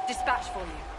Dispatch for you.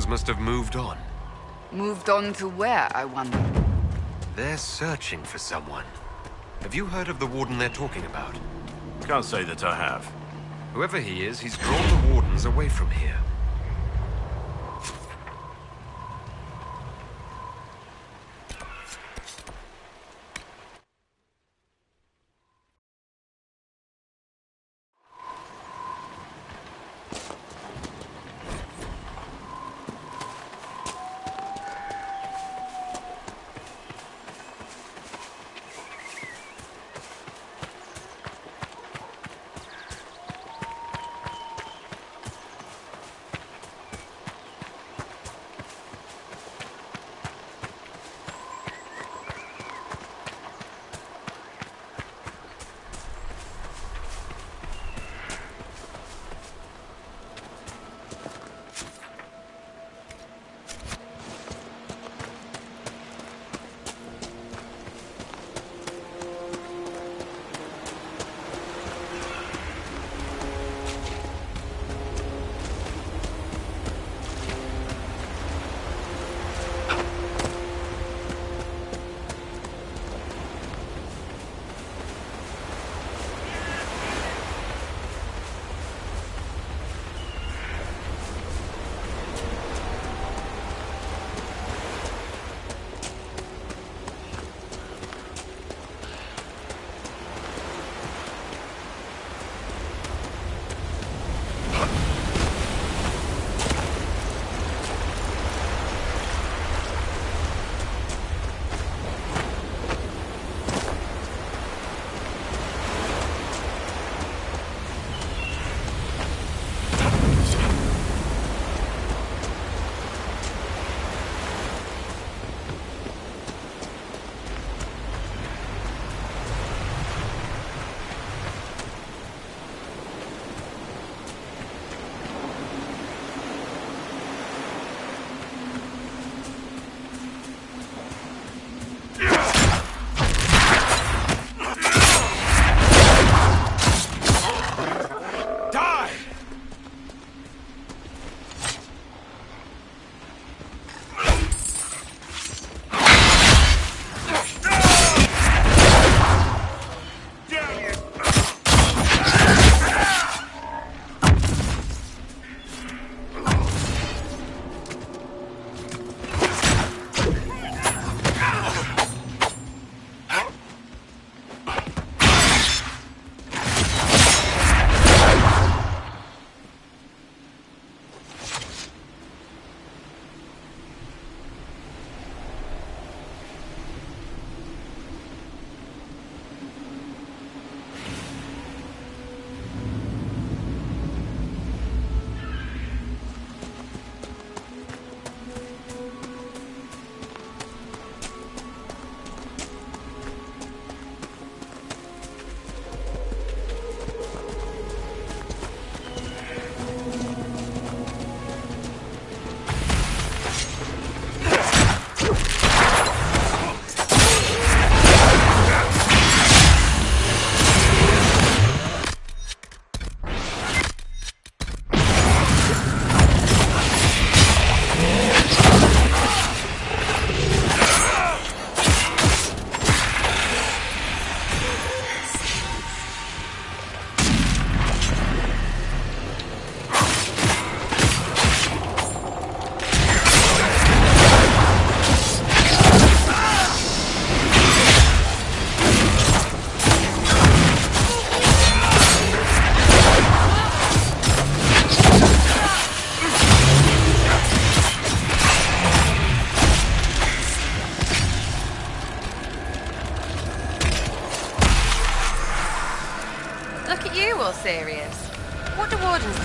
Must have moved on. Moved on to where, I wonder? They're searching for someone. Have you heard of the warden they're talking about? Can't say that I have. Whoever he is, he's drawn the wardens away from here.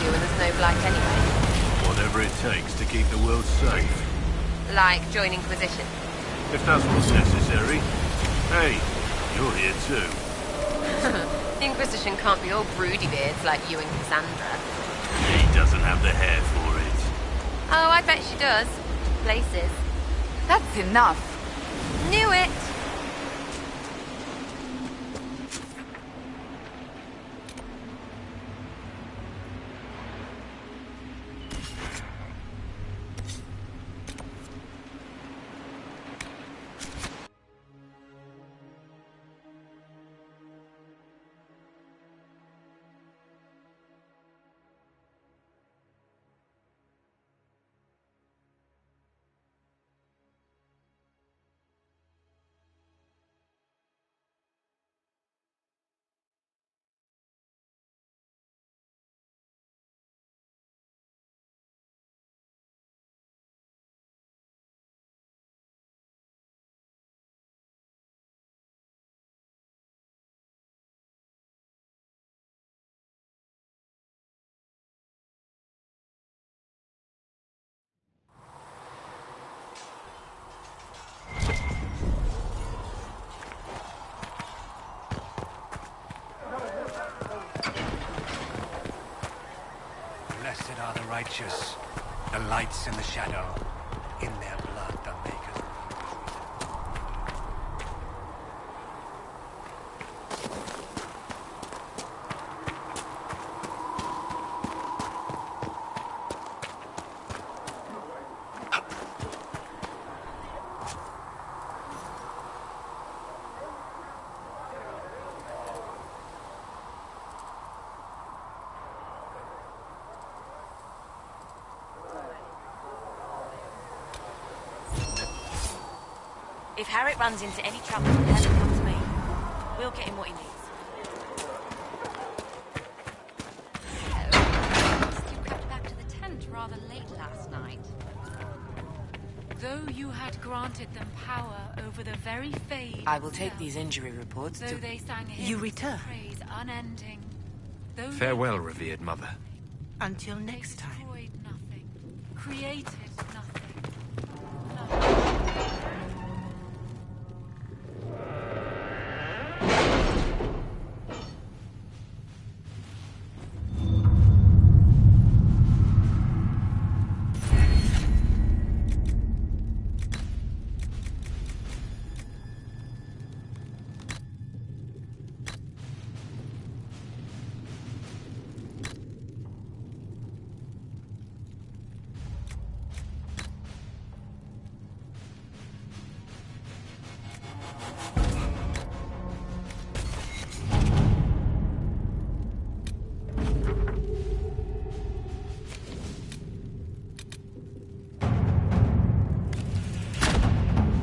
do when there's no blight anyway? Whatever it takes to keep the world safe. Like join Inquisition. If that's what's necessary. Hey, you're here too. The Inquisition can't be all broody beards like you and Cassandra. He doesn't have the hair for it. Oh, I bet she does. Places. That's enough. Knew it! Blessed are the righteous, the lights in the shadow. In their blood the makers. If Harriet runs into any trouble, tell him to come to me. We'll get him what he needs. You crept back to the tent rather late last night. Though you had granted them power over the very fade I will take itself, these injury reports though to... they sang You hymns return. of praise unending. Though they Farewell, revered mother. Until next time. destroyed nothing, created nothing.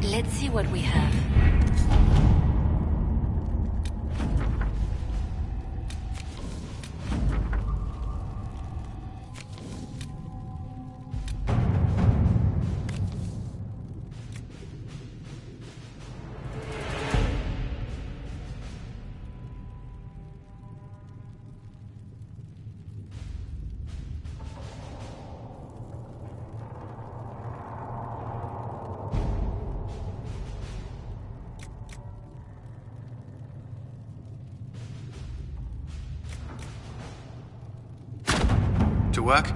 Let's see what we have. To work?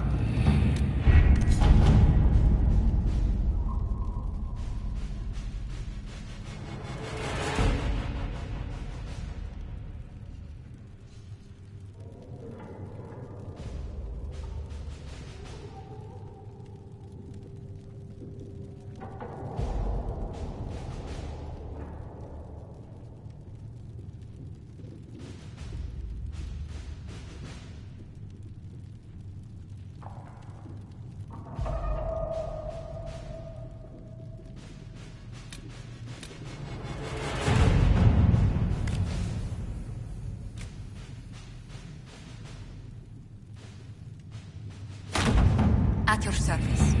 At your service.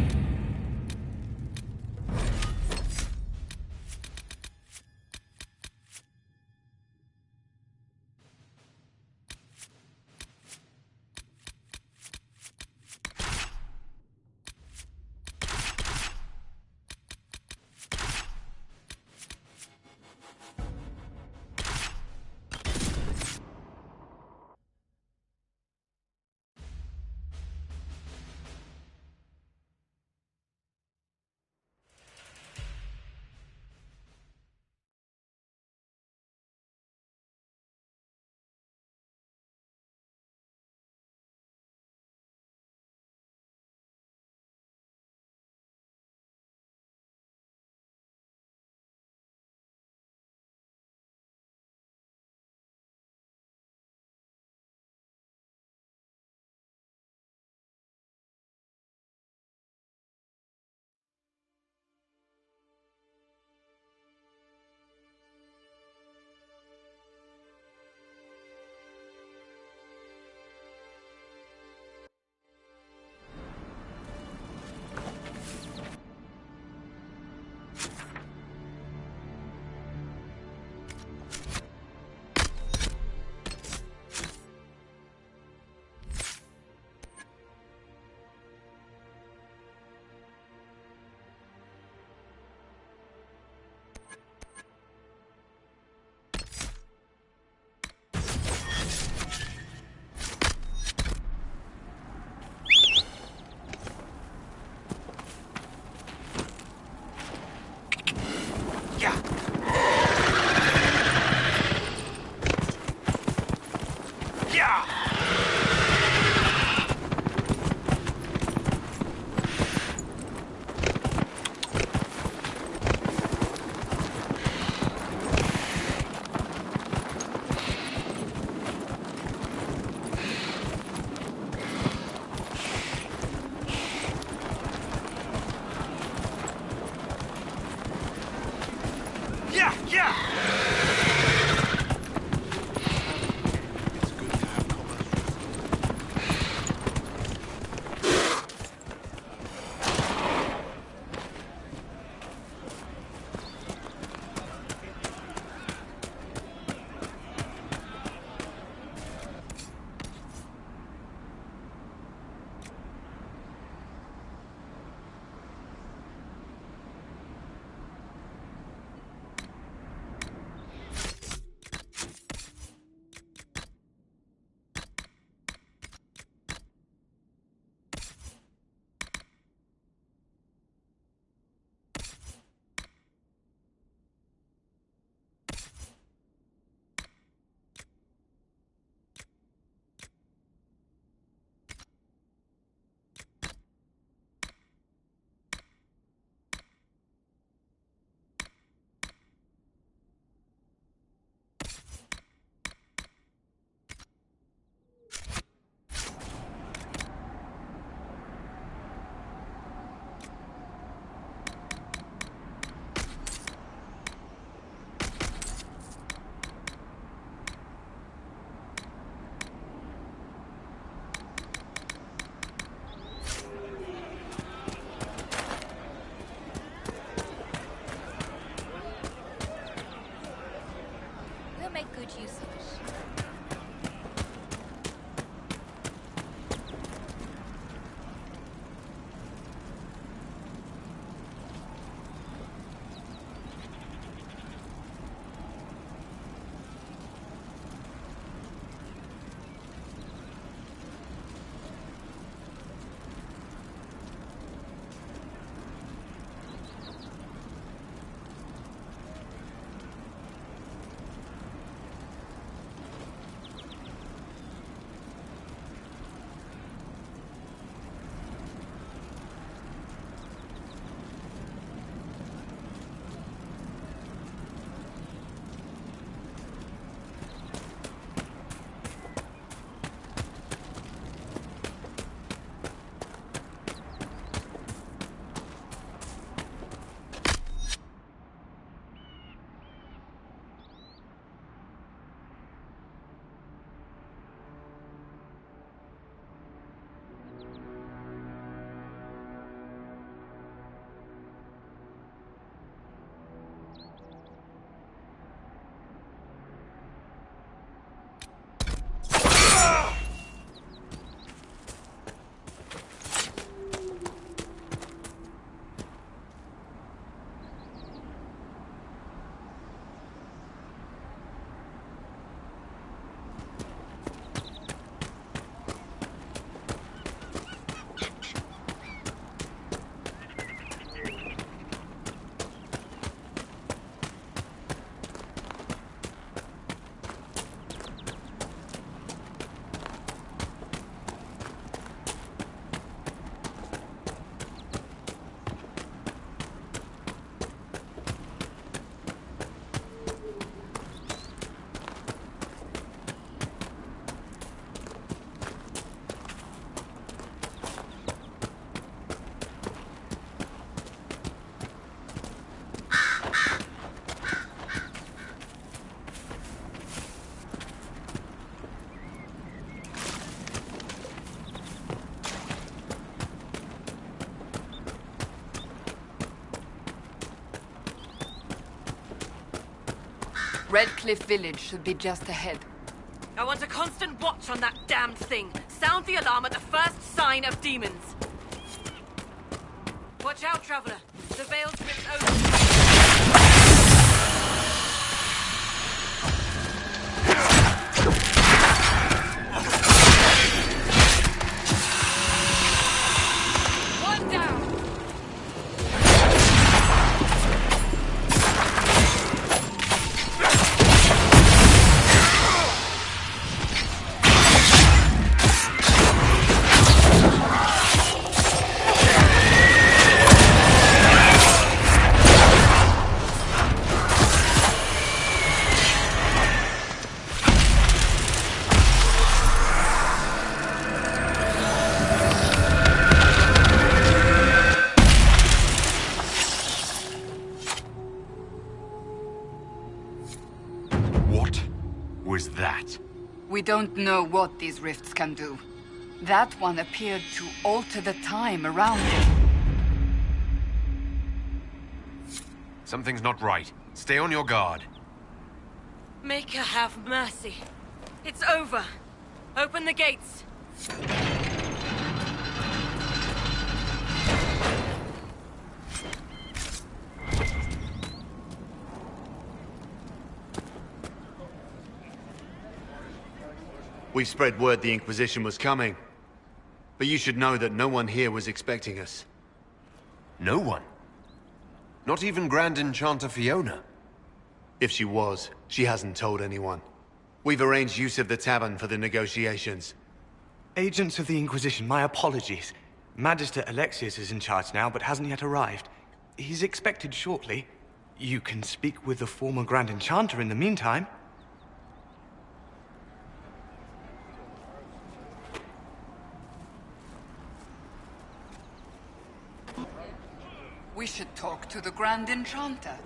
Red Cliff Village should be just ahead. I want a constant watch on that damned thing. Sound the alarm at the first sign of demons. Watch out, Traveler. The veil's ripped open. One down! What was that? We don't know what these rifts can do. That one appeared to alter the time around it. Something's not right. Stay on your guard. Make her have mercy. It's over. Open the gates. We spread word the Inquisition was coming. But you should know that no one here was expecting us. No one? Not even Grand Enchanter Fiona? If she was, she hasn't told anyone. We've arranged use of the tavern for the negotiations. Agents of the Inquisition, my apologies. Magister Alexius is in charge now, but hasn't yet arrived. He's expected shortly. You can speak with the former Grand Enchanter in the meantime. We should talk to the Grand Enchanter.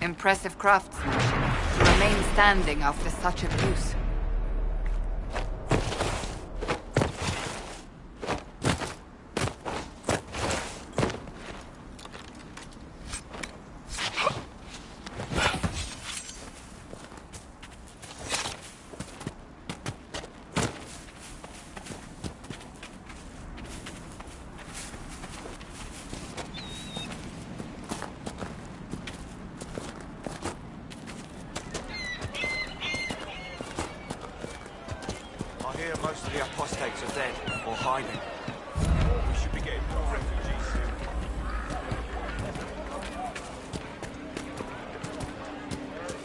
Impressive craftsmanship to remain standing after such abuse. I hear most of the apostates are dead or hiding. We should be getting more refugees soon.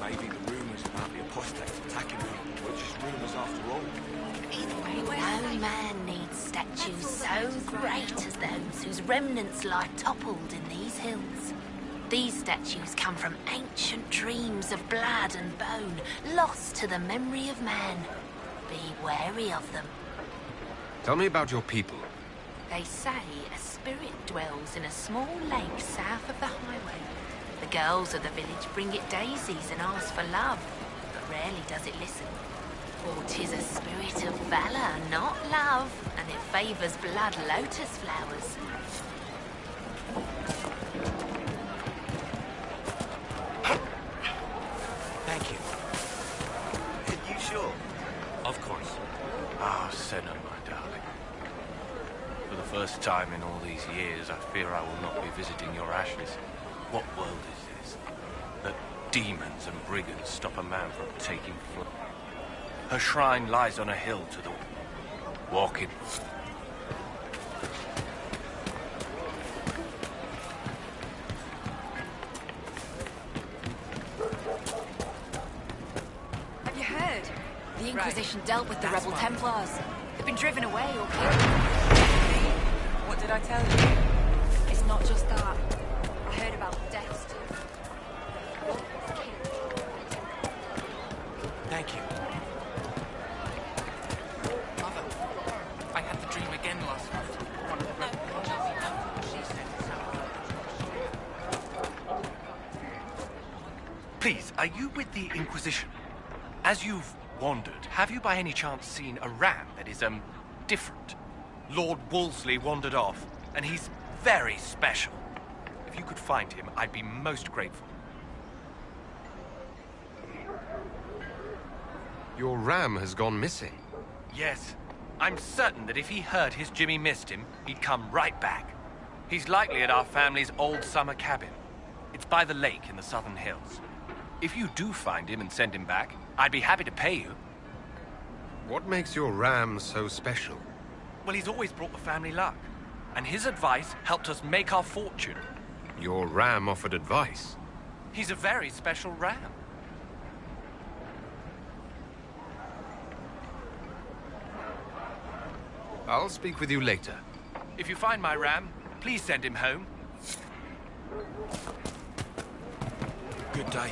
Maybe the rumors about the apostates attacking people were just rumors after all. No man needs statues so great as those whose remnants lie toppled in these hills. These statues come from ancient dreams of blood and bone, lost to the memory of man. Be wary of them. Tell me about your people. They say a spirit dwells in a small lake south of the highway. The girls of the village bring it daisies and ask for love, but rarely does it listen. For 'tis a spirit of valor, not love, and it favors blood lotus flowers. Thank you. Are you sure? Of course. Ah, Senna, my darling. For the first time in all these years, I fear I will not be visiting your ashes. What world is this? That demons and brigands stop a man from taking flight. Her shrine lies on a hill to the... Walking. Have you heard? The Inquisition dealt with the rebel Templars. They've been driven away or killed. What did I tell you? It's not just that. I heard about deaths too. Thank you. Mother, Please, are you with the Inquisition? As you've wandered, have you by any chance seen a ram that is, different? Lord Wolseley wandered off, and he's very special. If you could find him, I'd be most grateful. Your ram has gone missing. Yes. I'm certain that if he heard his Jimmy missed him, he'd come right back. He's likely at our family's old summer cabin. It's by the lake in the southern hills. If you do find him and send him back, I'd be happy to pay you. What makes your ram so special? Well, he's always brought the family luck. And his advice helped us make our fortune. Your ram offered advice? He's a very special ram. I'll speak with you later. If you find my ram, please send him home. Good day.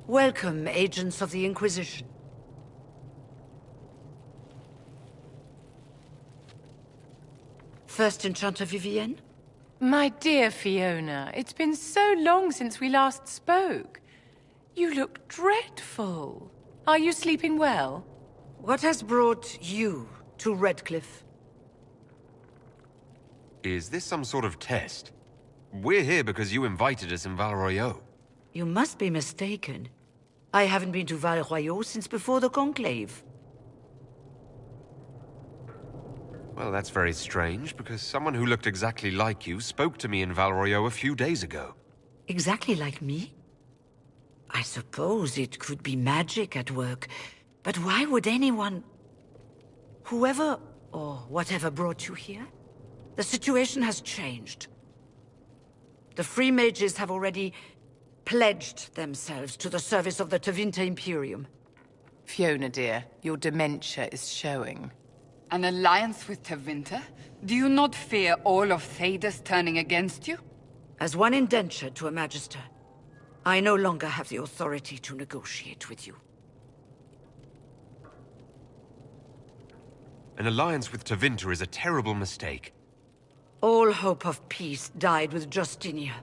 Welcome, agents of the Inquisition. First Enchanter Vivienne? My dear Fiona, it's been so long since we last spoke. You look dreadful. Are you sleeping well? What has brought you to Redcliffe? Is this some sort of test? We're here because you invited us in Val Royeaux. You must be mistaken. I haven't been to Val Royeaux since before the Conclave. Well, that's very strange, because someone who looked exactly like you spoke to me in Val Royeaux a few days ago. Exactly like me? I suppose it could be magic at work, but why would anyone... Whoever or whatever brought you here? The situation has changed. The Free Mages have already pledged themselves to the service of the Tevinter Imperium. Fiona, dear, your dementia is showing. An alliance with Tevinter? Do you not fear all of Thedas turning against you? As one indentured to a Magister, I no longer have the authority to negotiate with you. An alliance with Tevinter is a terrible mistake. All hope of peace died with Justinia.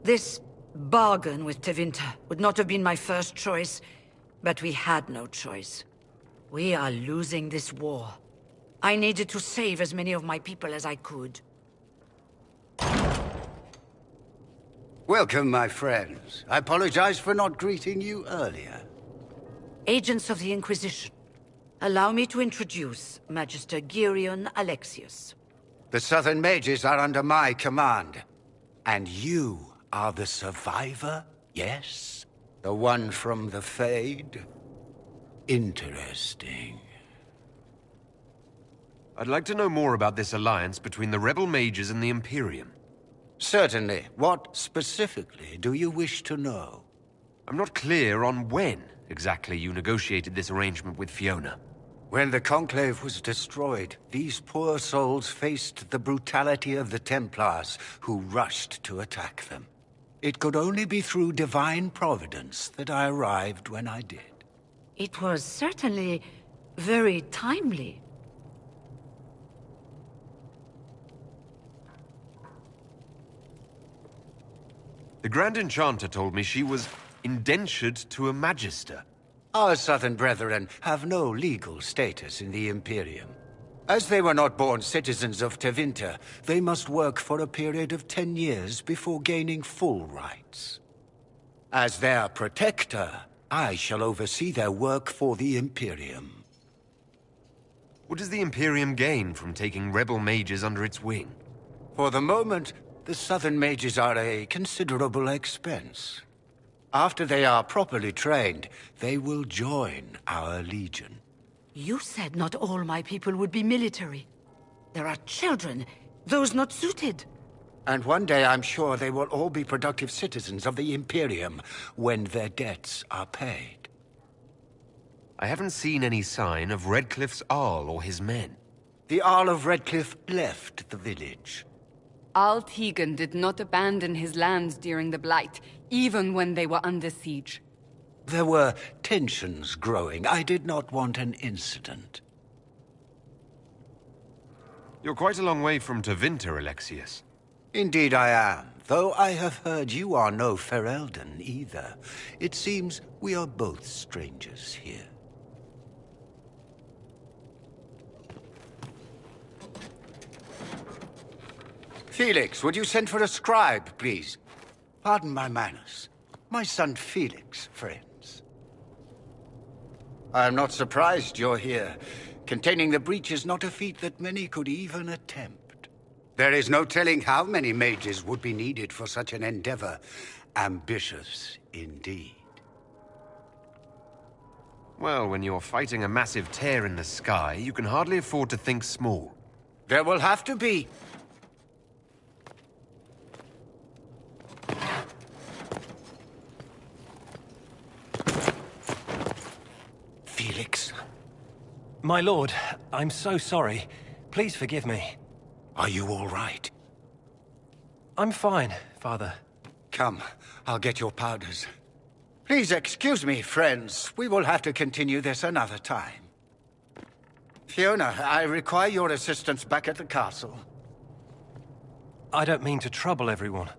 This bargain with Tevinter would not have been my first choice, but we had no choice. We are losing this war. I needed to save as many of my people as I could. Welcome, my friends. I apologize for not greeting you earlier. Agents of the Inquisition, allow me to introduce Magister Girion Alexius. The Southern Mages are under my command. And you are the survivor, yes? The one from the Fade? Interesting. I'd like to know more about this alliance between the rebel mages and the Imperium. Certainly. What specifically do you wish to know? I'm not clear on when exactly you negotiated this arrangement with Fiona. When the Conclave was destroyed, these poor souls faced the brutality of the Templars, who rushed to attack them. It could only be through divine providence that I arrived when I did. It was certainly very timely. The Grand Enchanter told me she was indentured to a Magister. Our Southern brethren have no legal status in the Imperium. As they were not born citizens of Tevinter, they must work for a period of 10 years before gaining full rights. As their protector, I shall oversee their work for the Imperium. What does the Imperium gain from taking rebel mages under its wing? For the moment, The Southern mages are a considerable expense. After they are properly trained, they will join our legion. You said not all my people would be military. There are children, those not suited. And one day I'm sure they will all be productive citizens of the Imperium when their debts are paid. I haven't seen any sign of Redcliffe's Arl or his men. The Arl of Redcliffe left the village. Al Tegan did not abandon his lands during the Blight, even when they were under siege. There were tensions growing. I did not want an incident. You're quite a long way from Tevinter, Alexius. Indeed I am, though I have heard you are no Ferelden either. It seems we are both strangers here. Felix, would you send for a scribe, please? Pardon my manners. My son Felix, friends. I am not surprised you're here. Containing the breach is not a feat that many could even attempt. There is no telling how many mages would be needed for such an endeavor. Ambitious, indeed. Well, when you're fighting a massive tear in the sky, you can hardly afford to think small. There will have to be. Felix. My lord, I'm so sorry. Please forgive me. Are you all right? I'm fine, Father. Come, I'll get your powders. Please excuse me, friends. We will have to continue this another time. Fiona, I require your assistance back at the castle. I don't mean to trouble everyone.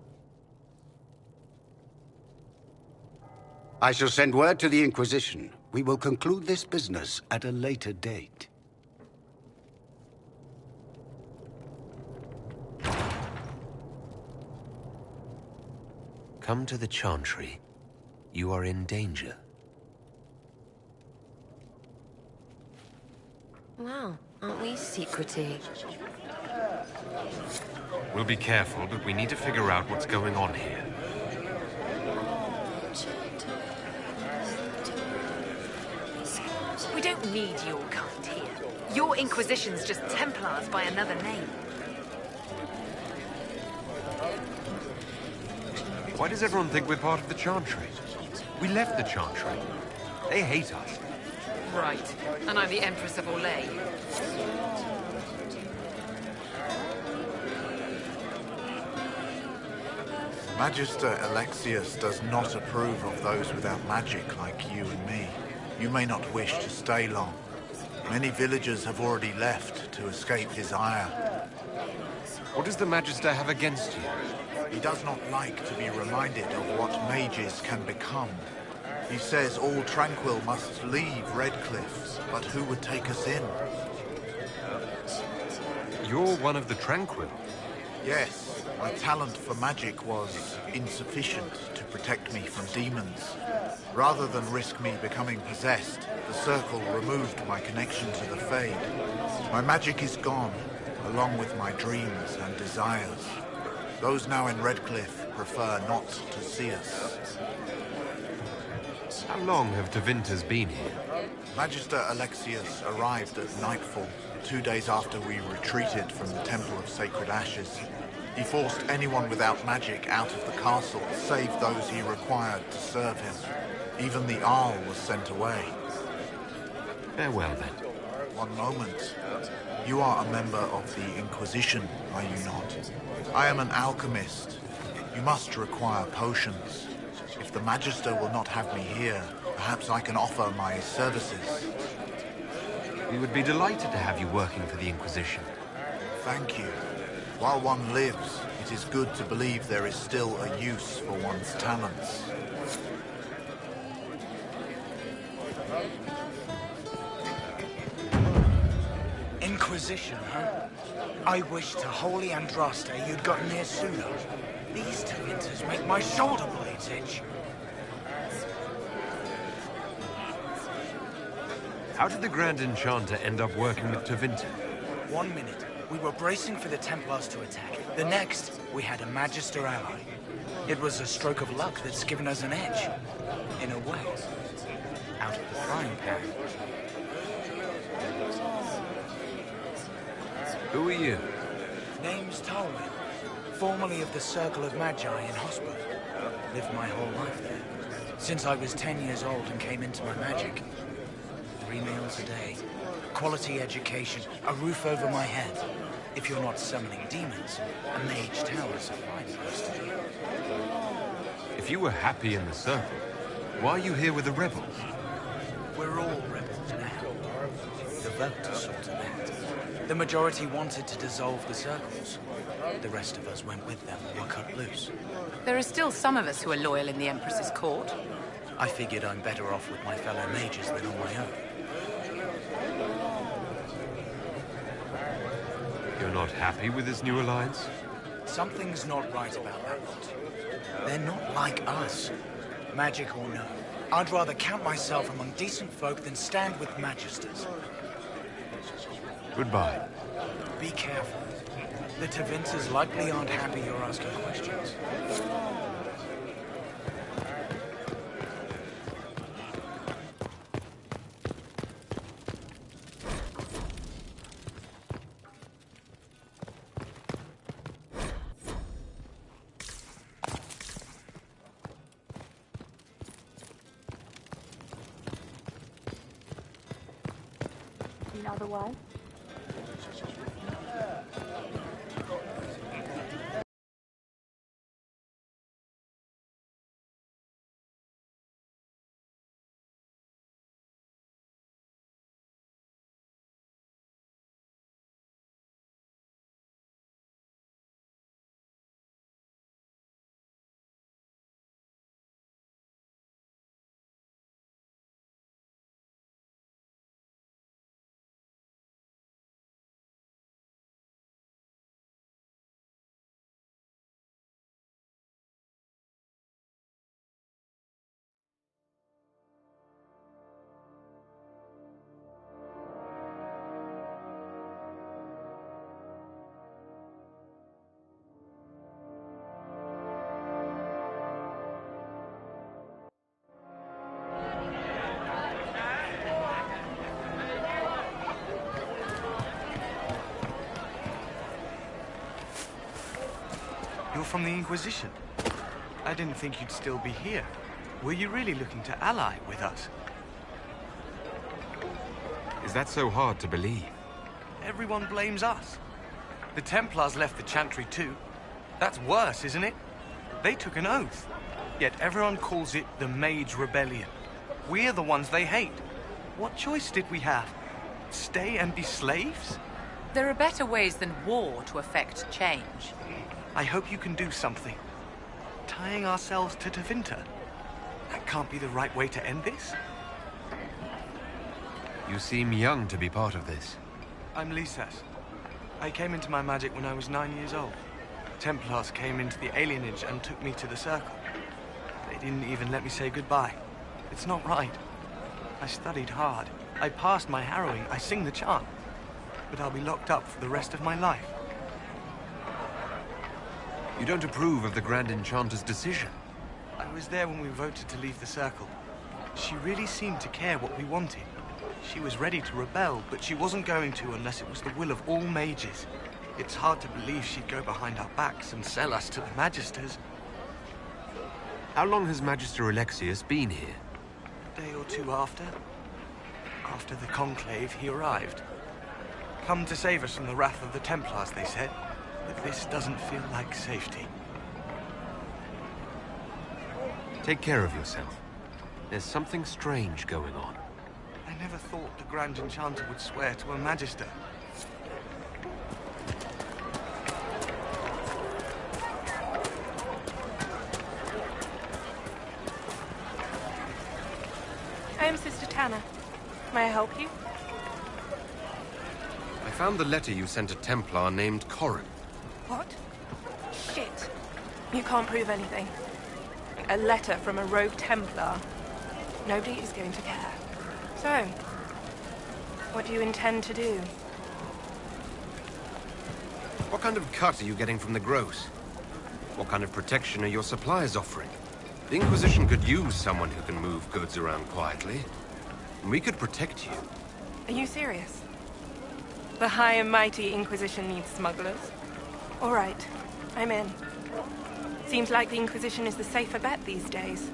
I shall send word to the Inquisition. We will conclude this business at a later date. Come to the Chantry. You are in danger. Wow, aren't we secretive? We'll be careful, but we need to figure out what's going on here. We don't need your kind here. Your Inquisition's just Templars by another name. Why does everyone think we're part of the Chantry? We left the Chantry. They hate us. Right. And I'm the Empress of Orlais. Magister Alexius does not approve of those without magic like you and me. You may not wish to stay long. Many villagers have already left to escape his ire. What does the Magister have against you? He does not like to be reminded of what mages can become. He says all Tranquil must leave Redcliffe, but who would take us in? You're one of the Tranquil? Yes, my talent for magic was insufficient to protect me from demons. Rather than risk me becoming possessed, the Circle removed my connection to the Fade. My magic is gone, along with my dreams and desires. Those now in Redcliffe prefer not to see us. How long have Tevinters been here? Magister Alexius arrived at nightfall, 2 days after we retreated from the Temple of Sacred Ashes. He forced anyone without magic out of the castle, save those he required to serve him. Even the Arl was sent away. Farewell, then. One moment. You are a member of the Inquisition, are you not? I am an alchemist. You must require potions. If the Magister will not have me here, perhaps I can offer my services. We would be delighted to have you working for the Inquisition. Thank you. While one lives, it is good to believe there is still a use for one's talents. Inquisition, huh? I wish to Holy Andraste you'd gotten here sooner. These Tevinters make my shoulder blades itch. How did the Grand Enchanter end up working with Tevinter? 1 minute. we were bracing for the Templars to attack. The next, we had a Magister ally. It was a stroke of luck that's given us an edge. In a way. Out of the frying pan. Who are you? Name's Talwyn. Formerly of the Circle of Magi in Hospital. Lived my whole life there. Since I was 10 years old and came into my magic. 3 meals a day. Quality education. A roof over my head. If you're not summoning demons, a mage tower's a fine place to be. If you were happy in the Circle, why are you here with the rebels? We're all rebels now. The vote sorted that. The majority wanted to dissolve the circles. The rest of us went with them and were cut loose. There are still some of us who are loyal in the Empress's court. I figured I'm better off with my fellow mages than on my own. You're not happy with this new alliance? Something's not right about that lot. They're not like us. Magic or no, I'd rather count myself among decent folk than stand with magisters. Goodbye. Be careful. The Tevinters likely aren't happy you're asking questions. Otherwise. You're from the Inquisition. I didn't think you'd still be here. Were you really looking to ally with us? Is that so hard to believe? Everyone blames us. The Templars left the Chantry too. That's worse, isn't it? They took an oath. Yet everyone calls it the Mage Rebellion. We're the ones they hate. What choice did we have? Stay and be slaves? There are better ways than war to effect change. I hope you can do something. Tying ourselves to Tevinter. That can't be the right way to end this. You seem young to be part of this. I'm Lysas. I came into my magic when I was 9 years old. Templars came into the alienage and took me to the Circle. They didn't even let me say goodbye. It's not right. I studied hard. I passed my harrowing. I sing the chant. But I'll be locked up for the rest of my life. You don't approve of the Grand Enchanter's decision? I was there when we voted to leave the Circle. She really seemed to care what we wanted. She was ready to rebel, but she wasn't going to unless it was the will of all mages. It's hard to believe she'd go behind our backs and sell us to the Magisters. How long has Magister Alexius been here? A day or two after. After the Conclave, he arrived. Come to save us from the wrath of the Templars, they said. But this doesn't feel like safety. Take care of yourself. There's something strange going on. I never thought the Grand Enchanter would swear to a Magister. I am Sister Tanner. May I help you? I found the letter you sent a Templar named Corrin. What? Shit. You can't prove anything. A letter from a rogue Templar. Nobody is going to care. So, what do you intend to do? What kind of cut are you getting from the gross? What kind of protection are your suppliers offering? The Inquisition could use someone who can move goods around quietly. We could protect you. Are you serious? The High and Mighty Inquisition needs smugglers? All right, I'm in. Seems like the Inquisition is the safer bet these days.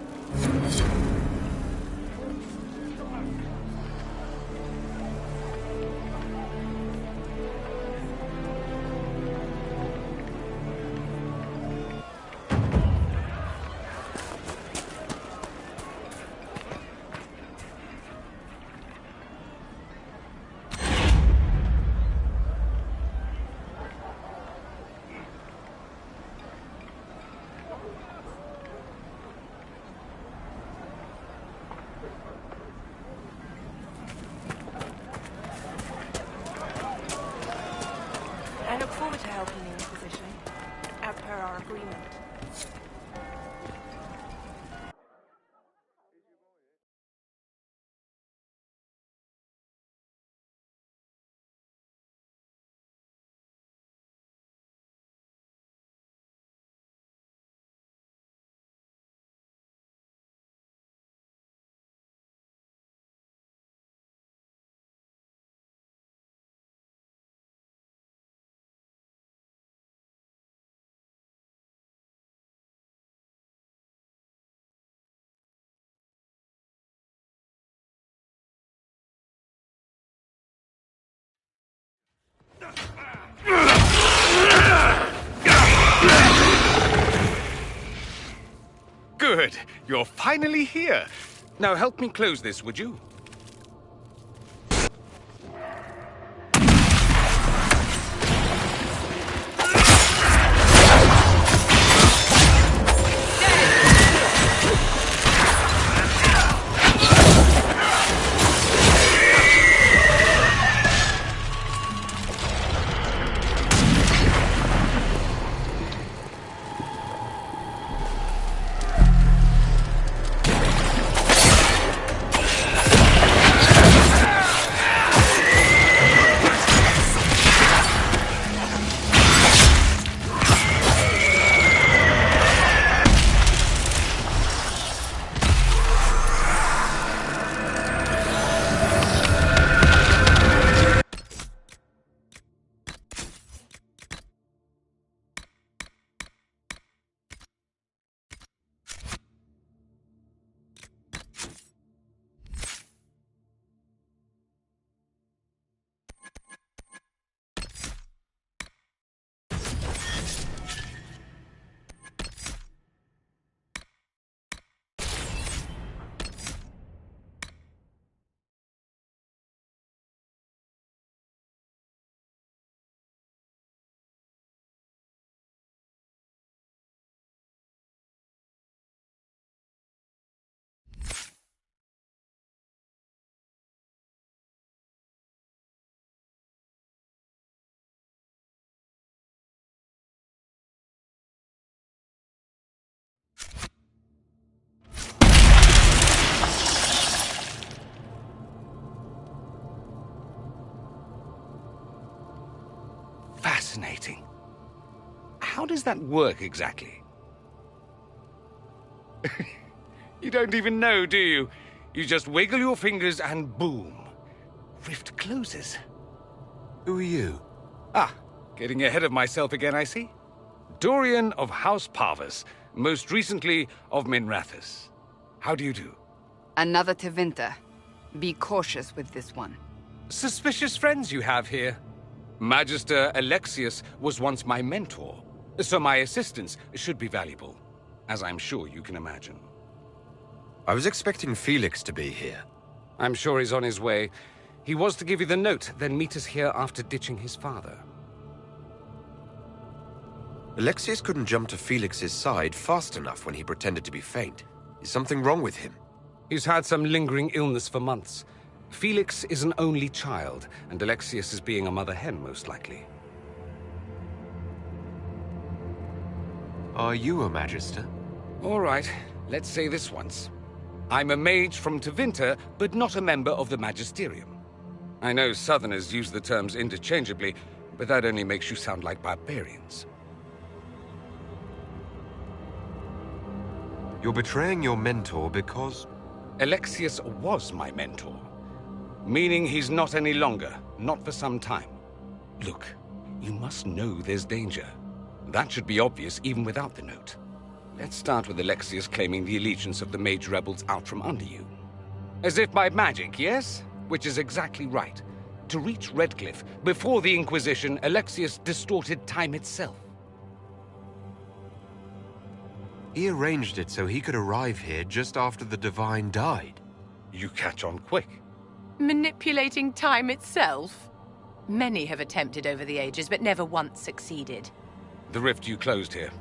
I look forward to helping the Inquisition, as per our agreement. Good. You're finally here. Now help me close this, would you? Fascinating. How does that work exactly? You don't even know, do you? You just wiggle your fingers and boom. Rift closes. Who are you? Ah, getting ahead of myself again, I see. Dorian of House Parvus, most recently of Minrathous. How do you do? Another Tevinter. Be cautious with this one. Suspicious friends you have here. Magister Alexius was once my mentor, so my assistance should be valuable, as I'm sure you can imagine. I was expecting Felix to be here. I'm sure he's on his way. He was to give you the note, then meet us here after ditching his father. Alexius couldn't jump to Felix's side fast enough when he pretended to be faint. Is something wrong with him? He's had some lingering illness for months. Felix is an only child, and Alexius is being a mother hen, most likely. Are you a Magister? All right, let's say this once. I'm a mage from Tevinter, but not a member of the Magisterium. I know Southerners use the terms interchangeably, but that only makes you sound like barbarians. You're betraying your mentor because... Alexius was my mentor. Meaning he's not any longer. Not for some time. Look, you must know there's danger. That should be obvious even without the note. Let's start with Alexius claiming the allegiance of the mage rebels out from under you. As if by magic, yes? Which is exactly right. To reach Redcliffe, before the Inquisition, Alexius distorted time itself. He arranged it so he could arrive here just after the Divine died. You catch on quick. Manipulating time itself? Many have attempted over the ages, but never once succeeded. The rift you closed here.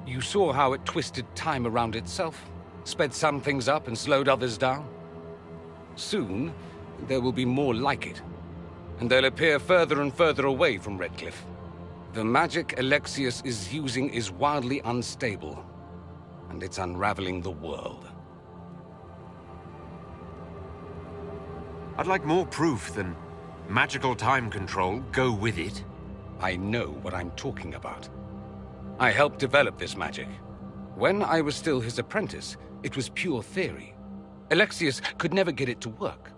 You saw how it twisted time around itself, sped some things up and slowed others down. Soon, there will be more like it, and they'll appear further and further away from Redcliffe. The magic Alexius is using is wildly unstable, and it's unraveling the world. I'd like more proof than magical time control, go with it. I know what I'm talking about. I helped develop this magic. When I was still his apprentice, it was pure theory. Alexius could never get it to work.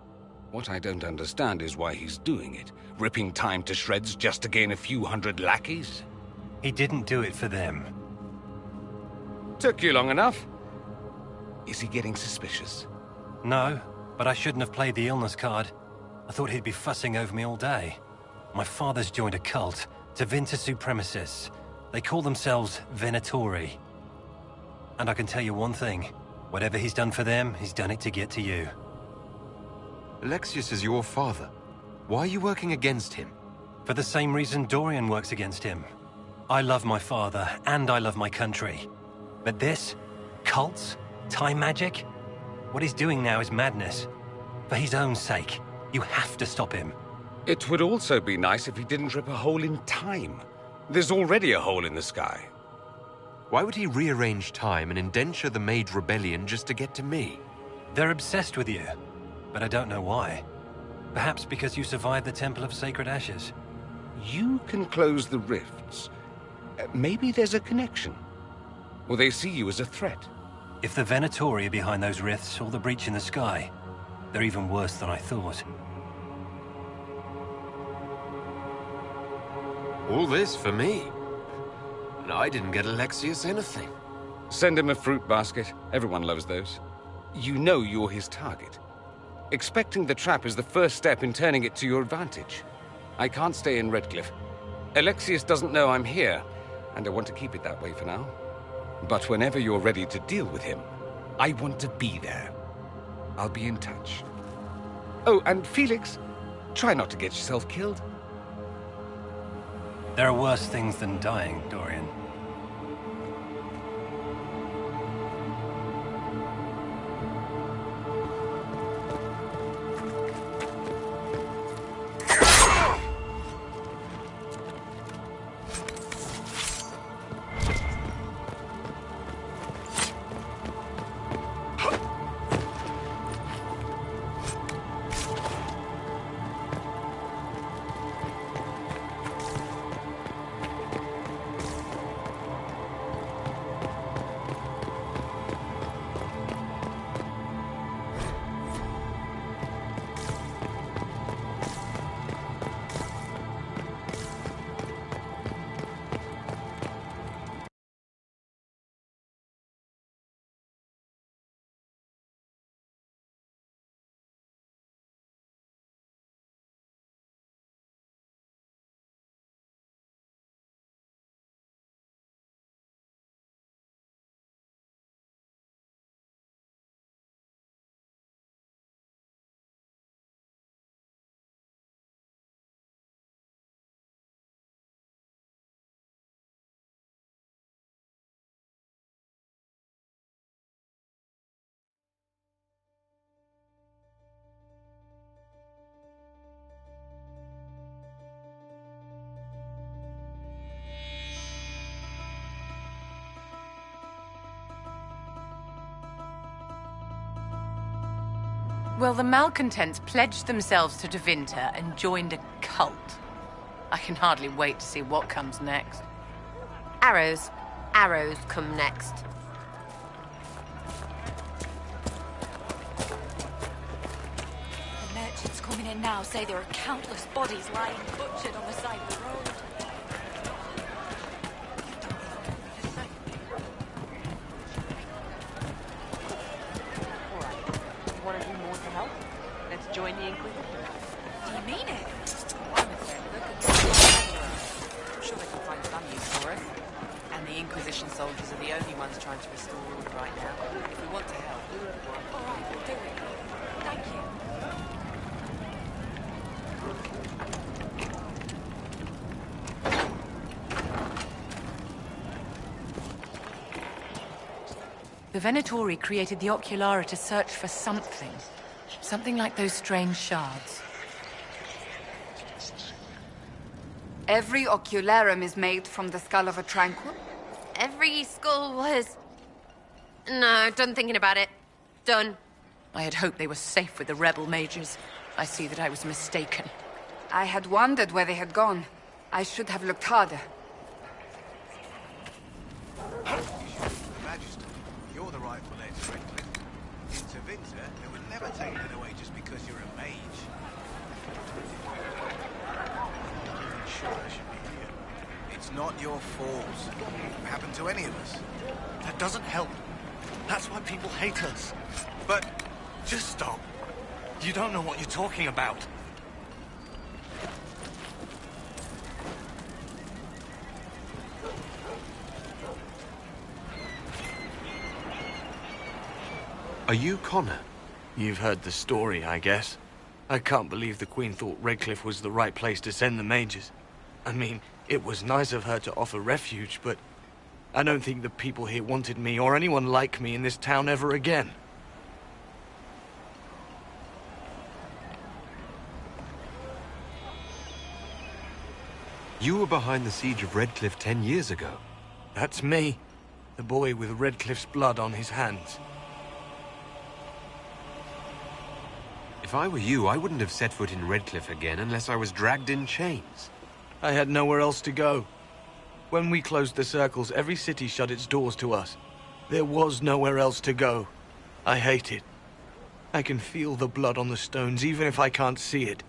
What I don't understand is why he's doing it, ripping time to shreds just to gain a few hundred lackeys. He didn't do it for them. Took you long enough. Is he getting suspicious? No, but I shouldn't have played the illness card. I thought he'd be fussing over me all day. My father's joined a cult, Tevinter Supremacists. They call themselves Venatori. And I can tell you one thing. Whatever he's done for them, he's done it to get to you. Alexius is your father. Why are you working against him? For the same reason Dorian works against him. I love my father, and I love my country. But this? Cults? Time magic? What he's doing now is madness. For his own sake, you have to stop him. It would also be nice if he didn't rip a hole in time. There's already a hole in the sky. Why would he rearrange time and indenture the Mage Rebellion just to get to me? They're obsessed with you, but I don't know why. Perhaps because you survived the Temple of Sacred Ashes. You can close the rifts. Maybe there's a connection. Or they see you as a threat. If the Venatori are behind those rifts or the breach in the sky, they're even worse than I thought. All this for me? And I didn't get Alexius anything. Send him a fruit basket. Everyone loves those. You know you're his target. Expecting the trap is the first step in turning it to your advantage. I can't stay in Redcliffe. Alexius doesn't know I'm here, and I want to keep it that way for now. But whenever you're ready to deal with him, I want to be there. I'll be in touch. Oh, and Felix, try not to get yourself killed. There are worse things than dying, Dorian. Well, the malcontents pledged themselves to Tevinter and joined a cult. I can hardly wait to see what comes next. Arrows. Arrows come next. The merchants coming in now say there are countless bodies lying butchered on the side of the road. You want to do more to help? Let's join the Inquisition. Do you mean it? I'm sure they can find some use for us. And the Inquisition soldiers are the only ones trying to restore order right now. If we want to help, All right, we'll do it. Thank you. The Venatori created the Oculara to search for something. Something like those strange shards. Every ocularum is made from the skull of a tranquil? Every skull was... No, done thinking about it. Done. I had hoped they were safe with the rebel mages. I see that I was mistaken. I had wondered where they had gone. I should have looked harder. Magister, you're the rightful heir to Redcliffe. In Tevinter, they would never take it away just because you're a mage. I'm sure I should be here. It's not your fault. It happened to any of us. That doesn't help. That's why people hate us. But just stop. You don't know what you're talking about. Are you Connor? You've heard the story, I guess. I can't believe the Queen thought Redcliffe was the right place to send the mages. I mean, it was nice of her to offer refuge, but I don't think the people here wanted me or anyone like me in this town ever again. You were behind the siege of Redcliffe 10 years ago. That's me. The boy with Redcliffe's blood on his hands. If I were you, I wouldn't have set foot in Redcliffe again unless I was dragged in chains. I had nowhere else to go. When we closed the circles, every city shut its doors to us. There was nowhere else to go. I hate it. I can feel the blood on the stones, even if I can't see it.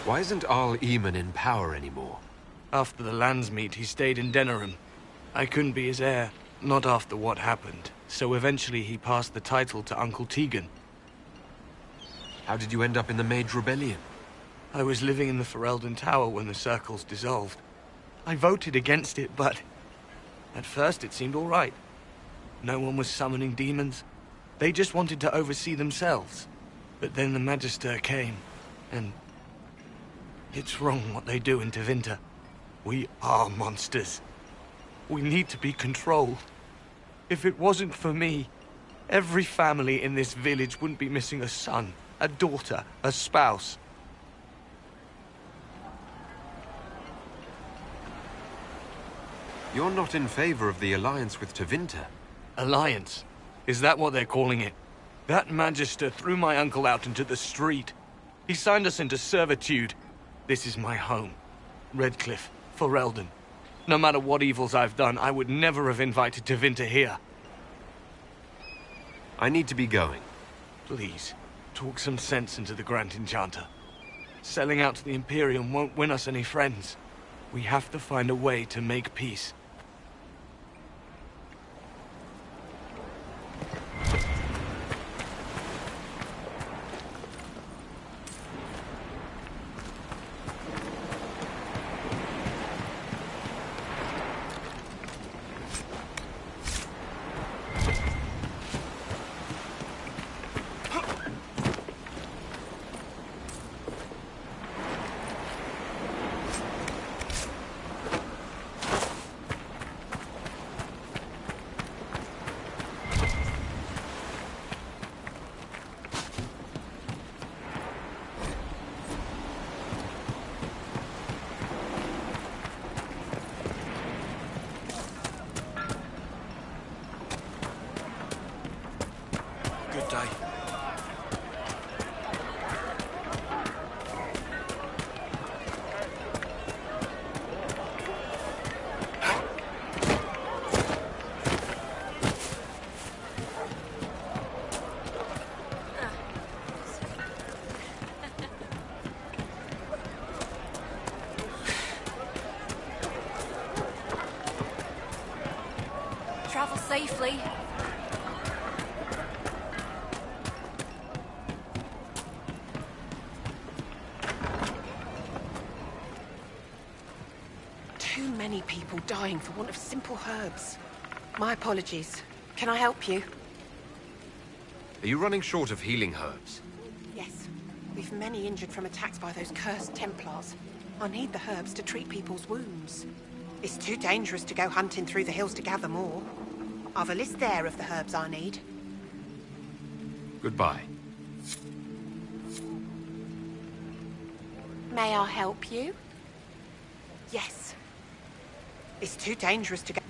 Why isn't Arl Eamon in power anymore? After the Landsmeet, he stayed in Denerim. I couldn't be his heir, not after what happened. So eventually he passed the title to Uncle Tegan. How did you end up in the Mage Rebellion? I was living in the Ferelden Tower when the circles dissolved. I voted against it, but at first it seemed all right. No one was summoning demons. They just wanted to oversee themselves. But then the Magister came, and it's wrong what they do in Tevinter. We are monsters. We need to be controlled. If it wasn't for me, every family in this village wouldn't be missing a son, a daughter, a spouse. You're not in favor of the alliance with Tevinter. Alliance? Is that what they're calling it? That Magister threw my uncle out into the street. He signed us into servitude. This is my home. Redcliffe, Ferelden. No matter what evils I've done, I would never have invited Tevinter here. I need to be going. Please, talk some sense into the Grand Enchanter. Selling out to the Imperium won't win us any friends. We have to find a way to make peace. Travel safely. Too many people dying for want of simple herbs. My apologies. Can I help you? Are you running short of healing herbs? Yes. We've many injured from attacks by those cursed Templars. I need the herbs to treat people's wounds. It's too dangerous to go hunting through the hills to gather more. I've a list there of the herbs I need. Goodbye. May I help you? Yes. It's too dangerous to go...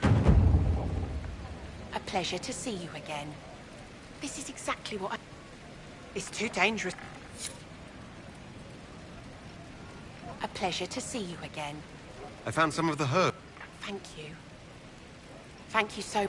A pleasure to see you again. This is exactly what I... It's too dangerous... A pleasure to see you again. I found some of the herbs. Thank you. Thank you so...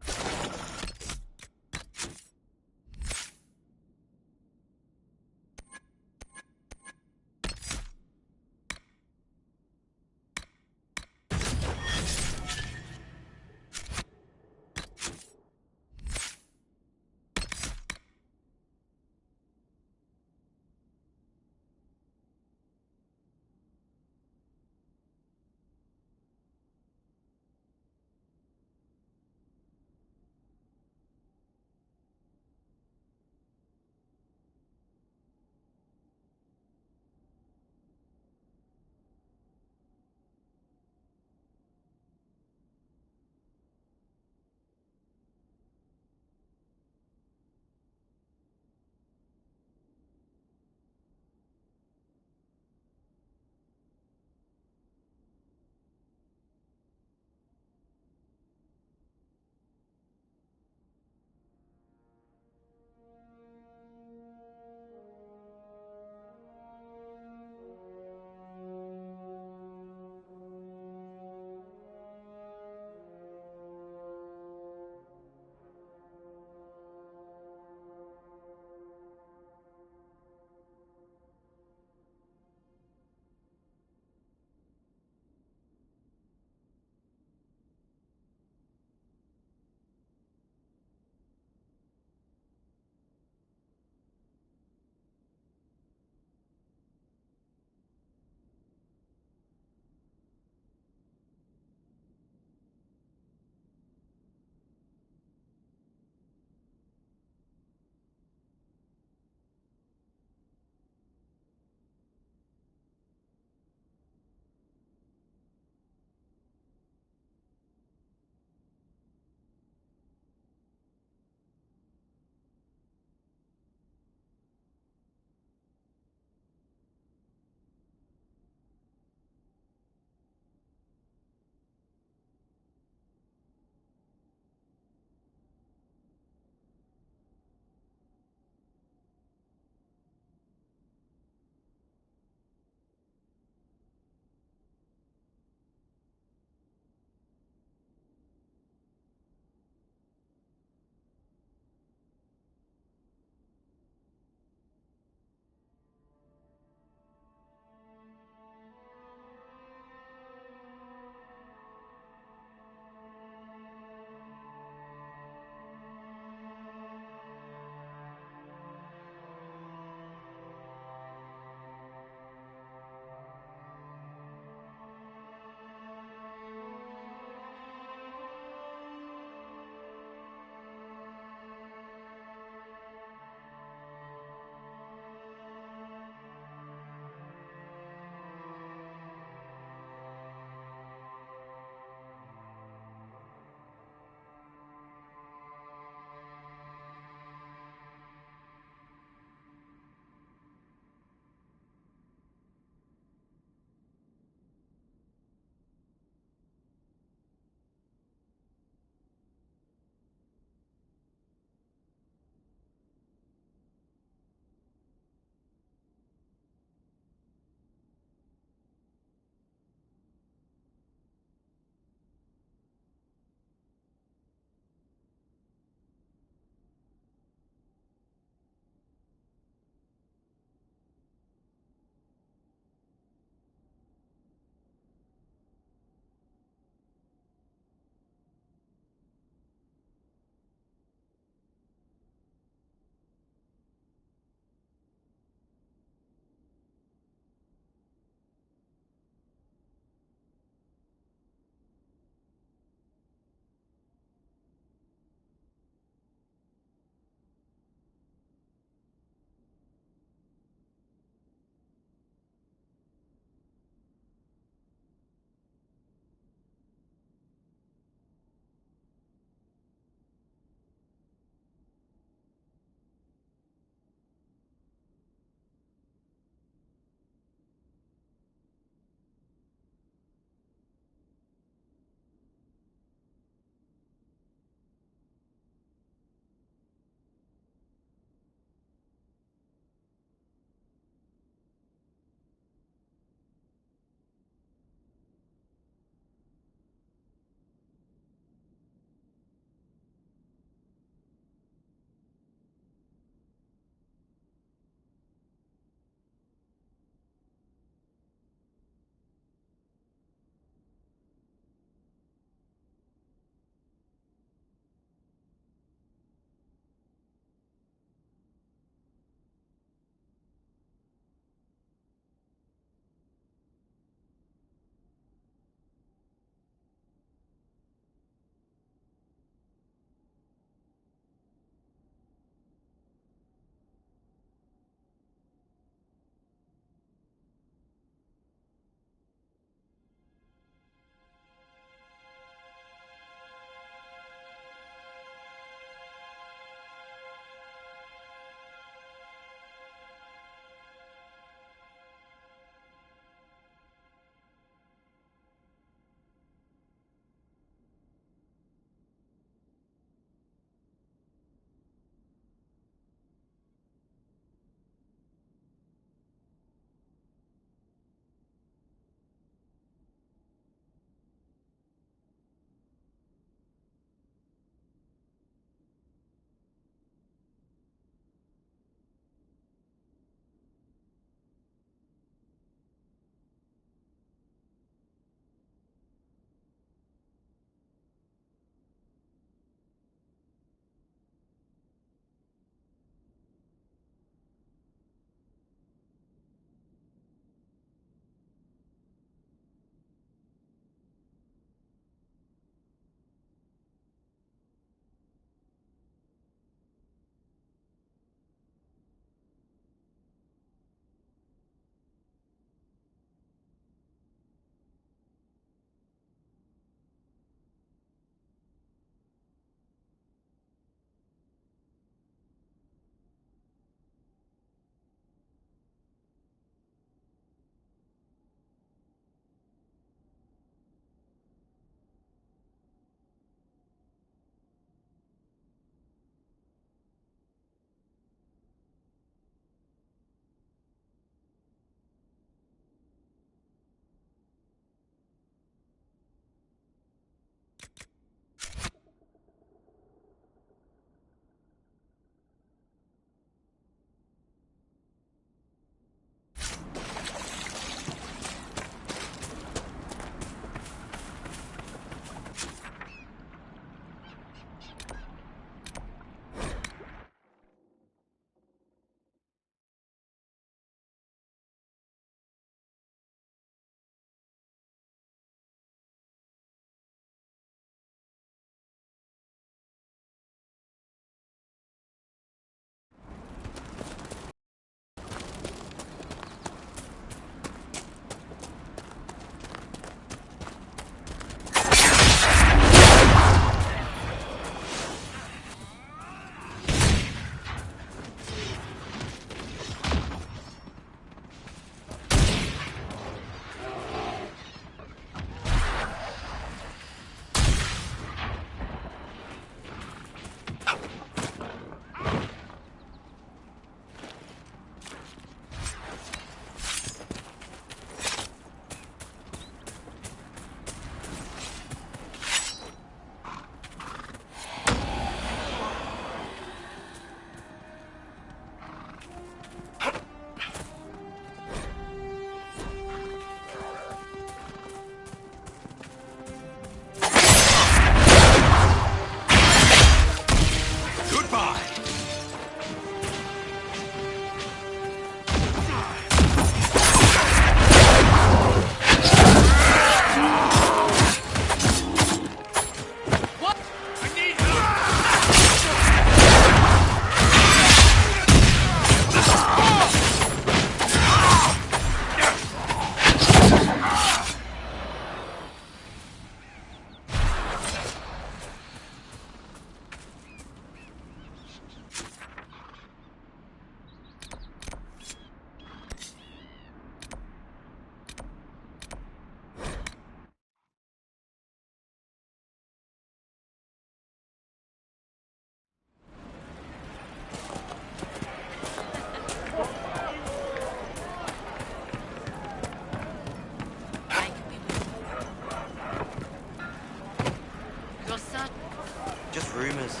favors.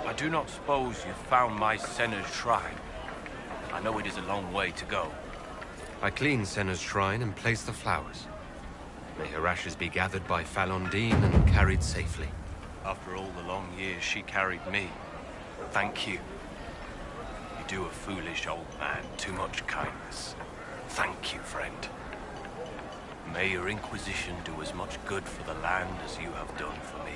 I do not suppose you've found my Senna's shrine. I know it is a long way to go. I cleaned Senna's shrine and placed the flowers. May her ashes be gathered by Falondine and carried safely. After all the long years she carried me, thank you. You do a foolish old man too much kindness. Thank you, friend. May your Inquisition do as much good for the land as you have done for me.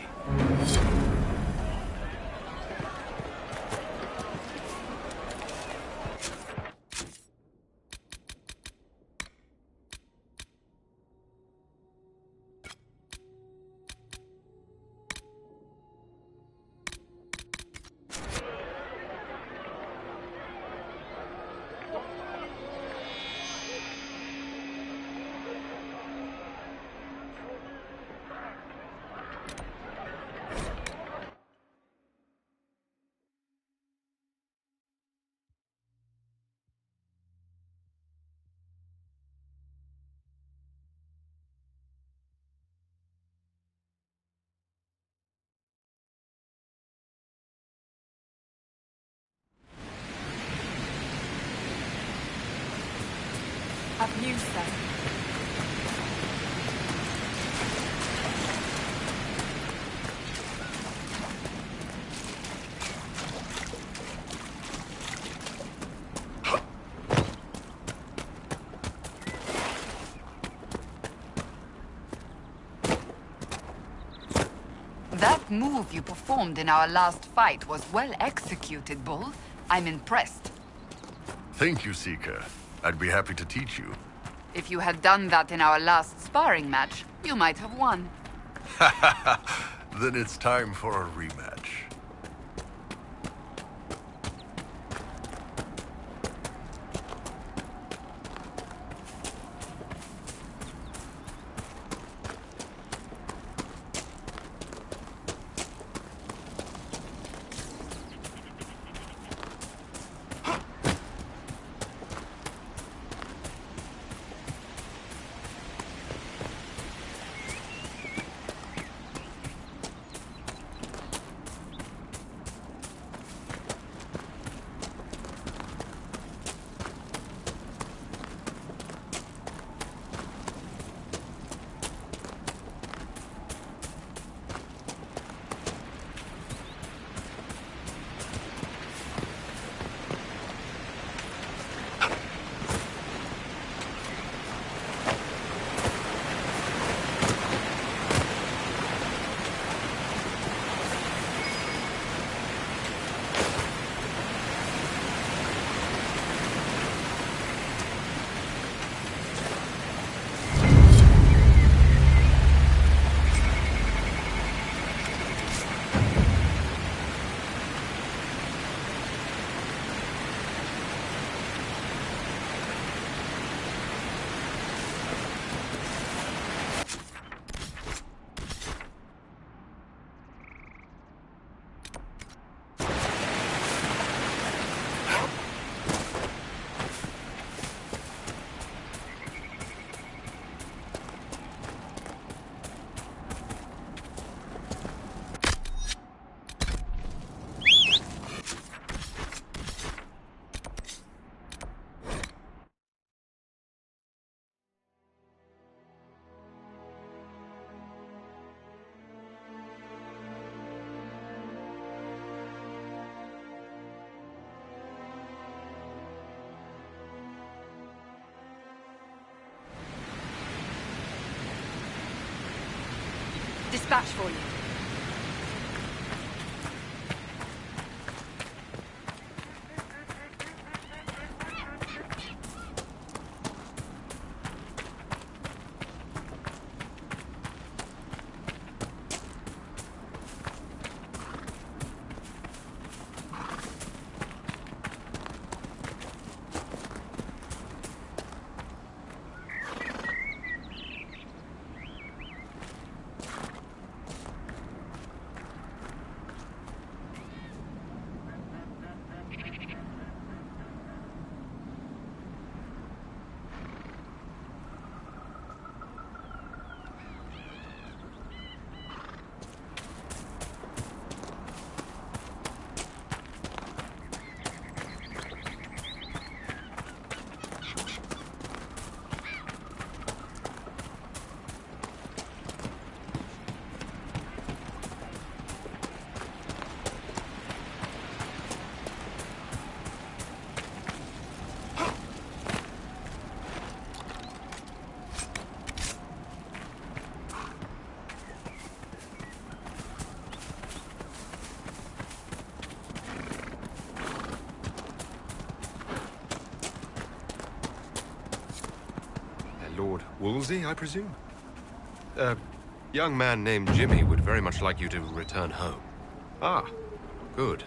Have news then. That move you performed in our last fight was well executed, Bull. I'm impressed. Thank you, Seeker. I'd be happy to teach you. If you had done that in our last sparring match, you might have won. Then it's time for a rematch. Dispatch for you. Lord Wolsey, I presume? A young man named Jimmy would very much like you to return home. Ah, good.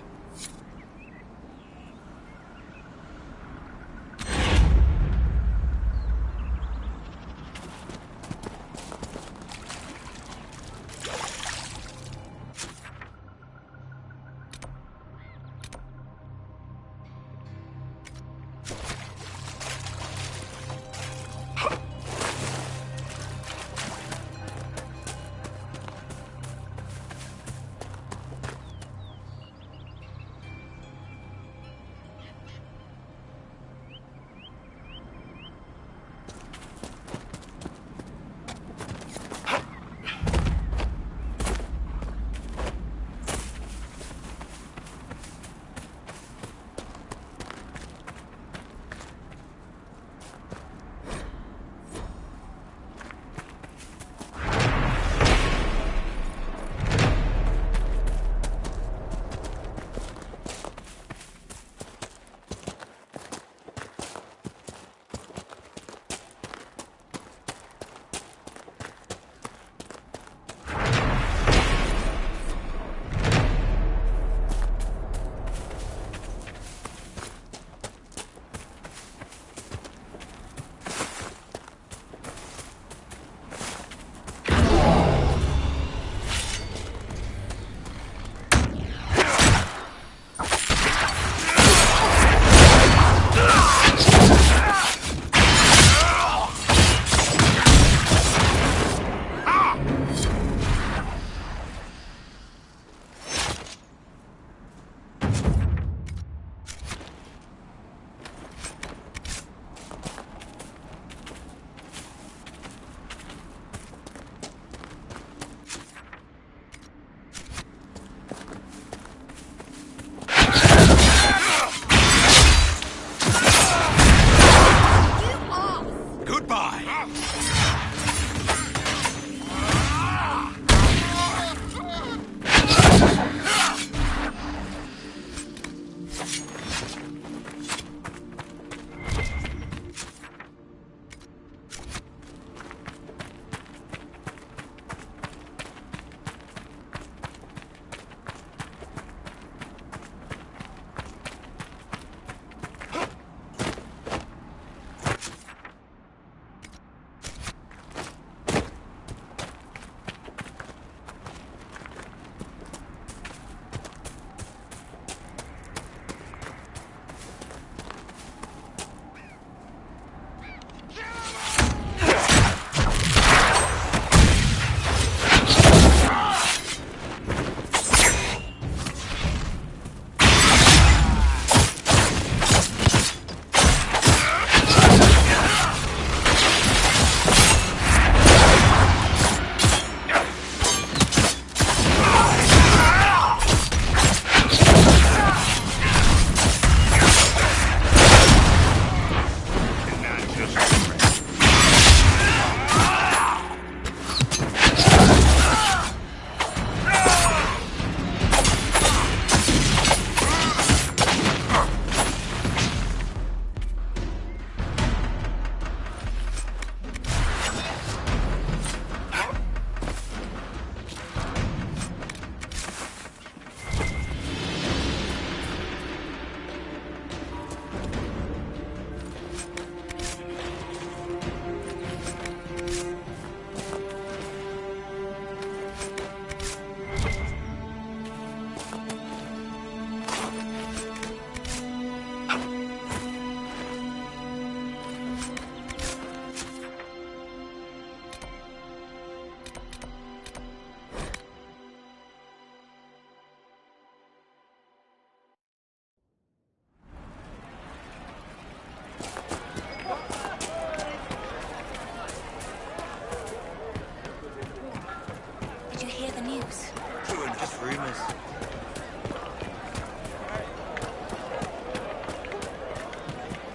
rumors.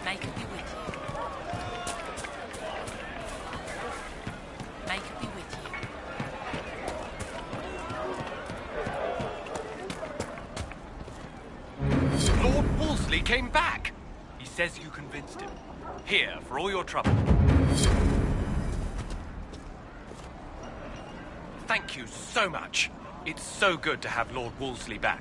May could be with you. May could be with you. Lord Wolseley came back! He says you convinced him. Here, for all your trouble. Thank you so much. It's so good to have Lord Wolseley back.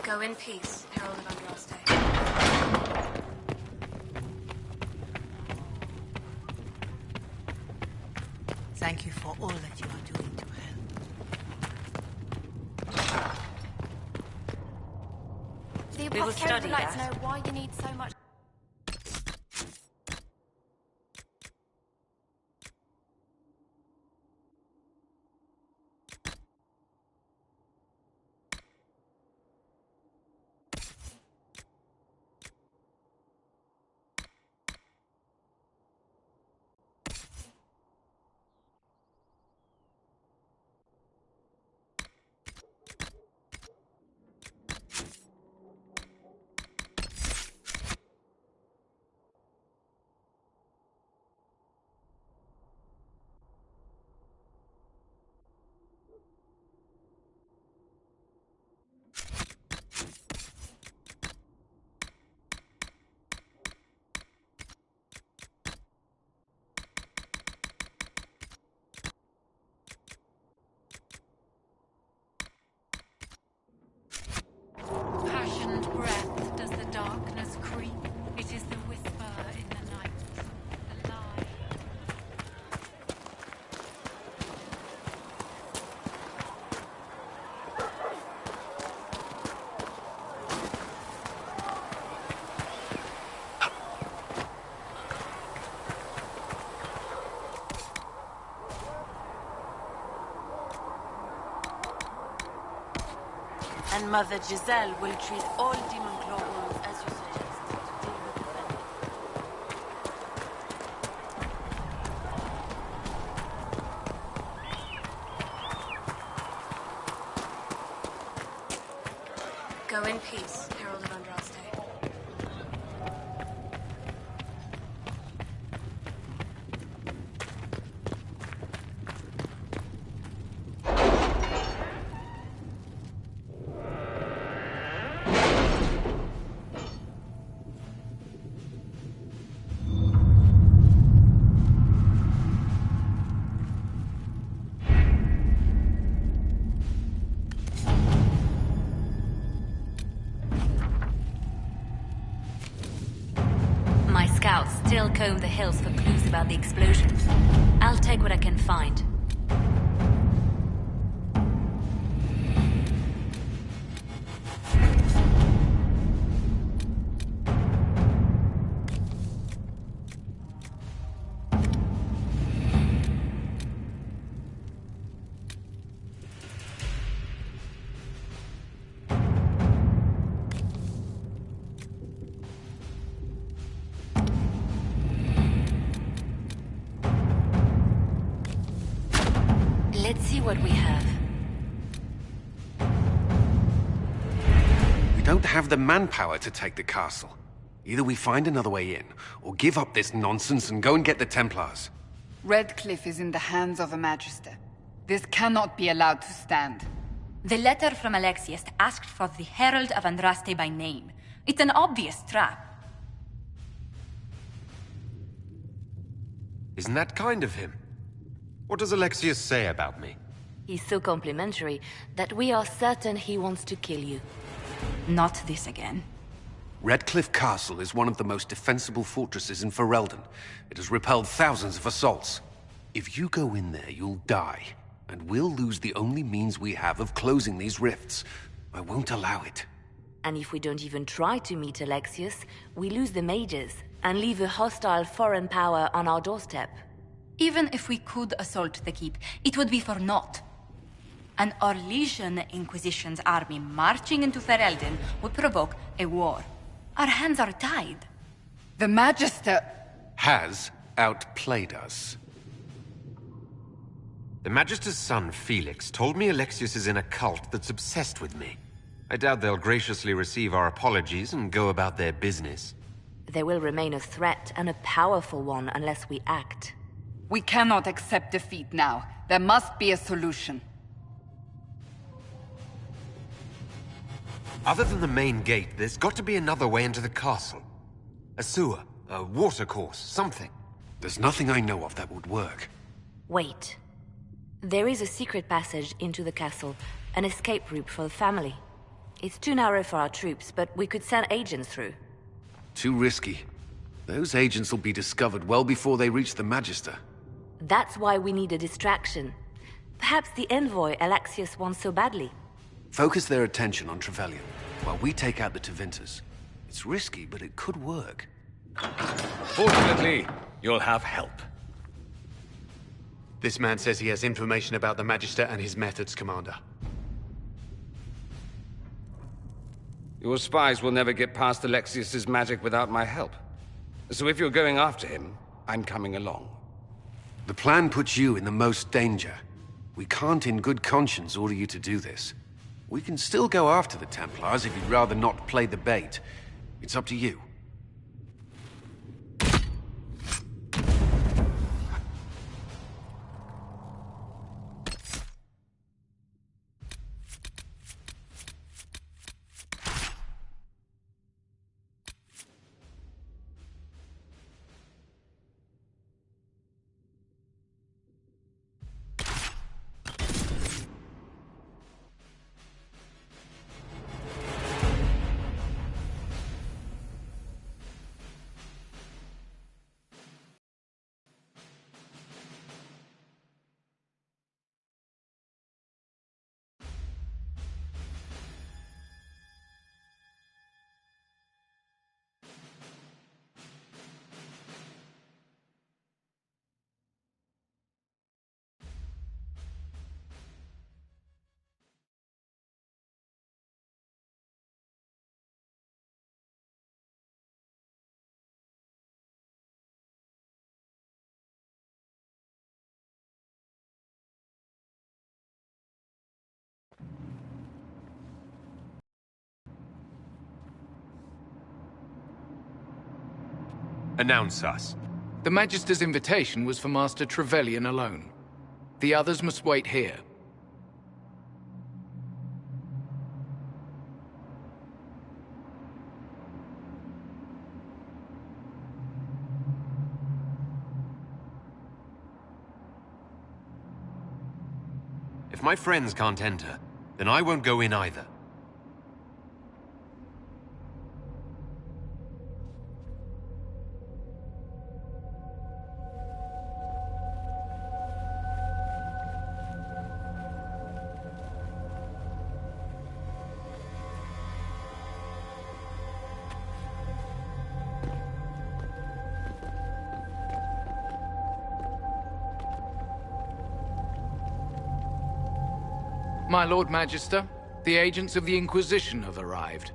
Go in peace, Herald of Andraste. Thank you for all that you are doing to help. The We will apothecary study would like to that. know why you need so much. Passioned breath does the darkness creep. It is the whisper in the night, the lie. And Mother Giselle will treat all demon claw wounds as you suggest to deal with the venom. Go in peace, Herald of Andraste. My scouts still comb the hills for clues about the explosion. I'll take what I can find. Let's see what we have. We don't have the manpower to take the castle. Either we find another way in, or give up this nonsense and go and get the Templars. Redcliffe is in the hands of a Magister. This cannot be allowed to stand. The letter from Alexius asked for the Herald of Andraste by name. It's an obvious trap. Isn't that kind of him? What does Alexius say about me? He's so complimentary that we are certain he wants to kill you. Not this again. Redcliffe Castle is one of the most defensible fortresses in Ferelden. It has repelled thousands of assaults. If you go in there, you'll die. And we'll lose the only means we have of closing these rifts. I won't allow it. And if we don't even try to meet Alexius, we lose the mages and leave a hostile foreign power on our doorstep. Even if we could assault the keep, it would be for naught. An Orlesian Inquisition's army marching into Ferelden would provoke a war. Our hands are tied. The Magister has outplayed us. The Magister's son, Felix, told me Alexius is in a cult that's obsessed with me. I doubt they'll graciously receive our apologies and go about their business. There will remain a threat, and a powerful one, unless we act. We cannot accept defeat now. There must be a solution. Other than the main gate, there's got to be another way into the castle. A sewer, a watercourse, something. There's nothing I know of that would work. Wait. There is a secret passage into the castle, an escape route for the family. It's too narrow for our troops, but we could send agents through. Too risky. Those agents will be discovered well before they reach the Magister. That's why we need a distraction. Perhaps the envoy Alexius wants so badly. Focus their attention on Trevelyan, while we take out the Tevinters. It's risky, but it could work. Fortunately, you'll have help. This man says he has information about the Magister and his methods, Commander. Your spies will never get past Alexius's magic without my help. So if you're going after him, I'm coming along. The plan puts you in the most danger. We can't in good conscience order you to do this. We can still go after the Templars if you'd rather not play the bait. It's up to you. Announce us. The Magister's invitation was for Master Trevelyan alone. The others must wait here. If my friends can't enter, then I won't go in either. My Lord Magister, the agents of the Inquisition have arrived.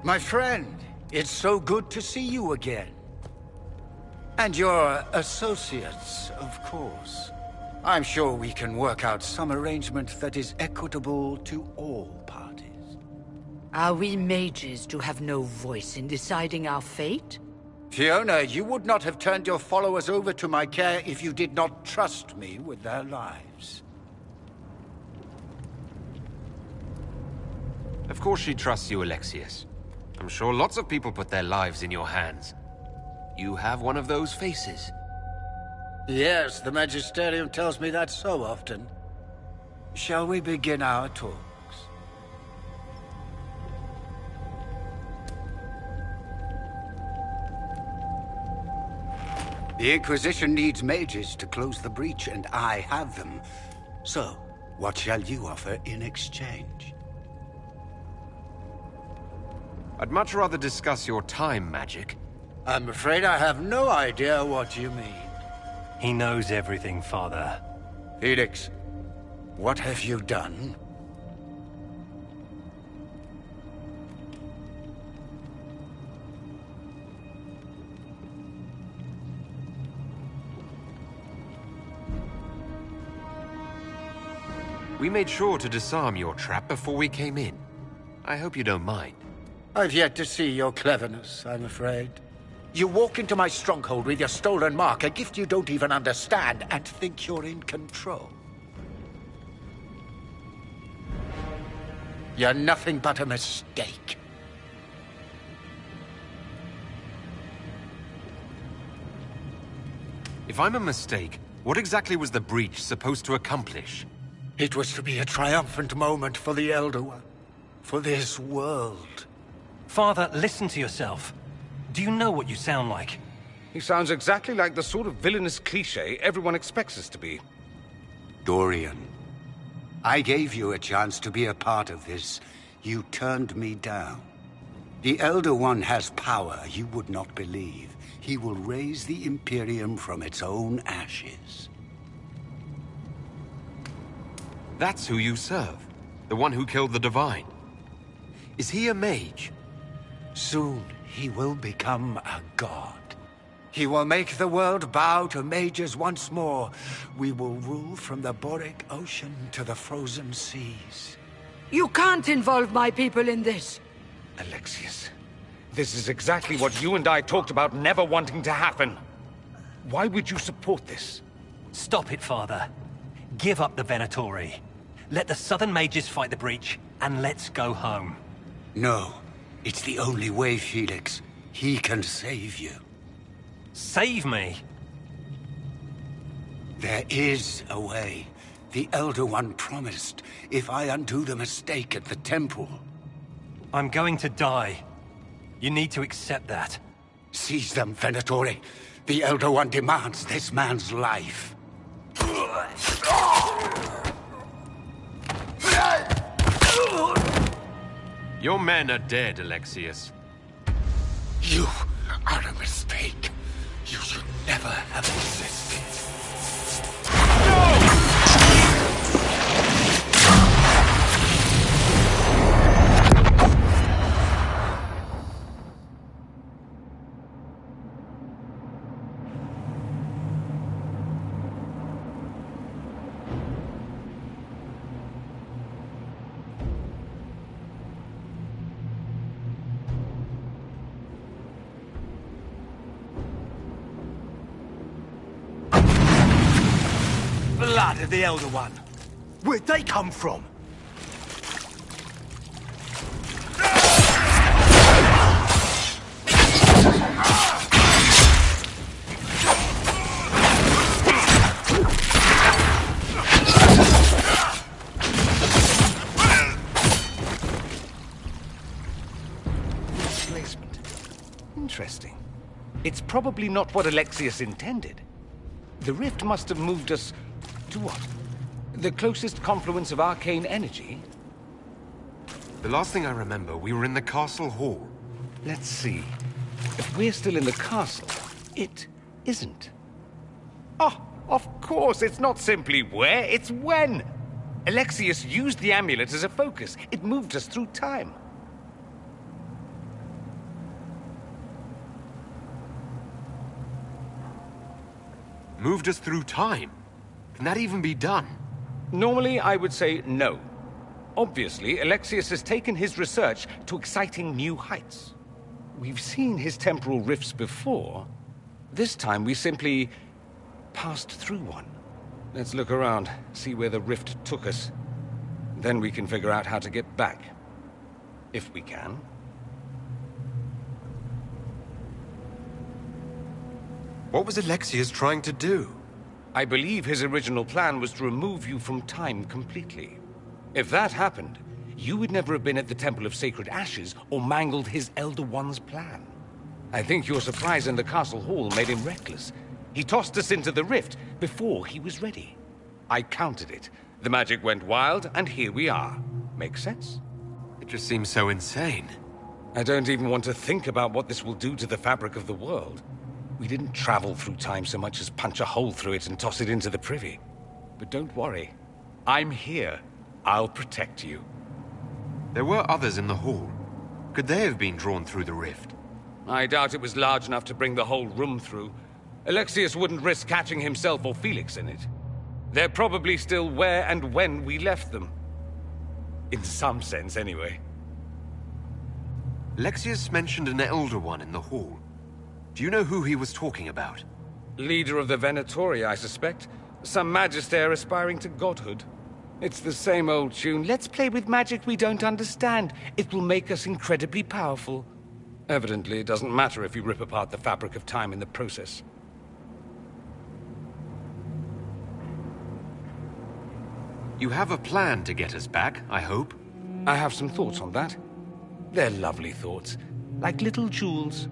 My friend, it's so good to see you again. And your associates, of course. I'm sure we can work out some arrangement that is equitable to all parties. Are we mages to have no voice in deciding our fate? Fiona, you would not have turned your followers over to my care if you did not trust me with their lives. Of course she trusts you, Alexius. I'm sure lots of people put their lives in your hands. You have one of those faces. Yes, the Magisterium tells me that so often. Shall we begin our talks? The Inquisition needs mages to close the breach, and I have them. So, what shall you offer in exchange? I'd much rather discuss your time magic. I'm afraid I have no idea what you mean. He knows everything, Father. Felix, what have you done? We made sure to disarm your trap before we came in. I hope you don't mind. I've yet to see your cleverness, I'm afraid. You walk into my stronghold with your stolen mark, a gift you don't even understand, and think you're in control. You're nothing but a mistake. If I'm a mistake, what exactly was the breach supposed to accomplish? It was to be a triumphant moment for the Elder One. For this world. Father, listen to yourself. Do you know what you sound like? He sounds exactly like the sort of villainous cliché everyone expects us to be. Dorian, I gave you a chance to be a part of this. You turned me down. The Elder One has power you would not believe. He will raise the Imperium from its own ashes. That's who you serve. The one who killed the Divine. Is he a mage? Soon, he will become a god. He will make the world bow to mages once more. We will rule from the Boric Ocean to the frozen seas. You can't involve my people in this. Alexius, this is exactly what you and I talked about never wanting to happen. Why would you support this? Stop it, Father. Give up the Venatori. Let the Southern Mages fight the breach, and let's go home. No. It's the only way, Felix. He can save you. Save me? There is a way. The Elder One promised, if I undo the mistake at the temple. I'm going to die. You need to accept that. Seize them, Venatori. The Elder One demands this man's life. Your men are dead, Alexius. You are a mistake. You should never have existed. Blood of the Elder One. Where'd they come from? Displacement. Interesting. It's probably not what Alexius intended. The rift must have moved us to what? The closest confluence of arcane energy? The last thing I remember, we were in the castle hall. Let's see. If we're still in the castle, it isn't. Oh, of course, it's not simply where, it's when. Alexius used the amulet as a focus. It moved us through time. Moved us through time? Can that even be done? Normally, I would say no. Obviously, Alexius has taken his research to exciting new heights. We've seen his temporal rifts before. This time, we simply passed through one. Let's look around, see where the rift took us. Then we can figure out how to get back. If we can. What was Alexius trying to do? I believe his original plan was to remove you from time completely. If that happened, you would never have been at the Temple of Sacred Ashes or mangled his Elder One's plan. I think your surprise in the castle hall made him reckless. He tossed us into the rift before he was ready. I counted it. The magic went wild, and here we are. Make sense? It just seems so insane. I don't even want to think about what this will do to the fabric of the world. We didn't travel through time so much as punch a hole through it and toss it into the privy. But don't worry. I'm here. I'll protect you. There were others in the hall. Could they have been drawn through the rift? I doubt it was large enough to bring the whole room through. Alexius wouldn't risk catching himself or Felix in it. They're probably still where and when we left them. In some sense, anyway. Alexius mentioned an Elder One in the hall. Do you know who he was talking about? Leader of the Venatori, I suspect. Some magister aspiring to godhood. It's the same old tune. Let's play with magic we don't understand. It will make us incredibly powerful. Evidently, it doesn't matter if you rip apart the fabric of time in the process. You have a plan to get us back, I hope? I have some thoughts on that. They're lovely thoughts, like little jewels.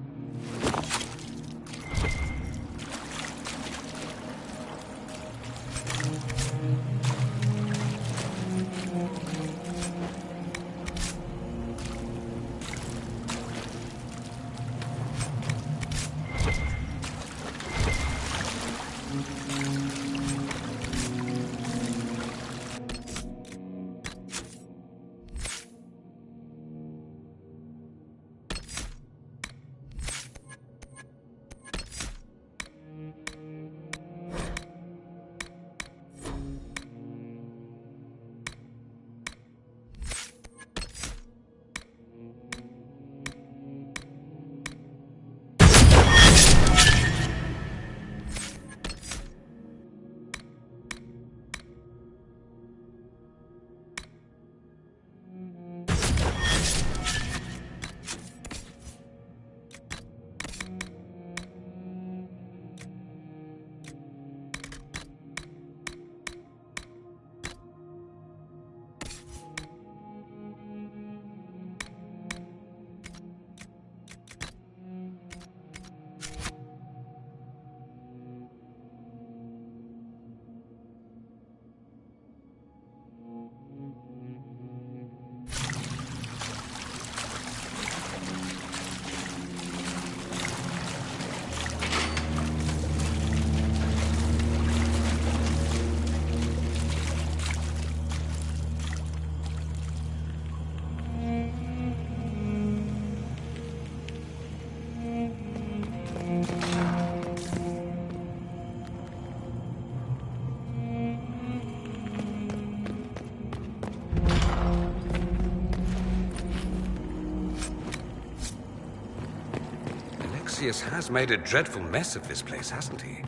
Alexius has made a dreadful mess of this place, hasn't he?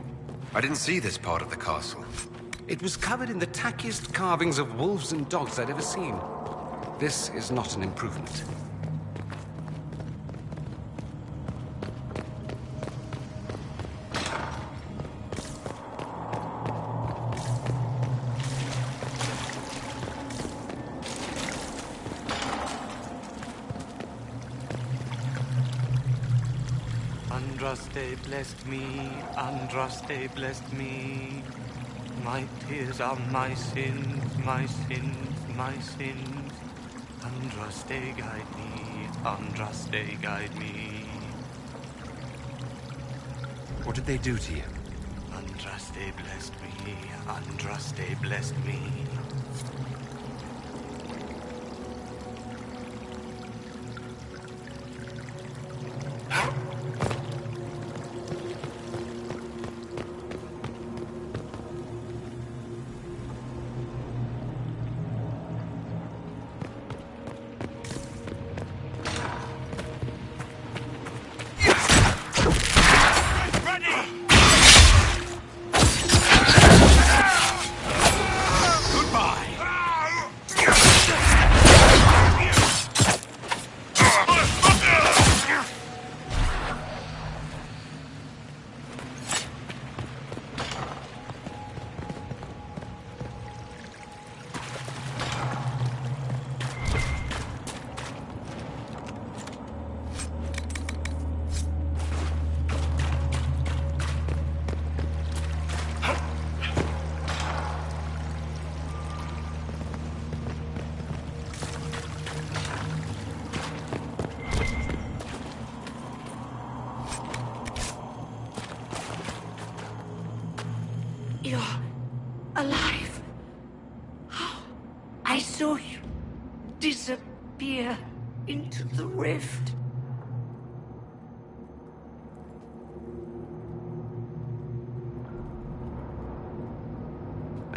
I didn't see this part of the castle. It was covered in the tackiest carvings of wolves and dogs I'd ever seen. This is not an improvement. Andraste blessed me, Andraste blessed me. My tears are my sins, my sins, my sins. Andraste guide me, Andraste guide me. What did they do to you? Andraste blessed me, Andraste blessed me.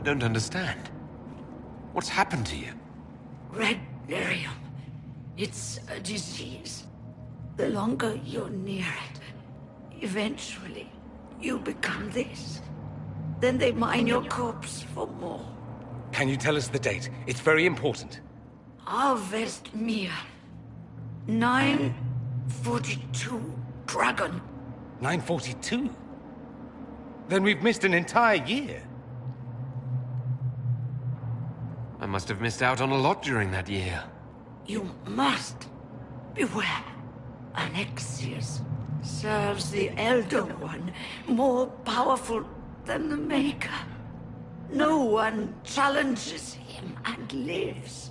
don't understand. What's happened to you? Red lyrium. It's a disease. The longer you're near it, eventually you become this. Then they mine your corpse for more. Can you tell us the date? It's very important. Harvest Mir. 942 Dragon. 942? Then we've missed an entire year. I must have missed out on a lot during that year. You must beware. Alexius serves the Elder One, more powerful than the Maker. No one challenges him and lives.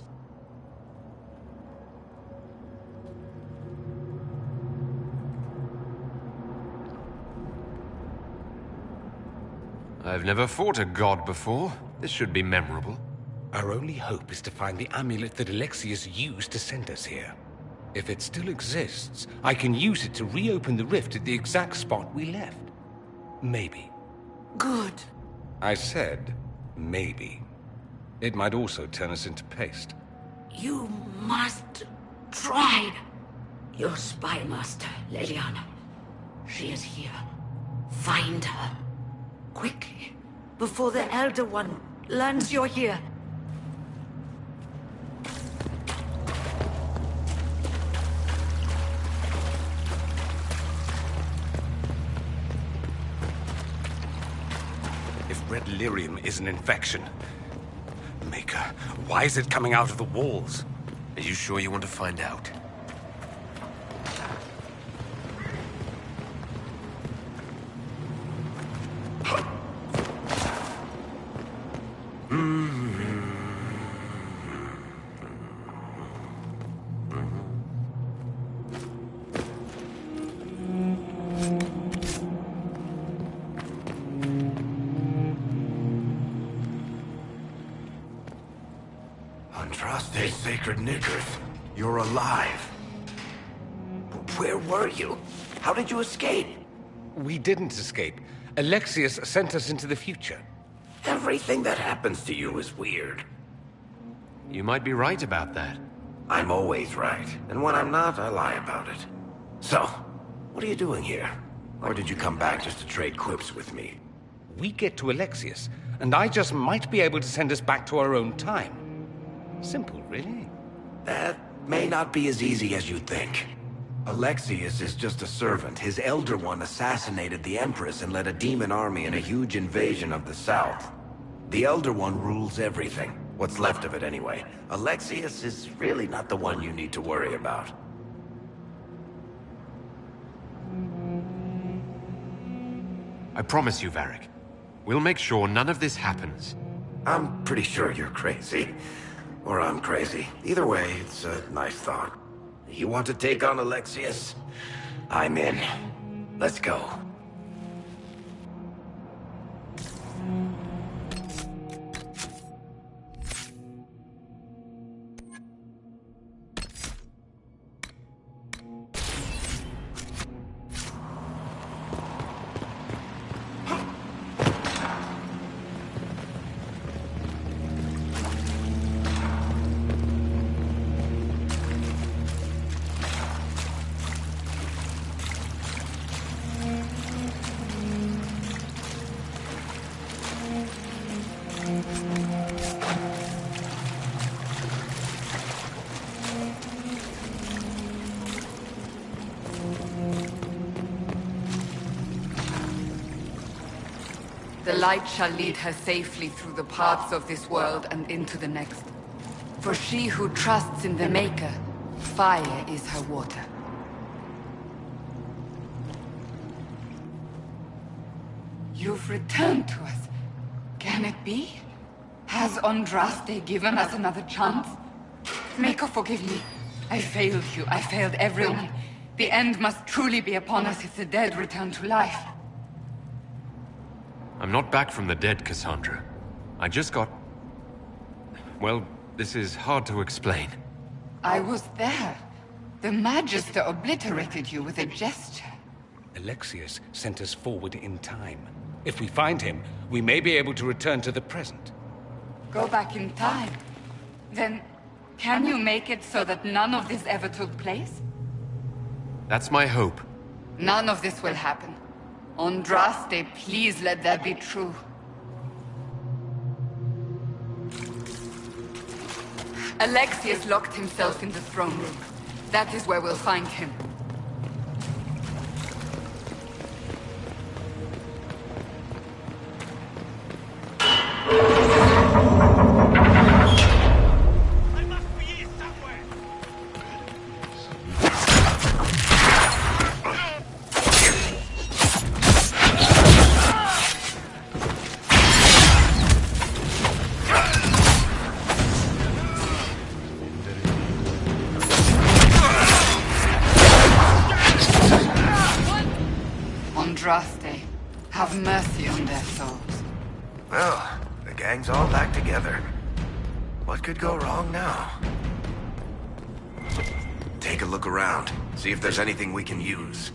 I've never fought a god before. This should be memorable. Our only hope is to find the amulet that Alexius used to send us here. If it still exists, I can use it to reopen the rift at the exact spot we left. Maybe. Good. I said, maybe. It might also turn us into paste. You must try. Your spy master, Leliana. She is here. Find her. Quickly, before the Elder One learns you're here. If red lyrium is an infection... Maker, why is it coming out of the walls? Are you sure you want to find out? Andraste Sacred Knickers, you're alive. Where were you? How did you escape? We didn't escape. Alexius sent us into the future. Everything that happens to you is weird. You might be right about that. I'm always right, and when I'm not, I lie about it. So, what are you doing here? Or did you come back just to trade quips with me? We get to Alexius, and I just might be able to send us back to our own time. Simple, really. That may not be as easy as you think. Alexius is just a servant. His Elder One assassinated the Empress and led a demon army in a huge invasion of the South. The Elder One rules everything. What's left of it, anyway. Alexius is really not the one you need to worry about. I promise you, Varric. We'll make sure none of this happens. I'm pretty sure you're crazy. Or I'm crazy. Either way, it's a nice thought. You want to take on Alexius? I'm in. Let's go. The light shall lead her safely through the paths of this world and into the next. For she who trusts in the Maker, fire is her water. You've returned to us. Can it be? Has Andraste given us another chance? Maker, forgive me. I failed you. I failed everyone. The end must truly be upon us if the dead return to life. I'm not back from the dead, Cassandra. I just got... Well, this is hard to explain. I was there. The Magister obliterated you with a gesture. Alexius sent us forward in time. If we find him, we may be able to return to the present. Go back in time. Then, can you make it so that none of this ever took place? That's my hope. None of this will happen. Andraste, please let that be true. Alexius locked himself in the throne room. That is where we'll find him. Andraste, have mercy on their souls. Well, the gang's all back together. What could go wrong now? Take a look around. See if there's anything we can use.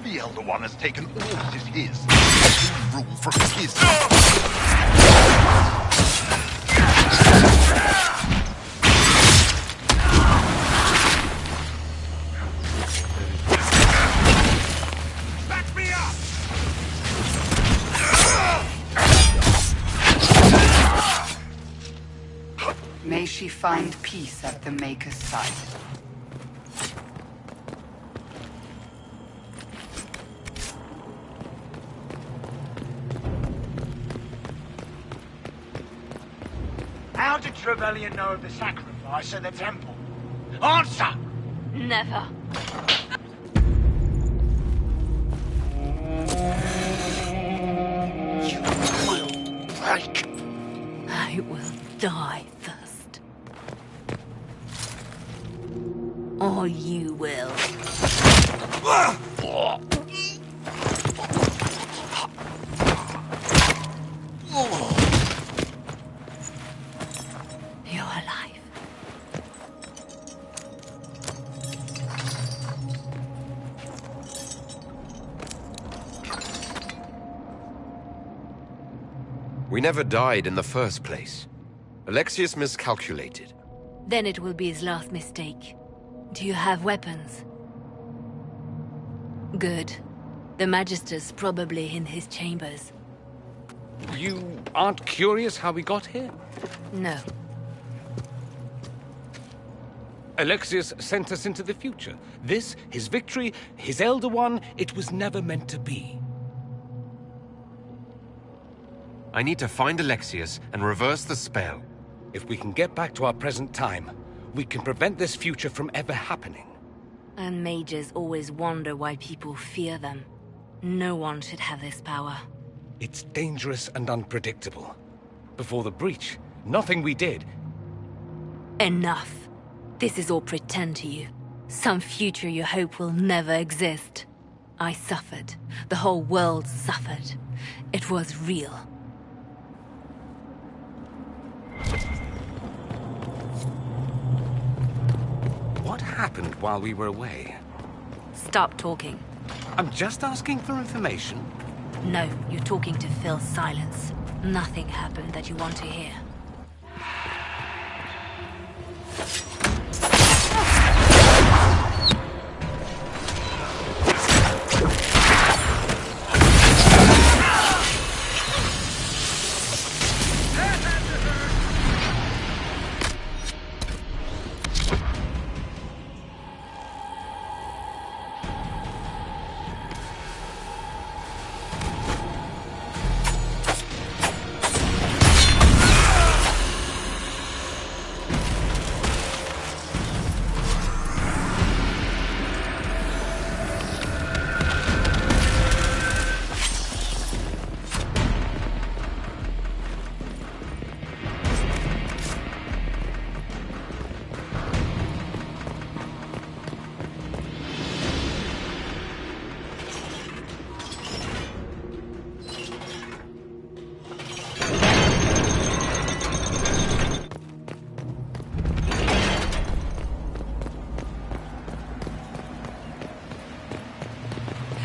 The Elder One has taken all that is his. We rule from his. Back me up! May she find peace at the Maker's side. How did Trevelyan know of the sacrifice at the temple? Answer! Never. You will break. I will die first. Or you will. You're alive. We never died in the first place. Alexius miscalculated. Then it will be his last mistake. Do you have weapons? Good. The Magister's probably in his chambers. You aren't curious how we got here? No. Alexius sent us into the future. This, his victory, his Elder One, it was never meant to be. I need to find Alexius and reverse the spell. If we can get back to our present time, we can prevent this future from ever happening. And mages always wonder why people fear them. No one should have this power. It's dangerous and unpredictable. Before the breach, nothing we did. Enough. This is all pretend to you. Some future you hope will never exist. I suffered. The whole world suffered. It was real. What happened while we were away? Stop talking. I'm just asking for information. No, you're talking to fill silence. Nothing happened that you want to hear.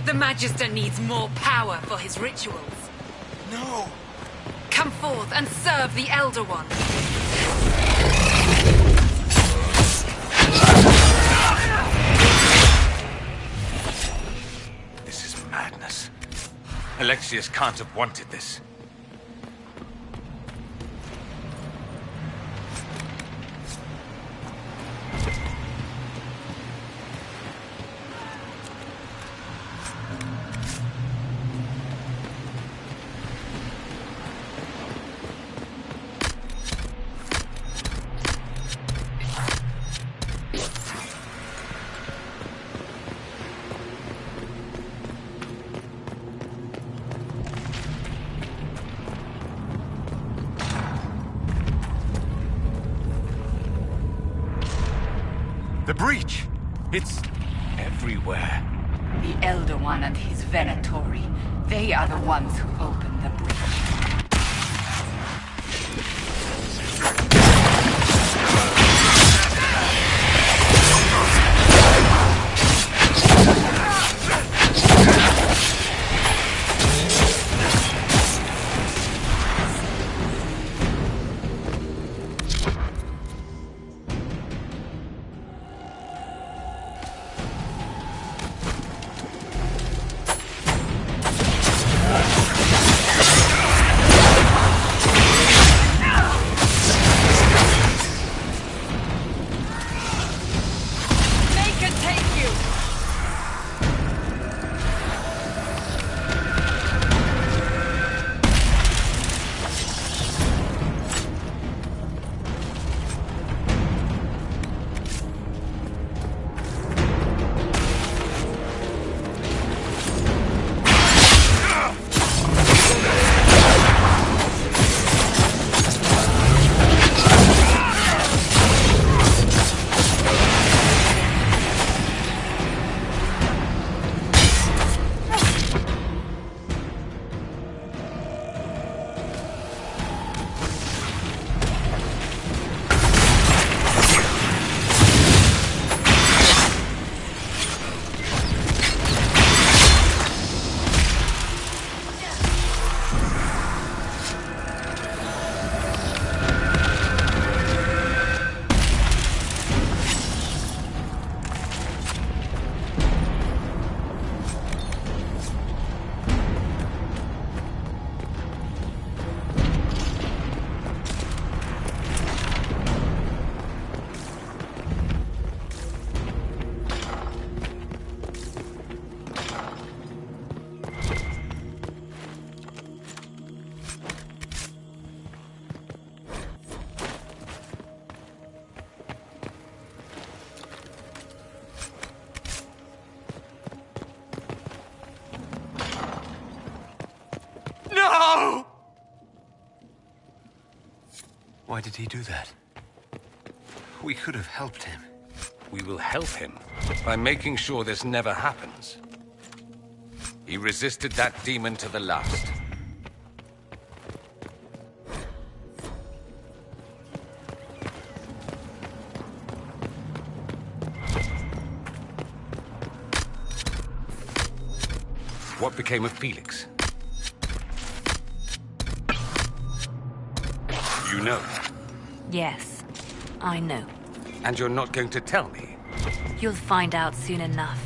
The Magister needs more power for his rituals. No! Come forth and serve the Elder One. This is madness. Alexius can't have wanted this. The breach! It's everywhere. The Elder One and his Venatori. They are the ones who opened the breach. No! Why did he do that? We could have helped him. We will help him by making sure this never happens. He resisted that demon to the last. What became of Felix? You know. Yes, I know. And you're not going to tell me? You'll find out soon enough.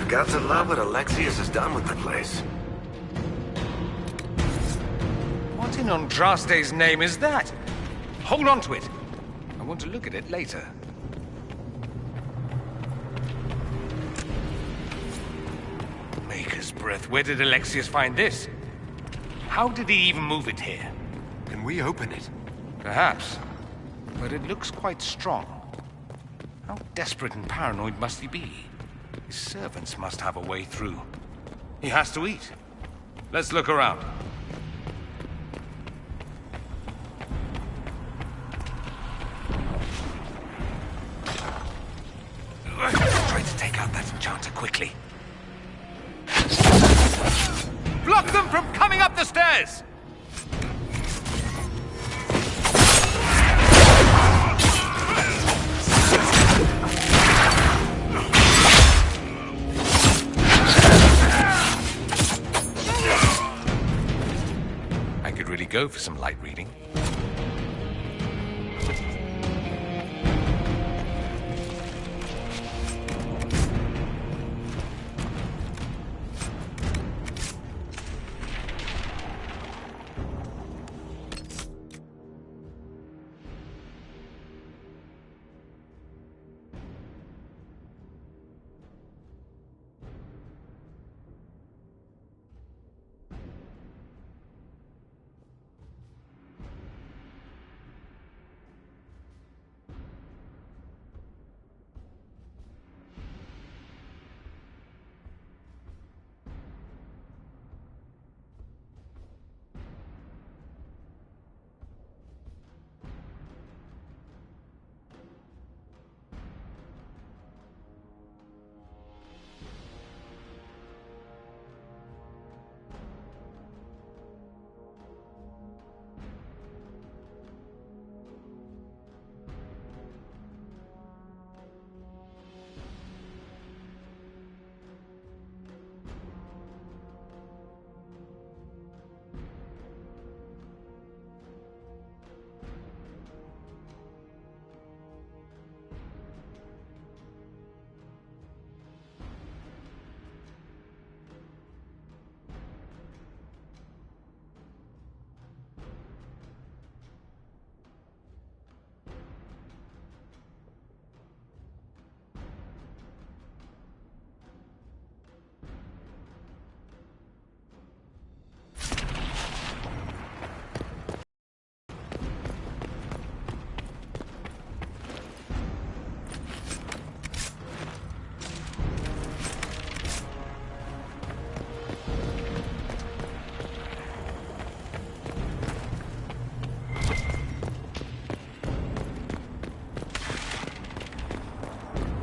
Got to love what Alexius has done with the place. What in Andraste's name is that? Hold on to it. I want to look at it later. Maker's breath. Where did Alexius find this? How did he even move it here? Can we open it? Perhaps. But it looks quite strong. How desperate and paranoid must he be? His servants must have a way through. He has to eat. Let's look around. Try to take out that enchanter quickly. Block them from coming up the stairs! Go for some light reading.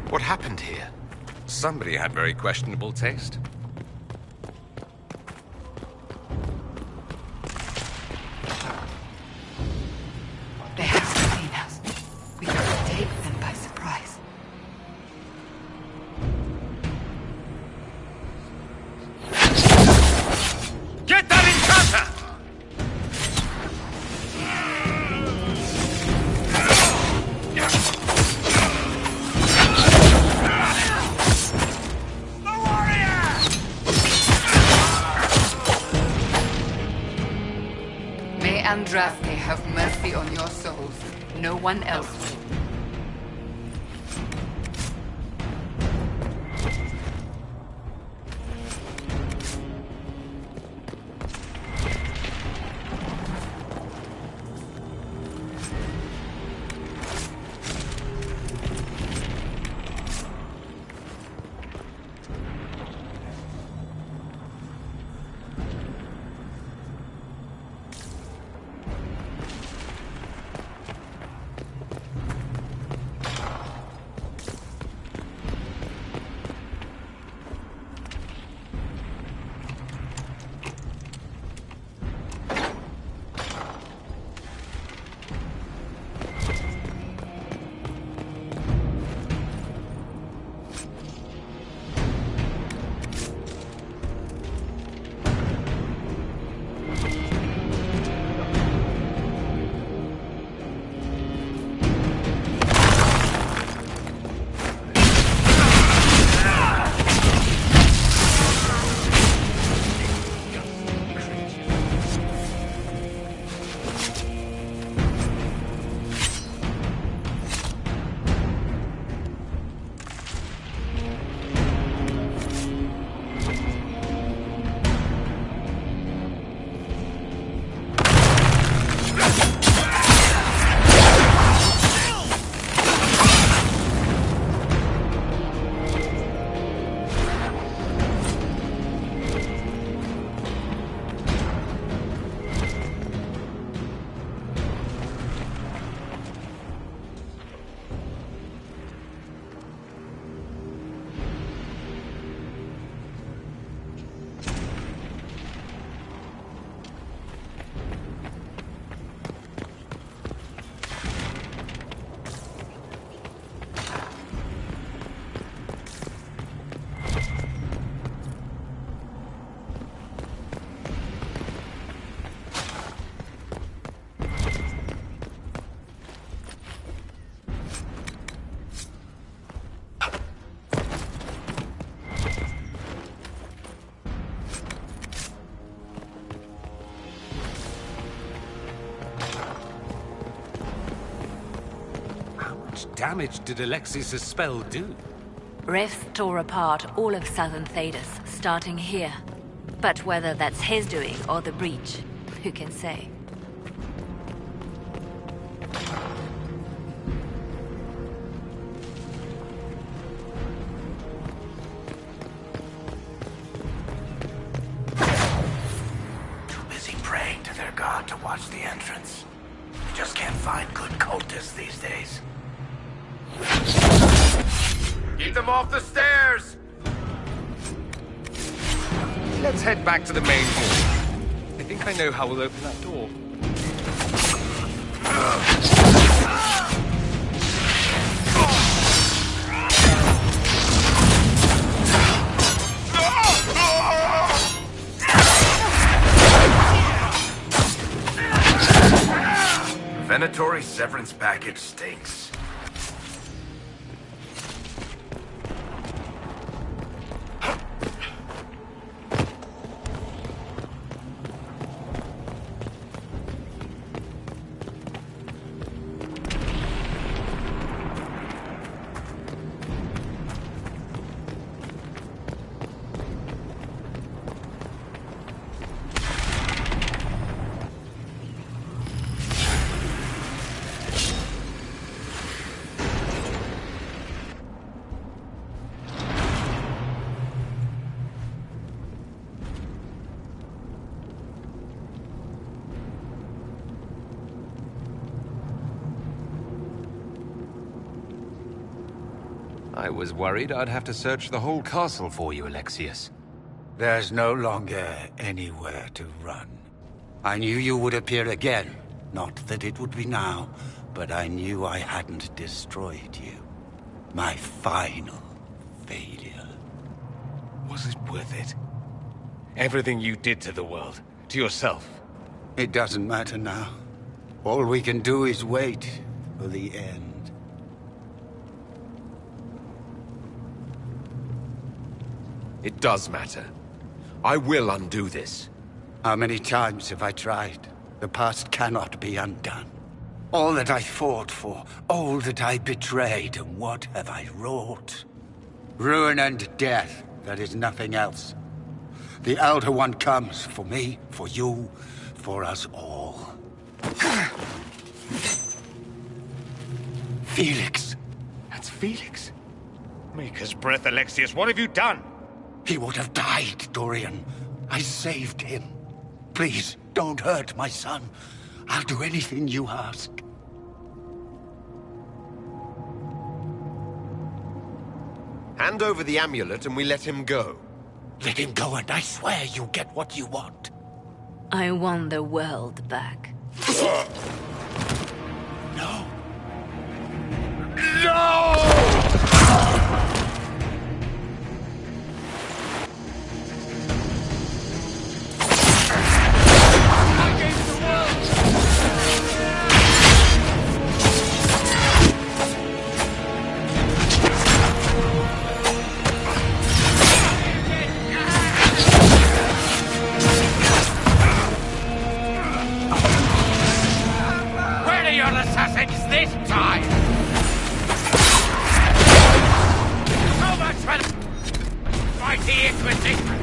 What happened here? Somebody had very questionable taste. Andraste have mercy on your souls. No one else will. Damage did Alexius' spell do? Rifts tore apart all of southern Thedas, starting here. But whether that's his doing or the breach, who can say? Too busy praying to their god to watch the entrance. You just can't find good cultists these days. Keep them off the stairs! Let's head back to the main hall. I think I know how we'll open that door. Venatory severance package stinks. I was worried I'd have to search the whole castle for you, Alexius. There's no longer anywhere to run. I knew you would appear again. Not that it would be now, but I knew I hadn't destroyed you. My final failure. Was it worth it? Everything you did to the world, to yourself. It doesn't matter now. All we can do is wait for the end. It does matter. I will undo this. How many times have I tried? The past cannot be undone. All that I fought for, all that I betrayed, and what have I wrought? Ruin and death, that is nothing else. The Elder One comes for me, for you, for us all. Felix. That's Felix. Maker's breath, Alexius, what have you done? He would have died, Dorian. I saved him. Please, don't hurt my son. I'll do anything you ask. Hand over the amulet and we let him go. Let him go and I swear you'll get what you want. I want the world back. No. No! This time! So much for the mighty Inquisition!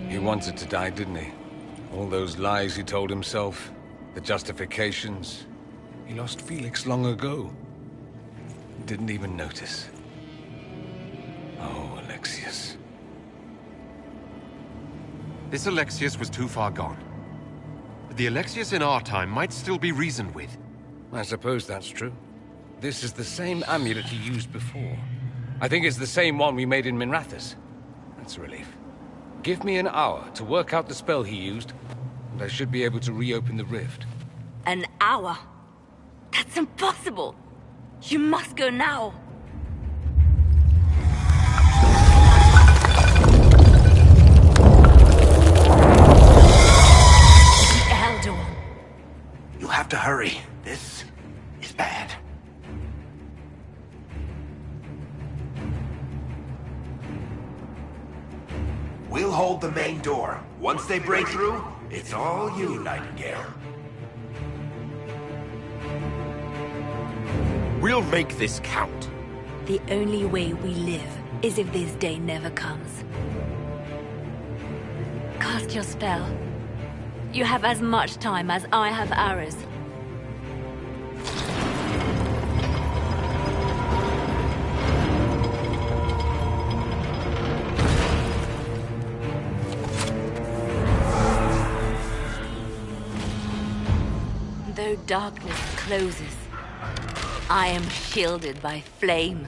He wanted to die, didn't he? All those lies he told himself, the justifications. He lost Felix long ago. Didn't even notice. Oh, Alexius. This Alexius was too far gone. But the Alexius in our time might still be reasoned with. I suppose that's true. This is the same amulet he used before. I think it's the same one we made in Minrathous. That's a relief. Give me an hour to work out the spell he used, and I should be able to reopen the rift. An hour? That's impossible! You must go now! The Elder One. You have to hurry. This is bad. We'll hold the main door. Once they break through, it's all you, Nightingale. We'll make this count. The only way we live is if this day never comes. Cast your spell. You have as much time as I have arrows. Though darkness closes, I am shielded by flame.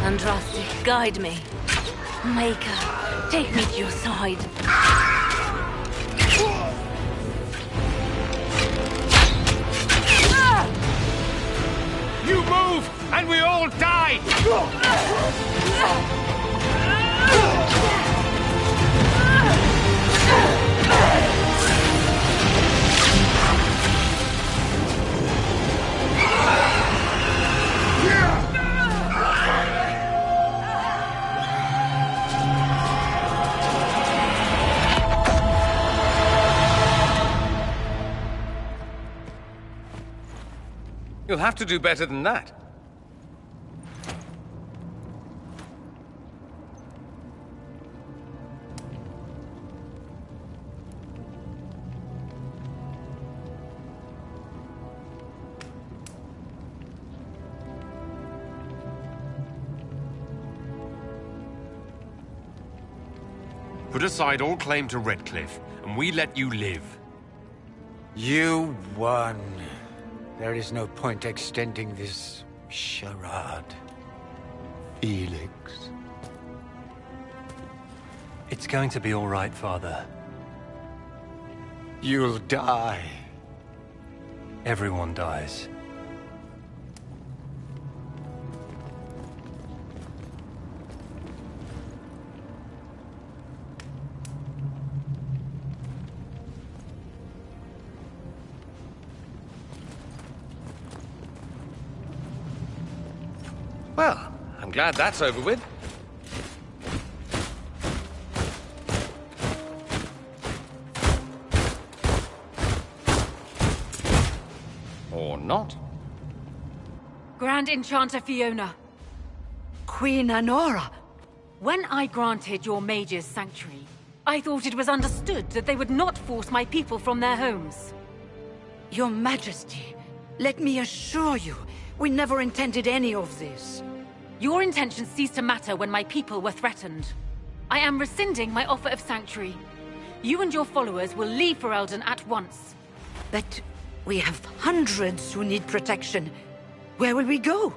Andraste, guide me. Maker, take me to your side. You move, and we all die! You'll have to do better than that. Put aside all claim to Redcliffe, and we let you live. You won. There is no point extending this charade. Felix. It's going to be all right, Father. You'll die. Everyone dies. Well, I'm glad that's over with. Or not. Grand Enchanter Fiona. Queen Anora. When I granted your mages sanctuary, I thought it was understood that they would not force my people from their homes. Your Majesty, let me assure you, we never intended any of this. Your intentions ceased to matter when my people were threatened. I am rescinding my offer of sanctuary. You and your followers will leave Ferelden at once. But we have hundreds who need protection. Where will we go?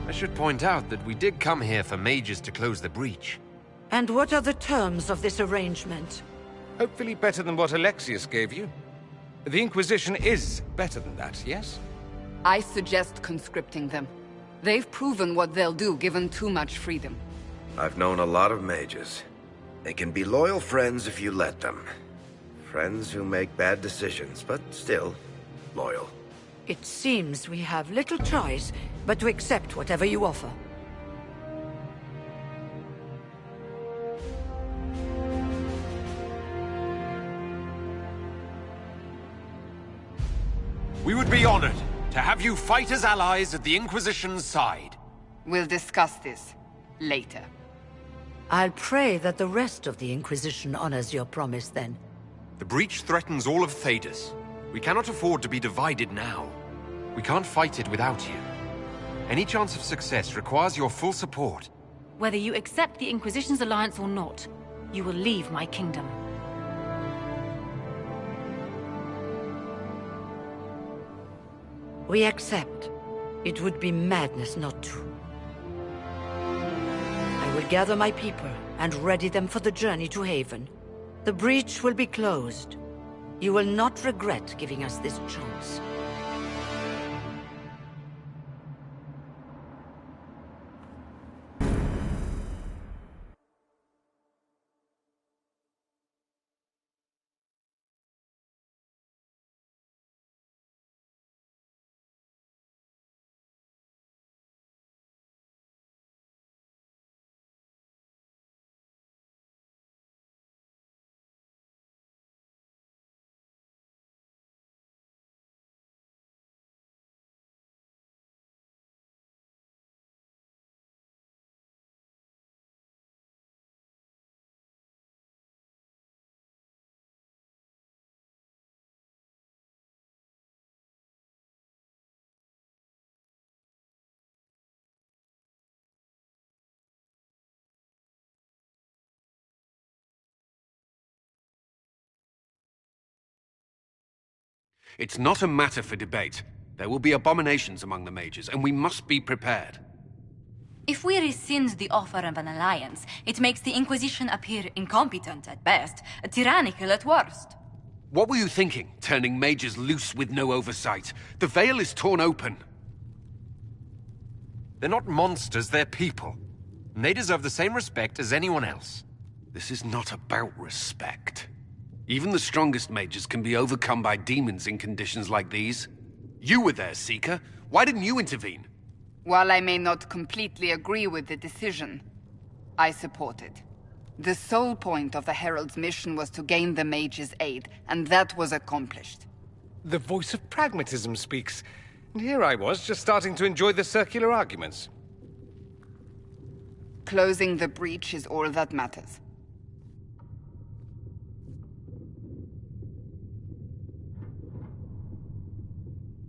I should point out that we did come here for mages to close the breach. And what are the terms of this arrangement? Hopefully better than what Alexius gave you. The Inquisition is better than that, yes? I suggest conscripting them. They've proven what they'll do given too much freedom. I've known a lot of mages. They can be loyal friends if you let them. Friends who make bad decisions, but still loyal. It seems we have little choice but to accept whatever you offer. We would be honored to have you fight as allies at the Inquisition's side. We'll discuss this later. I'll pray that the rest of the Inquisition honors your promise then. The breach threatens all of Thedas. We cannot afford to be divided now. We can't fight it without you. Any chance of success requires your full support. Whether you accept the Inquisition's alliance or not, you will leave my kingdom. We accept. It would be madness not to. I will gather my people and ready them for the journey to Haven. The breach will be closed. You will not regret giving us this chance. It's not a matter for debate. There will be abominations among the mages, and we must be prepared. If we rescind the offer of an alliance, it makes the Inquisition appear incompetent at best, tyrannical at worst. What were you thinking, turning mages loose with no oversight? The veil is torn open. They're not monsters, they're people. And they deserve the same respect as anyone else. This is not about respect. Even the strongest mages can be overcome by demons in conditions like these. You were there, Seeker. Why didn't you intervene? While I may not completely agree with the decision, I support it. The sole point of the Herald's mission was to gain the mage's aid, and that was accomplished. The voice of pragmatism speaks. And here I was, just starting to enjoy the circular arguments. Closing the breach is all that matters.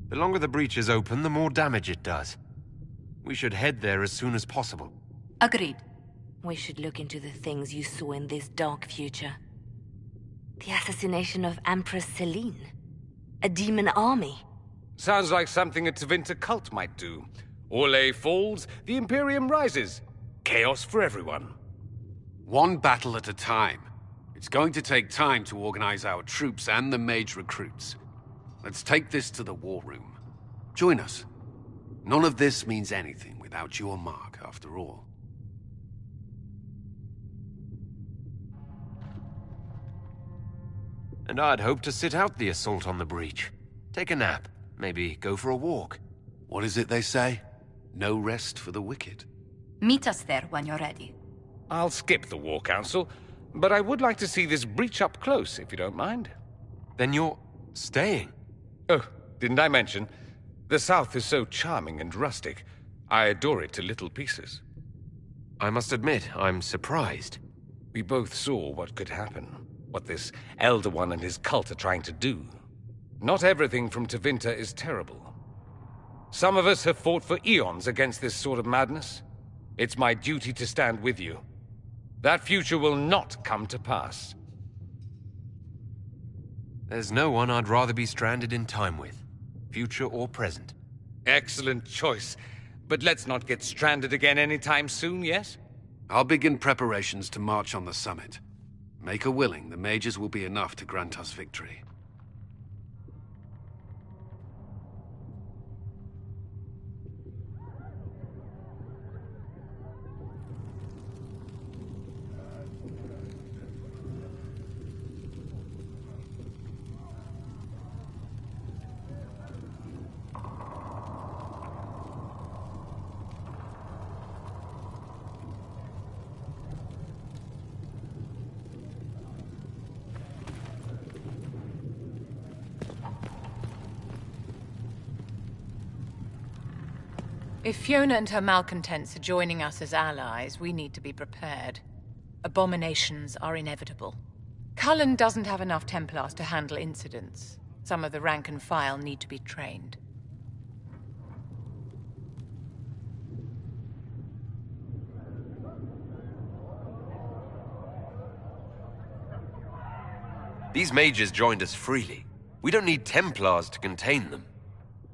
The longer the breach is open, the more damage it does. We should head there as soon as possible. Agreed. We should look into the things you saw in this dark future. The assassination of Empress Celine. A demon army. Sounds like something a Tevinter cult might do. Orlais falls, the Imperium rises. Chaos for everyone. One battle at a time. It's going to take time to organize our troops and the mage recruits. Let's take this to the war room. Join us. None of this means anything without your mark, after all. And I'd hoped to sit out the assault on the breach. Take a nap. Maybe go for a walk. What is it they say? No rest for the wicked. Meet us there when you're ready. I'll skip the War Council, but I would like to see this breach up close, if you don't mind. Then you're staying? Oh, didn't I mention? The South is so charming and rustic. I adore it to little pieces. I must admit, I'm surprised. We both saw what could happen. What this Elder One and his cult are trying to do. Not everything from Tevinter is terrible. Some of us have fought for eons against this sort of madness. It's my duty to stand with you. That future will not come to pass. There's no one I'd rather be stranded in time with, future or present. Excellent choice. But let's not get stranded again anytime soon, yes? I'll begin preparations to march on the summit. Make a willing, the mages will be enough to grant us victory. If Fiona and her malcontents are joining us as allies, we need to be prepared. Abominations are inevitable. Cullen doesn't have enough Templars to handle incidents. Some of the rank and file need to be trained. These mages joined us freely. We don't need Templars to contain them.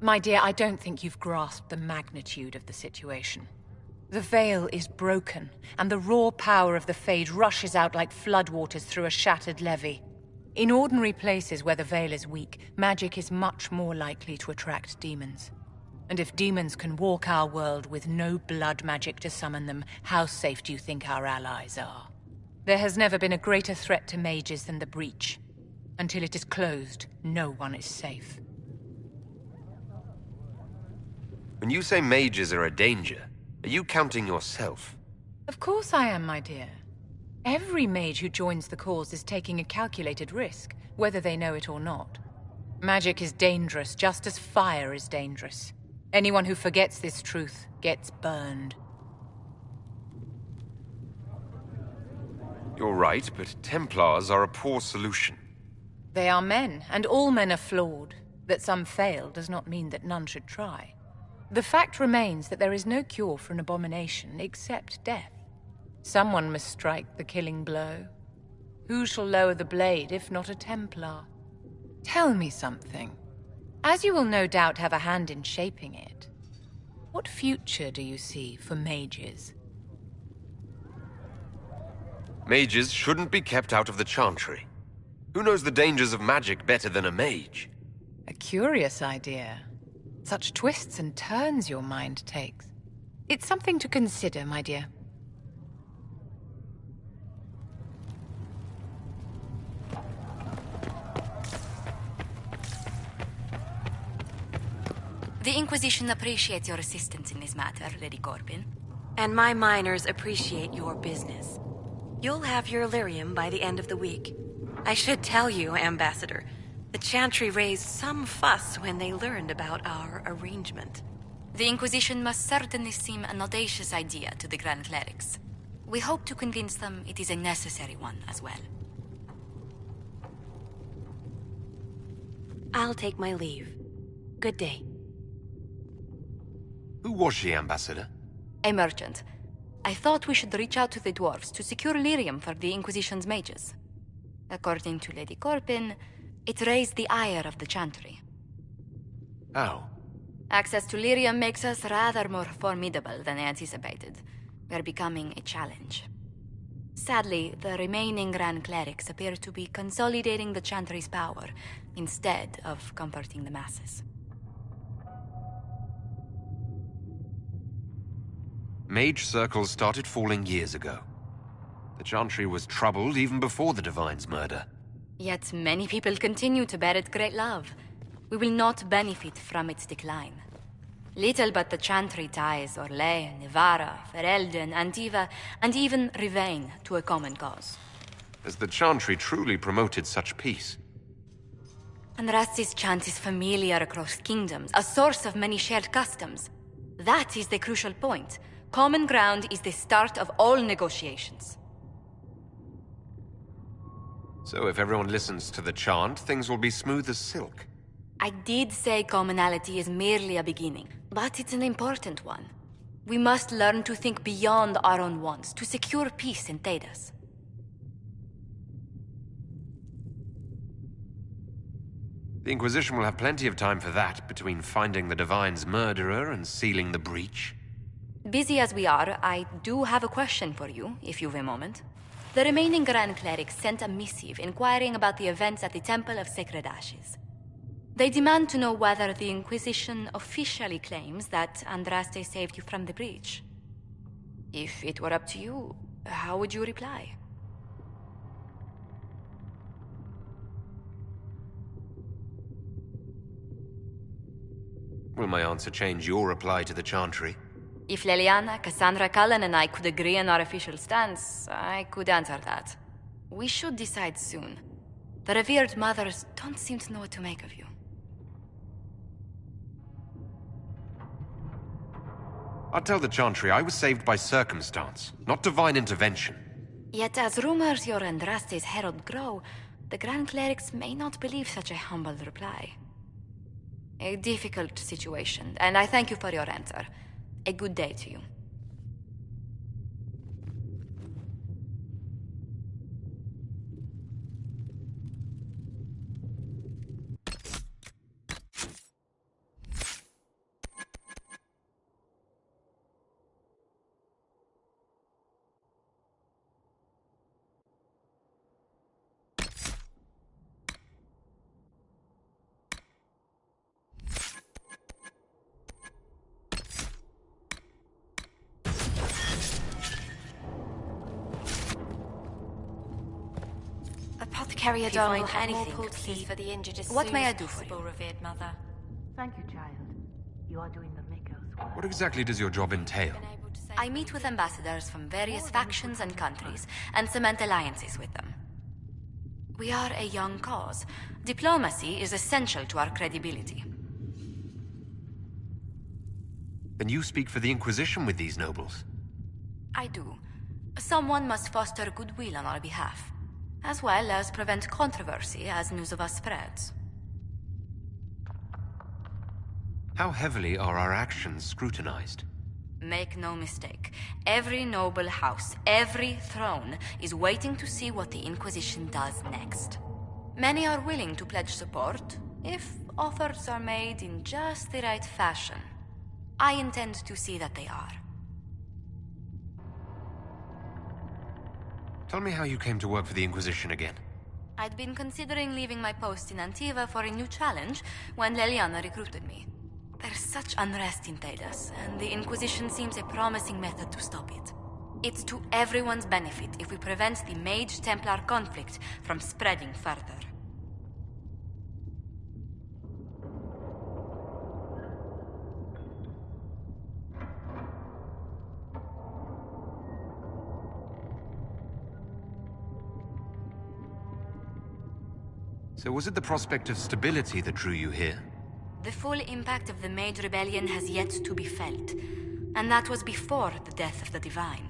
My dear, I don't think you've grasped the magnitude of the situation. The veil is broken, and the raw power of the Fade rushes out like floodwaters through a shattered levee. In ordinary places where the veil is weak, magic is much more likely to attract demons. And if demons can walk our world with no blood magic to summon them, how safe do you think our allies are? There has never been a greater threat to mages than the breach. Until it is closed, no one is safe. When you say mages are a danger, are you counting yourself? Of course I am, my dear. Every mage who joins the cause is taking a calculated risk, whether they know it or not. Magic is dangerous, just as fire is dangerous. Anyone who forgets this truth gets burned. You're right, but Templars are a poor solution. They are men, and all men are flawed. That some fail does not mean that none should try. The fact remains that there is no cure for an abomination except death. Someone must strike the killing blow. Who shall lower the blade if not a Templar? Tell me something. As you will no doubt have a hand in shaping it, what future do you see for mages? Mages shouldn't be kept out of the Chantry. Who knows the dangers of magic better than a mage? A curious idea. Such twists and turns your mind takes. It's something to consider, my dear. The Inquisition appreciates your assistance in this matter, Lady Corbin. And my miners appreciate your business. You'll have your lyrium by the end of the week. I should tell you, Ambassador, the Chantry raised some fuss when they learned about our arrangement. The Inquisition must certainly seem an audacious idea to the Grand Clerics. We hope to convince them it is a necessary one as well. I'll take my leave. Good day. Who was she, Ambassador? A merchant. I thought we should reach out to the dwarves to secure lyrium for the Inquisition's mages. According to Lady Corbin, it raised the ire of the Chantry. How? Access to lyrium makes us rather more formidable than anticipated. We're becoming a challenge. Sadly, the remaining Grand Clerics appear to be consolidating the Chantry's power, instead of comforting the masses. Mage circles started falling years ago. The Chantry was troubled even before the Divine's murder. Yet many people continue to bear it great love. We will not benefit from its decline. Little but the Chantry ties Orlais, Nevarra, Ferelden, Antiva, and even Rivain to a common cause. Has the Chantry truly promoted such peace? Andraste's chant is familiar across kingdoms, a source of many shared customs. That is the crucial point. Common ground is the start of all negotiations. So if everyone listens to the chant, things will be smooth as silk. I did say commonality is merely a beginning, but it's an important one. We must learn to think beyond our own wants to secure peace in Thedas. The Inquisition will have plenty of time for that, between finding the Divine's murderer and sealing the breach. Busy as we are, I do have a question for you, if you've a moment. The remaining Grand Clerics sent a missive inquiring about the events at the Temple of Sacred Ashes. They demand to know whether the Inquisition officially claims that Andraste saved you from the breach. If it were up to you, how would you reply? Will my answer change your reply to the Chantry? If Leliana, Cassandra Cullen, and I could agree on our official stance, I could answer that. We should decide soon. The revered mothers don't seem to know what to make of you. I'll tell the Chantry I was saved by circumstance, not divine intervention. Yet as rumors your Andraste's herald grow, the Grand Clerics may not believe such a humble reply. A difficult situation, and I thank you for your answer. A good day to you. Carry a If you dog find or anything, more poultices for the injured as What soon may as I do for possible, you? revered mother. Thank you, child. You are doing the Maker's work. What exactly does your job entail? I meet with ambassadors from various factions and countries and cement alliances with them. We are a young cause. Diplomacy is essential to our credibility. Then you speak for the Inquisition with these nobles? I do. Someone must foster goodwill on our behalf, as well as prevent controversy as news of us spreads. How heavily are our actions scrutinized? Make no mistake, every noble house, every throne is waiting to see what the Inquisition does next. Many are willing to pledge support, If offers are made in just the right fashion, I intend to see that they are. Tell me how you came to work for the Inquisition again. I'd been considering leaving my post in Antiva for a new challenge when Leliana recruited me. There's such unrest in Thedas, and the Inquisition seems a promising method to stop it. It's to everyone's benefit if we prevent the Mage-Templar conflict from spreading further. So was it the prospect of stability that drew you here? The full impact of the Mage Rebellion has yet to be felt, and that was before the death of the Divine.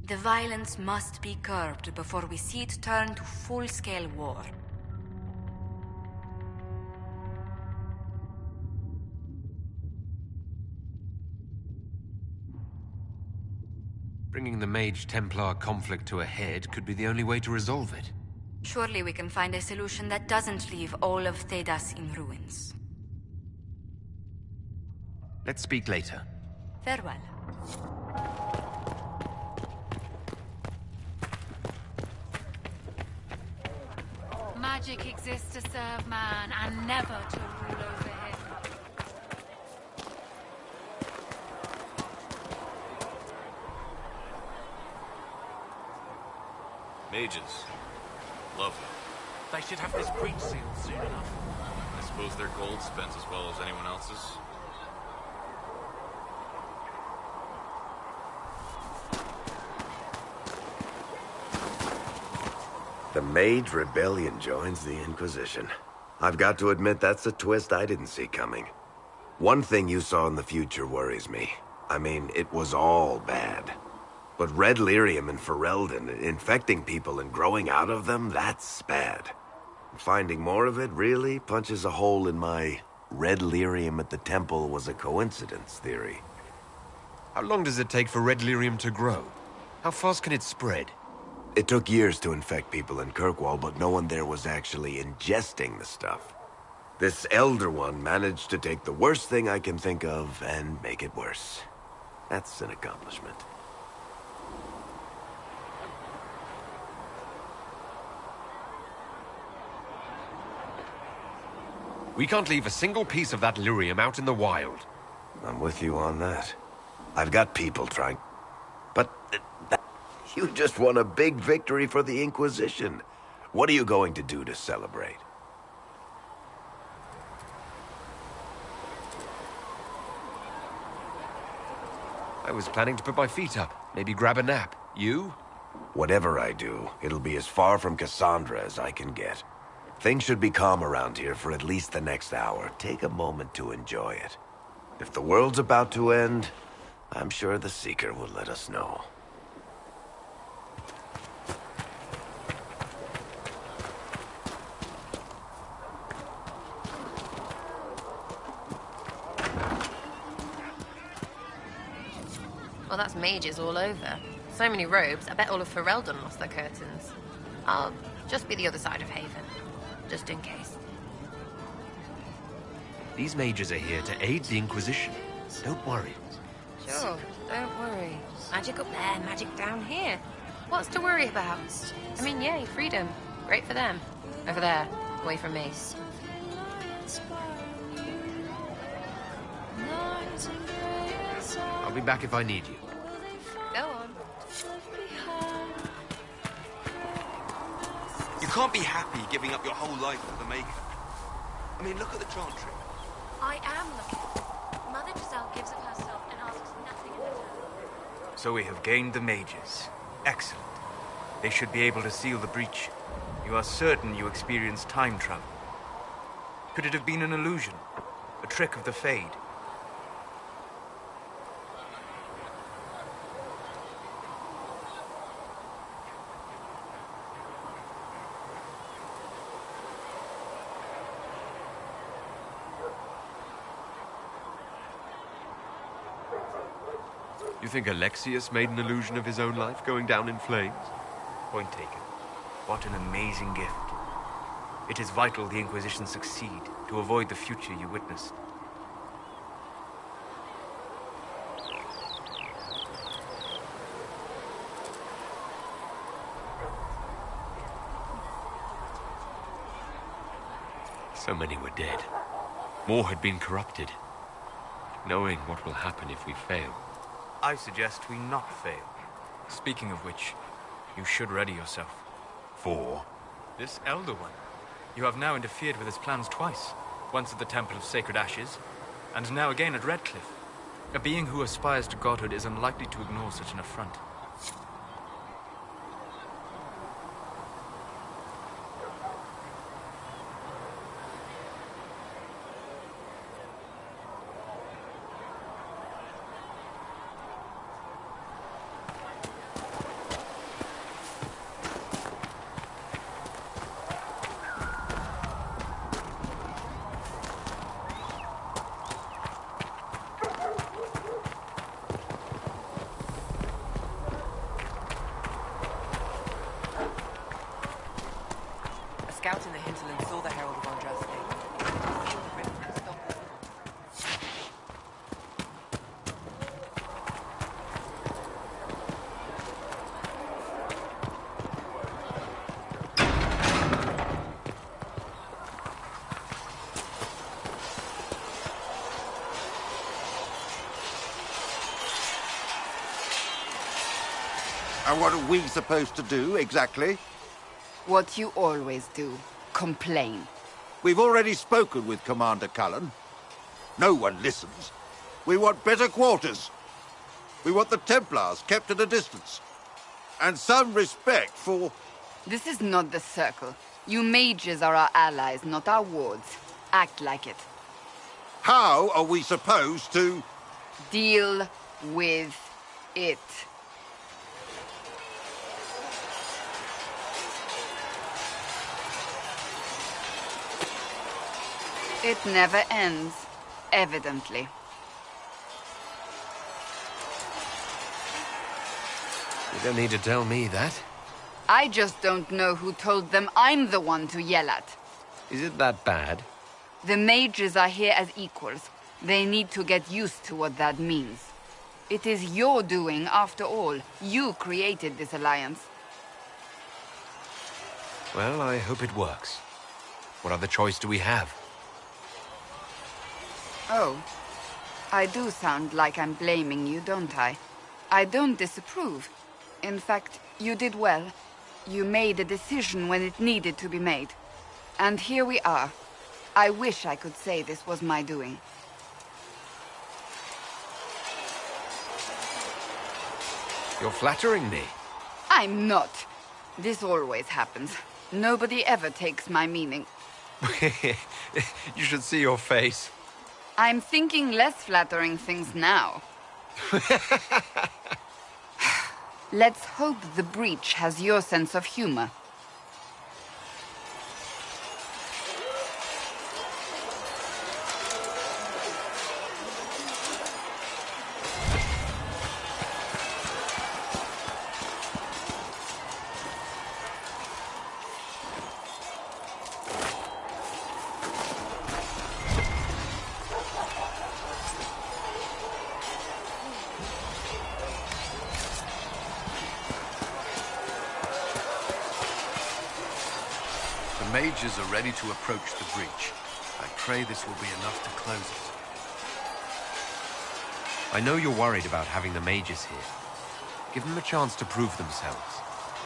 The violence must be curbed before we see it turn to full-scale war. Bringing the Mage-Templar conflict to a head could be the only way to resolve it. Surely we can find a solution that doesn't leave all of Thedas in ruins. Let's speak later. Farewell. Magic exists to serve man and never to rule over him. Mages. Lovely. They should have this breach sealed soon enough. I suppose their gold spends as well as anyone else's. The Mage Rebellion joins the Inquisition. I've got to admit that's a twist I didn't see coming. One thing you saw in the future worries me. I mean, it was all bad. But red lyrium in Ferelden, infecting people and growing out of them, that's bad. Finding more of it really punches a hole in my red lyrium at the temple was a coincidence theory. How long does it take for red lyrium to grow? How fast can it spread? It took years to infect people in Kirkwall, but no one there was actually ingesting the stuff. This Elder One managed to take the worst thing I can think of and make it worse. That's an accomplishment. We can't leave a single piece of that lyrium out in the wild. I'm with you on that. I've got people trying... But... You just won a big victory for the Inquisition. What are you going to do to celebrate? I was planning to put my feet up, maybe grab a nap. You? Whatever I do, it'll be as far from Cassandra as I can get. Things should be calm around here for at least the next hour. Take a moment to enjoy it. If the world's about to end, I'm sure the Seeker will let us know. Well, that's mages all over. So many robes, I bet all of Ferelden lost their curtains. I'll just be the other side of Haven, just in case. These mages are here to aid the Inquisition. Don't worry. Sure, don't worry. Magic up there, magic down here. What's to worry about? I mean, yay, freedom. Great for them. Over there, away from me. I'll be back if I need you. Go on. You can't be happy giving up your whole life for the Maker. I mean, look at the Chantry. I am looking. Mother Giselle gives of herself and asks nothing in return. So we have gained the mages. Excellent. They should be able to seal the breach. You are certain you experienced time travel. Could it have been an illusion? A trick of the Fade? You think Alexius made an illusion of his own life going down in flames? Point taken. What an amazing gift. It is vital the Inquisition succeed to avoid the future you witnessed. So many were dead. More had been corrupted. Knowing what will happen if we fail. I suggest we not fail. Speaking of which, you should ready yourself. For? This Elder One. You have now interfered with his plans twice. Once at the Temple of Sacred Ashes, and now again at Redcliffe. A being who aspires to godhood is unlikely to ignore such an affront. Scouts in the hinterland saw the Herald of Andraste. And what are we supposed to do, exactly? What you always do. Complain. We've already spoken with Commander Cullen. No one listens. We want better quarters. We want the Templars kept at a distance. And some respect for... This is not the Circle. You mages are our allies, not our wards. Act like it. How are we supposed to... Deal with it. It never ends, evidently. You don't need to tell me that. I just don't know who told them I'm the one to yell at. Is it that bad? The mages are here as equals. They need to get used to what that means. It is your doing, after all. You created this alliance. Well, I hope it works. What other choice do we have? Oh. I do sound like I'm blaming you, don't I? I don't disapprove. In fact, you did well. You made a decision when it needed to be made. And here we are. I wish I could say this was my doing. You're flattering me. I'm not. This always happens. Nobody ever takes my meaning. You should see your face. I'm thinking less flattering things now. Let's hope the breach has your sense of humor. The mages are ready to approach the breach. I pray this will be enough to close it. I know you're worried about having the mages here. Give them a chance to prove themselves.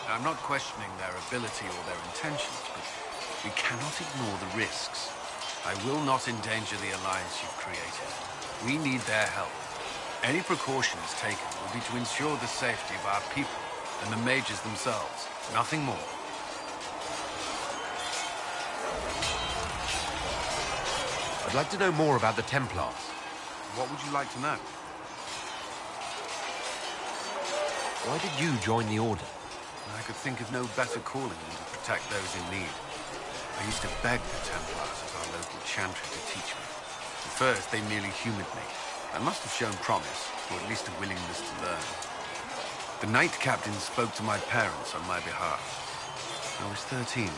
I'm not questioning their ability or their intentions, but we cannot ignore the risks. I will not endanger the alliance you've created. We need their help. Any precautions taken will be to ensure the safety of our people and the mages themselves. Nothing more. I'd like to know more about the Templars. What would you like to know? Why did you join the Order? I could think of no better calling than to protect those in need. I used to beg the Templars as our local chantry to teach me. At first, they merely humored me. I must have shown promise, or at least a willingness to learn. The Knight Captain spoke to my parents on my behalf. I was 13.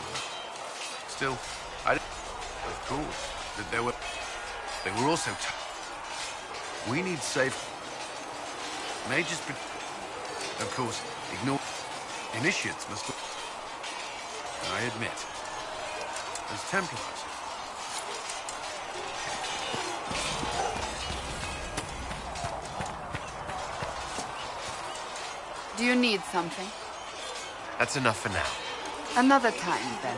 Still, of course, that they were also we need safe... Mages... Of course, ignore... Initiates must... I admit. As Templars. Do you need something? That's enough for now. Another time, then.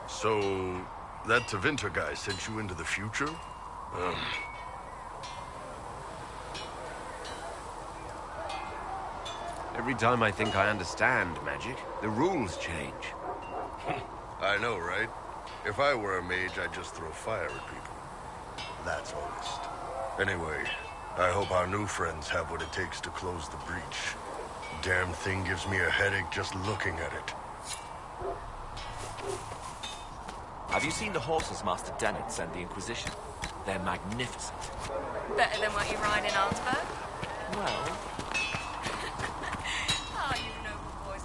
So, that Tevinter guy sent you into the future? Every time I think I understand magic, the rules change. I know, right? If I were a mage, I'd just throw fire at people. That's honest. Anyway, I hope our new friends have what it takes to close the breach. Damn thing gives me a headache just looking at it. Have you seen the horses Master Dennett sent the Inquisition? They're magnificent. Better than what you ride in Arnsberg? Well... Ah, you noble boys.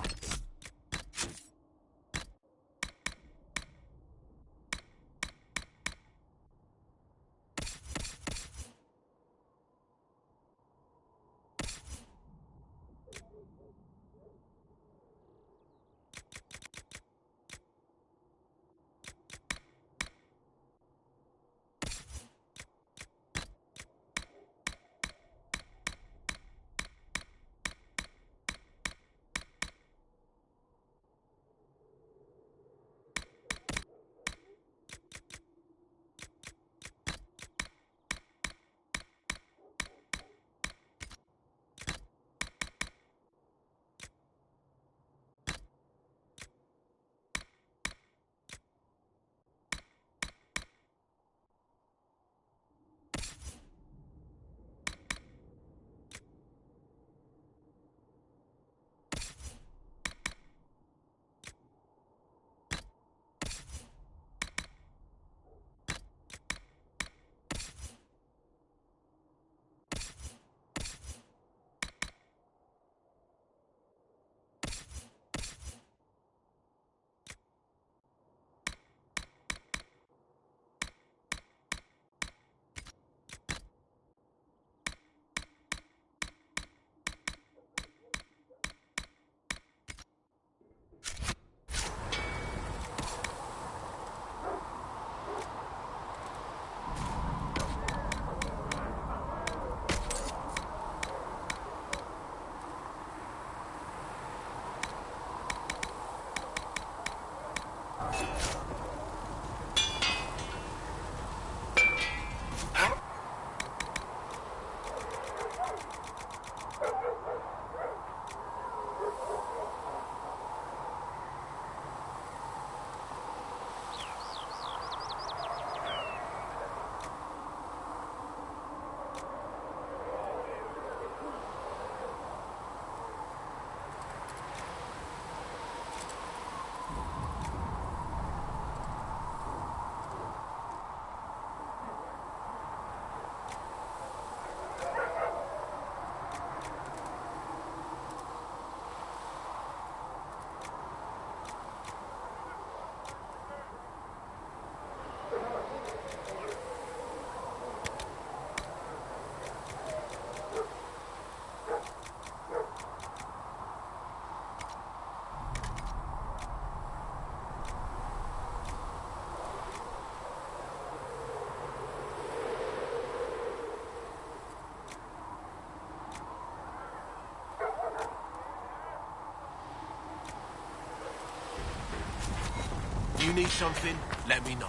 You need something? Let me know.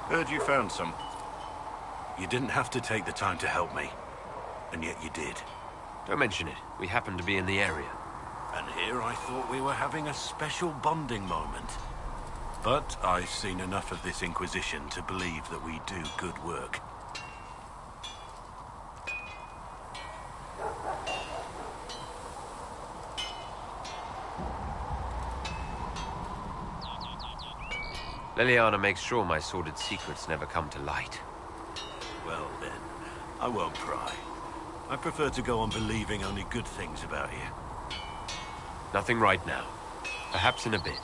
Heard you found some. You didn't have to take the time to help me. And yet you did. Don't mention it. We happen to be in the area. And here I thought we were having a special bonding moment. But I've seen enough of this Inquisition to believe that we do good work. Liliana makes sure my sordid secrets never come to light. Well then, I won't pry. I prefer to go on believing only good things about you. Nothing right now. Perhaps in a bit.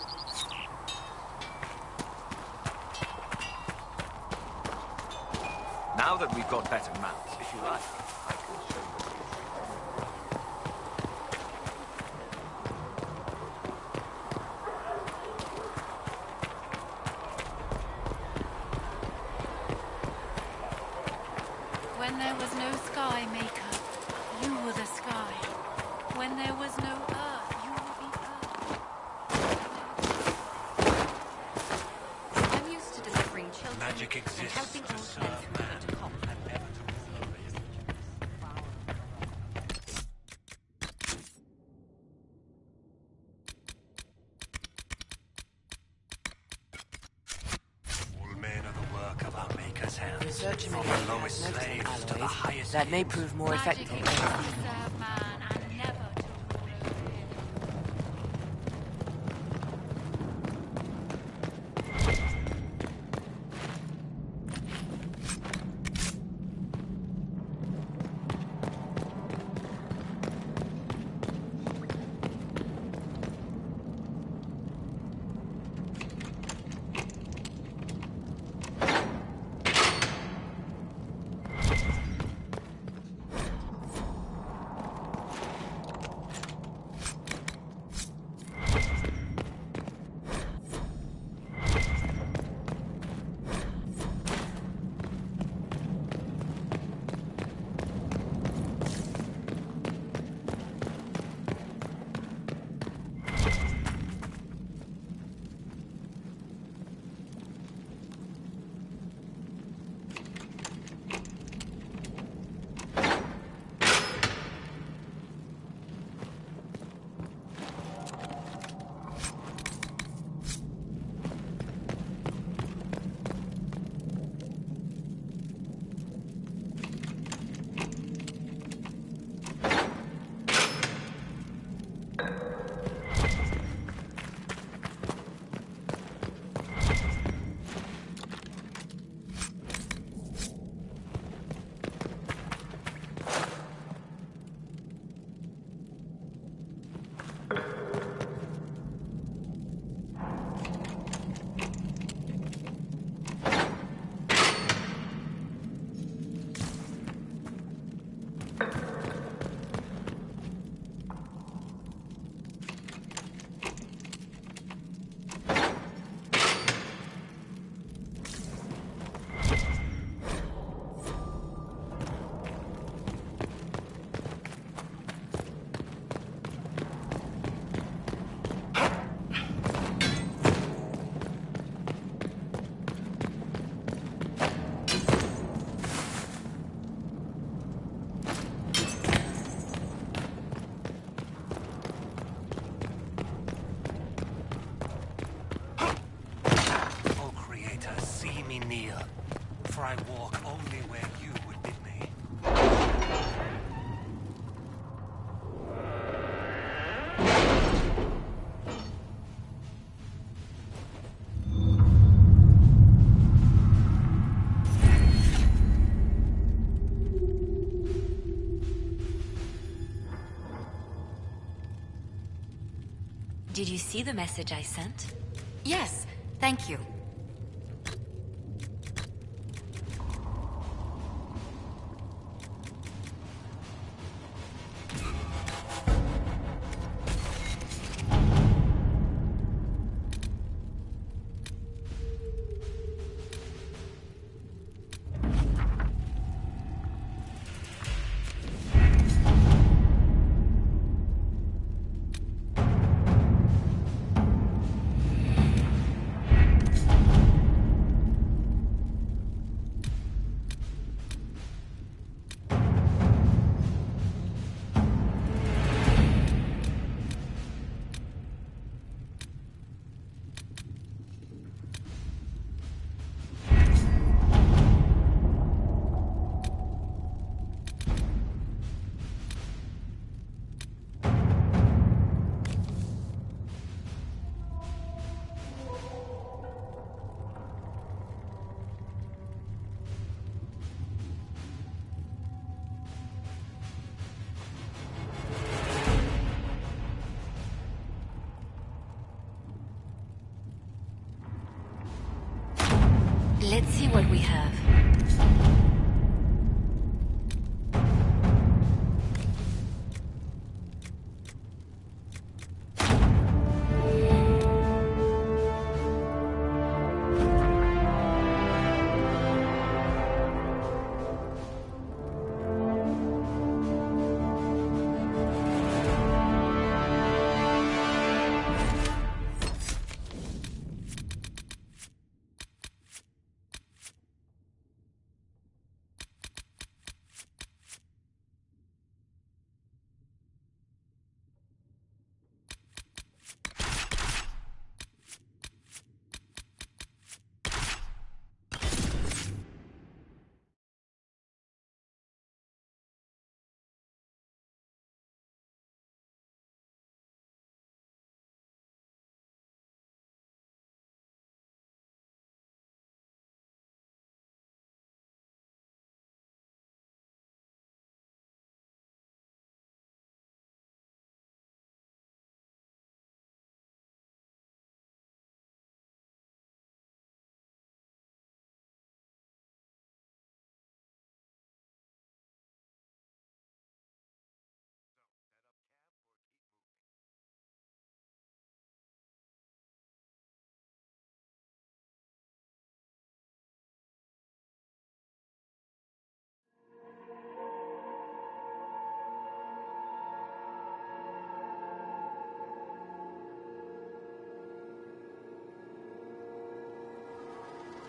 Now that we've got better maps, if you like, I can show you. When there was no sky, Maker, you were the sky. When there was no earth, you were the earth. I'm used to delivering children Magic and exists helping to old serve men from man, to come. and never to rule over his All men are the work of our Maker's hands. Research From immediately the lowest has noticed slaves to the alloys highest that may kings. prove more Magic effective. exists to serve man and never to rule over him. for I walk only where you would bid me. Did you see the message I sent? Yes, thank you. Let's see what we have.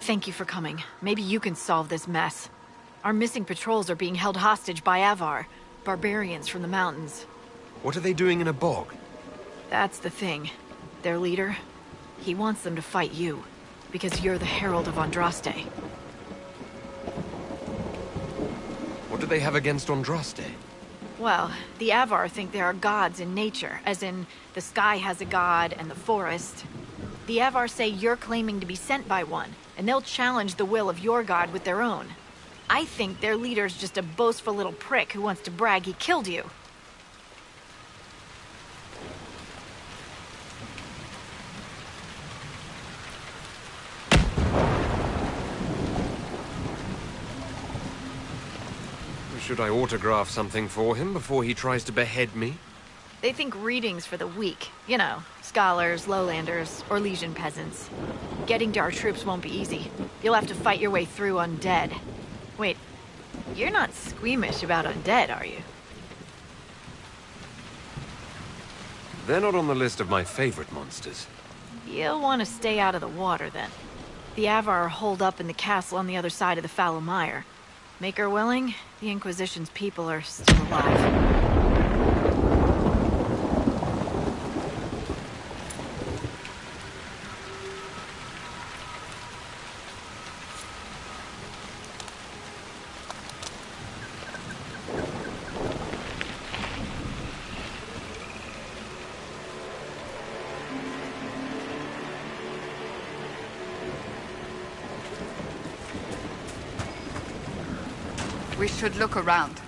Thank you for coming. Maybe you can solve this mess. Our missing patrols are being held hostage by Avar, barbarians from the mountains. What are they doing in a bog? That's the thing. Their leader, he wants them to fight you, because you're the Herald of Andraste. What do they have against Andraste? Well, the Avar think there are gods in nature, as in the sky has a god and the forest. The Avar say you're claiming to be sent by one, and they'll challenge the will of your god with their own. I think their leader's just a boastful little prick who wants to brag he killed you. Should I autograph something for him before he tries to behead me? They think readings for the weak. You know, scholars, lowlanders, Orlesian peasants. Getting to our troops won't be easy. You'll have to fight your way through undead. Wait, you're not squeamish about undead, are you? They're not on the list of my favorite monsters. You'll want to stay out of the water, then. The Avar are holed up in the castle on the other side of the Fallow Mire. Make her willing, the Inquisition's people are still alive. We should look around.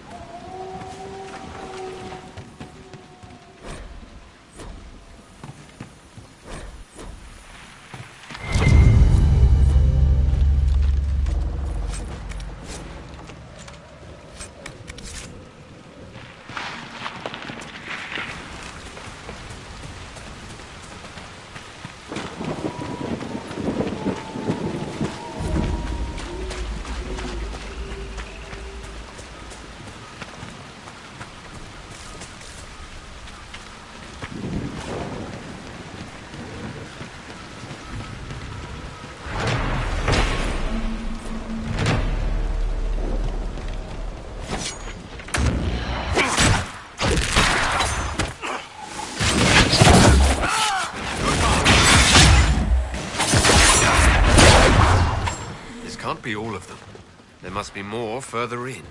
Can't be all of them. There must be more further in.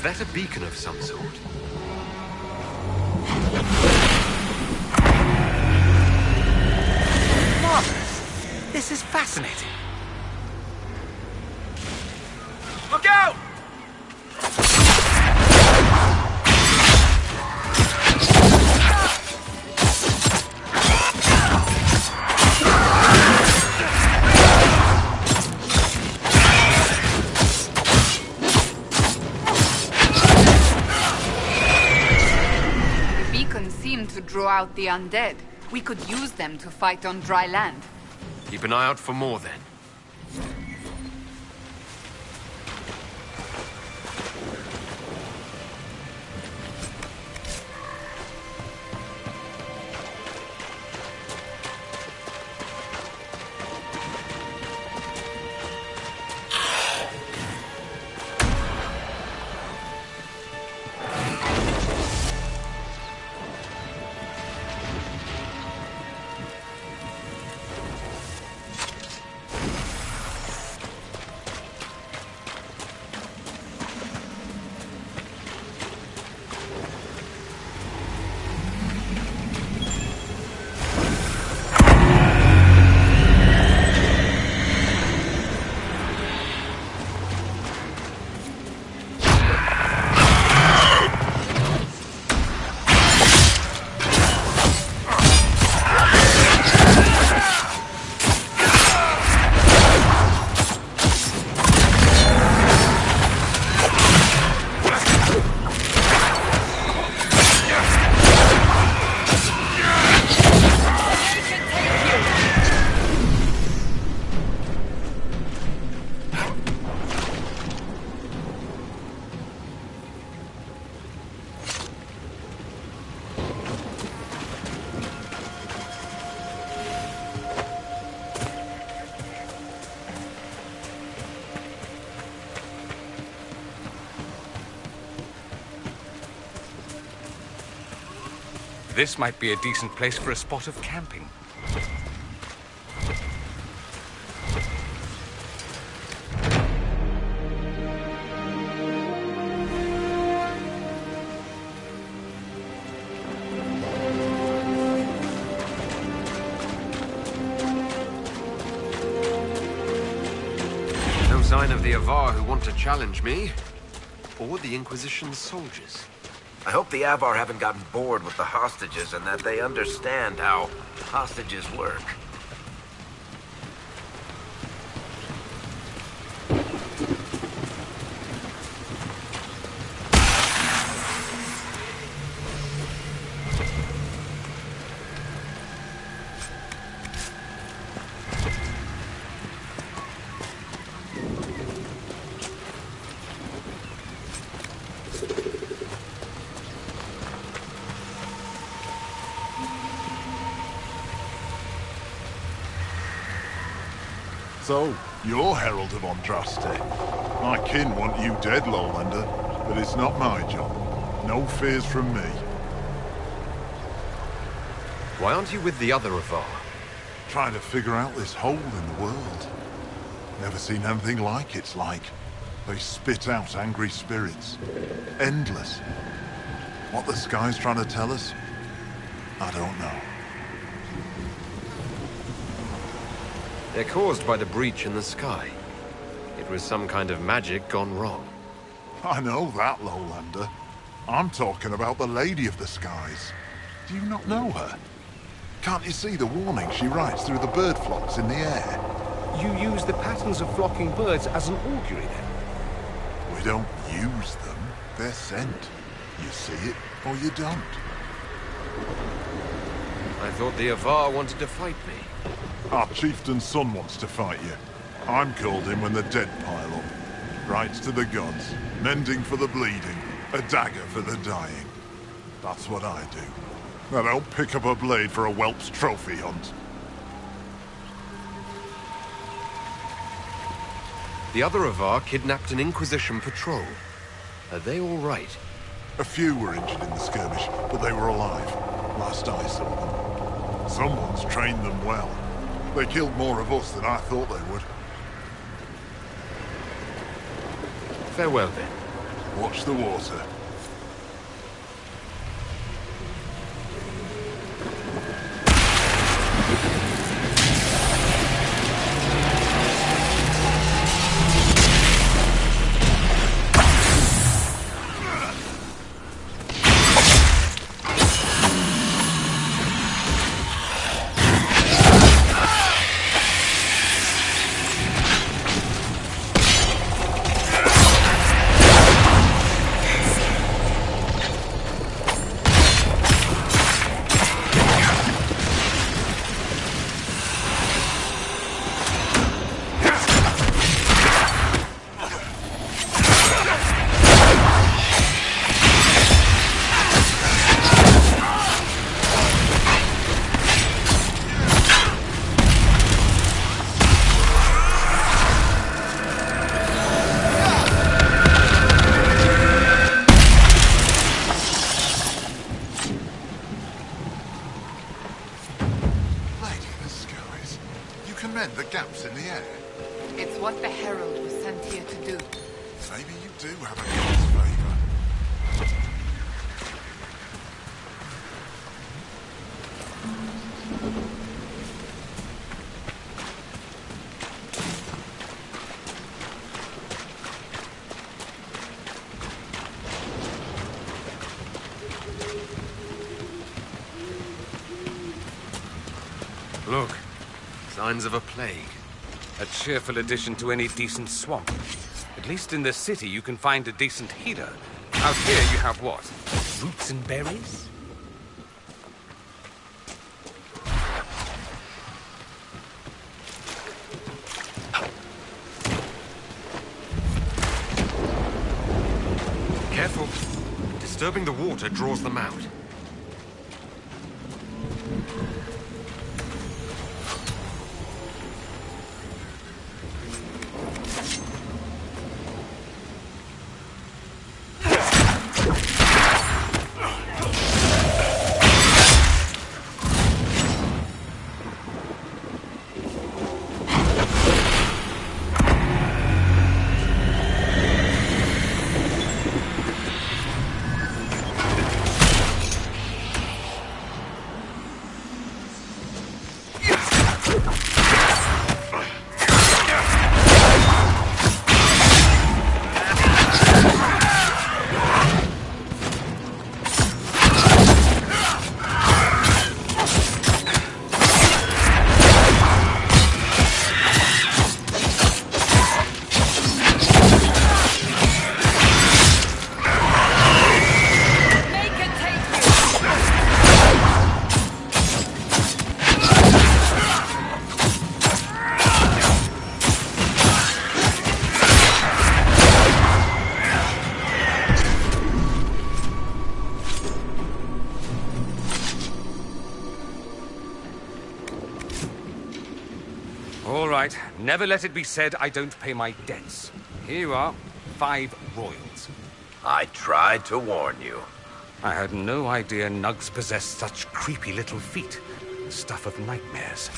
Was that a beacon of some sort? Marvelous! This is fascinating. Look out! The beacons seem to draw out the undead. We could use them to fight on dry land. Keep an eye out for more, then. This might be a decent place for a spot of camping. No sign of the Avar who want to challenge me, or the Inquisition's soldiers. I hope the Avar haven't gotten bored with the hostages and that they understand how hostages work. So, you're Herald of Andraste. My kin want you dead, Lowlander, but it's not my job. No fears from me. Why aren't you with the other Avar? Trying to figure out this hole in the world. Never seen anything like it's like. They spit out angry spirits. Endless. What the sky's trying to tell us? I don't know. They're caused by the breach in the sky. It was some kind of magic gone wrong. I know that, Lowlander. I'm talking about the Lady of the Skies. Do you not know her? Can't you see the warning she writes through the bird flocks in the air? You use the patterns of flocking birds as an augury, then? We don't use them. They're sent. You see it, or you don't. I thought the Avar wanted to fight me. Our chieftain's son wants to fight you. I'm called in when the dead pile up. Rights to the gods, mending for the bleeding, a dagger for the dying. That's what I do. I don't pick up a blade for a whelp's trophy hunt. The other Avar kidnapped an Inquisition patrol. Are they all right? A few were injured in the skirmish, but they were alive. Last I saw them. Someone's trained them well. They killed more of us than I thought they would. Farewell, then. Watch the water. Mend the gaps in the air. It's what the Herald was sent here to do. Maybe you do have a god's favor. Look. Signs of a plague. A cheerful addition to any decent swamp. At least in the city you can find a decent healer. Out here you have what? Roots and berries? Careful. Disturbing the water draws them out. All right. Never let it be said I don't pay my debts. Here you are. 5 royals. I tried to warn you. I had no idea nugs possessed such creepy little feet. Stuff of nightmares.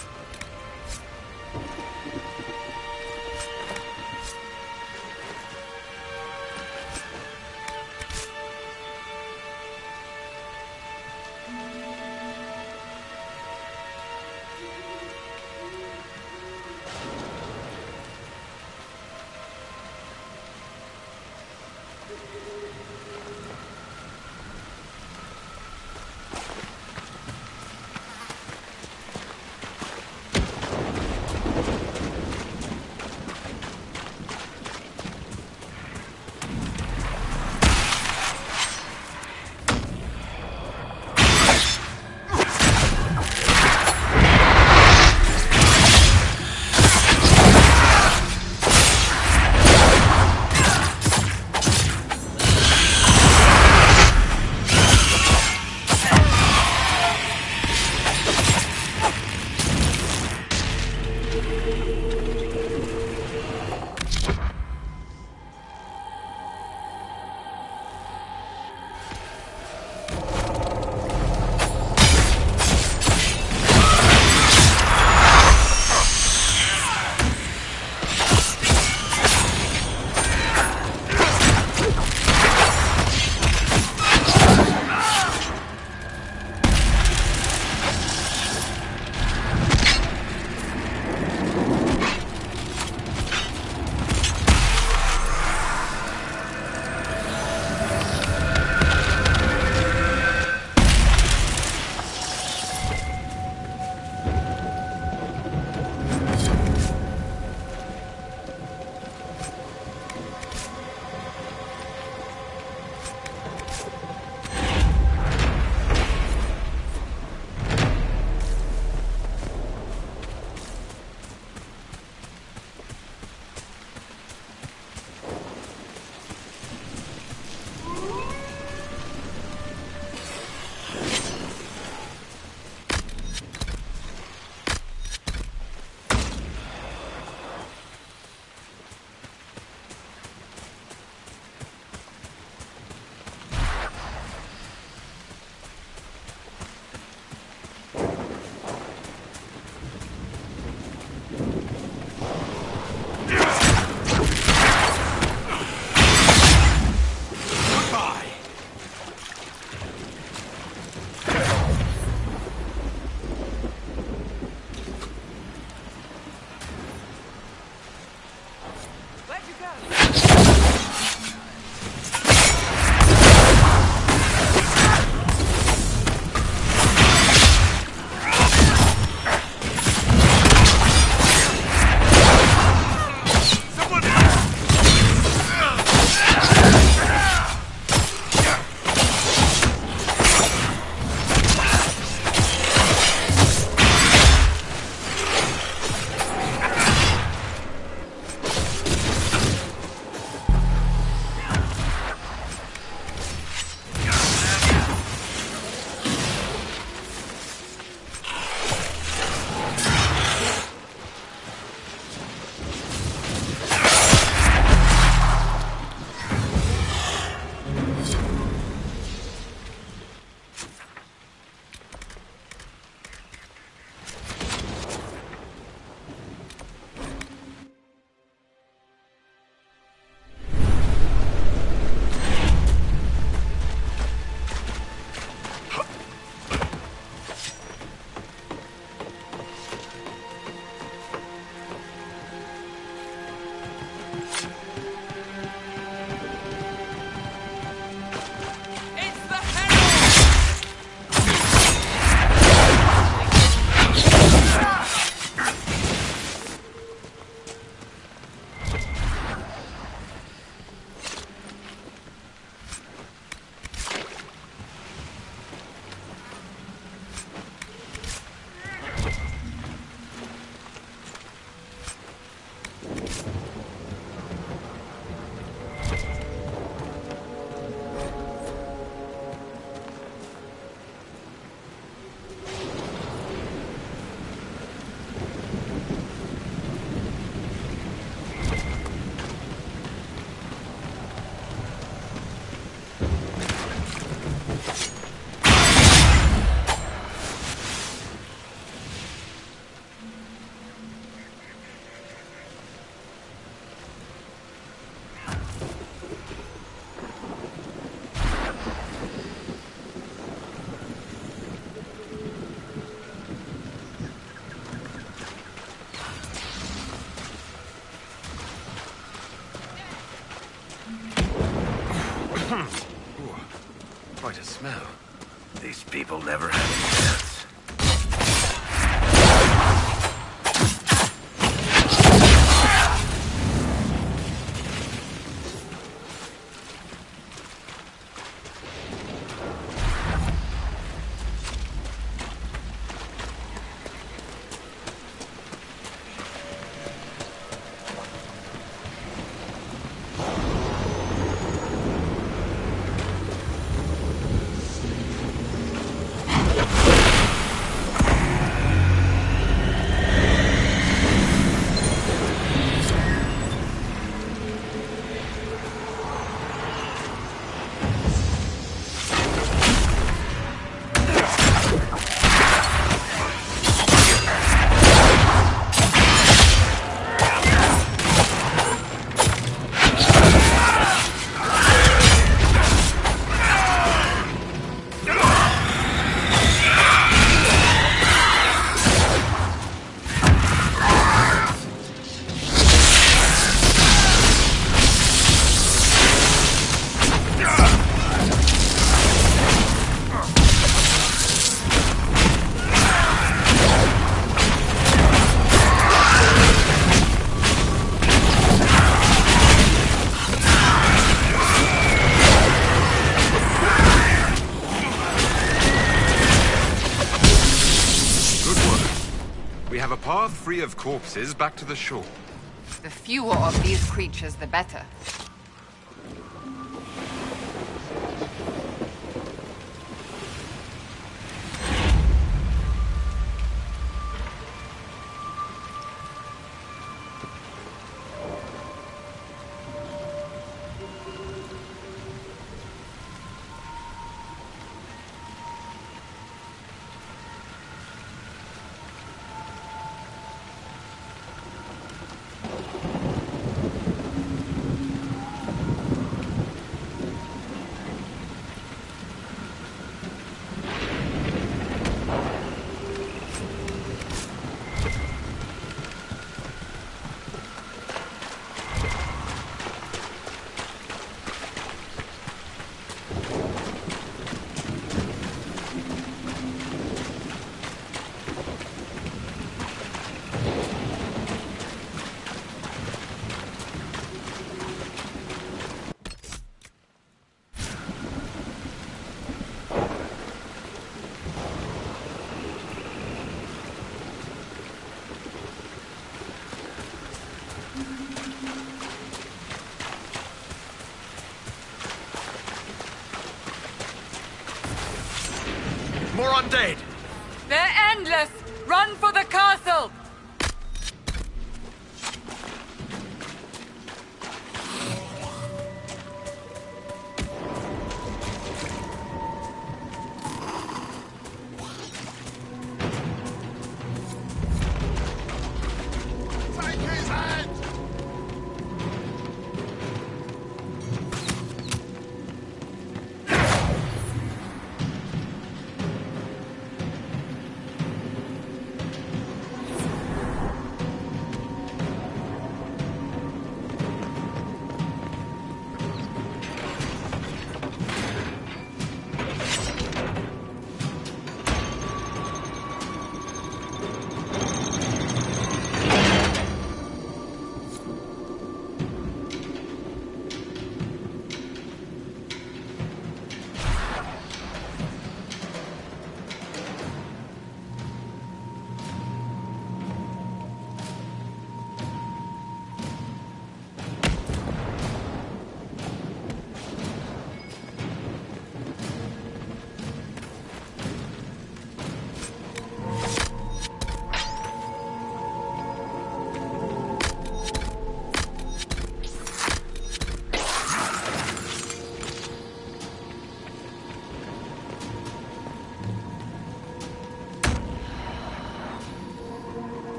smell. These people never had any chance. Path free of corpses back to the shore. The fewer of these creatures, the better. More undead! They're endless! Run for the castle!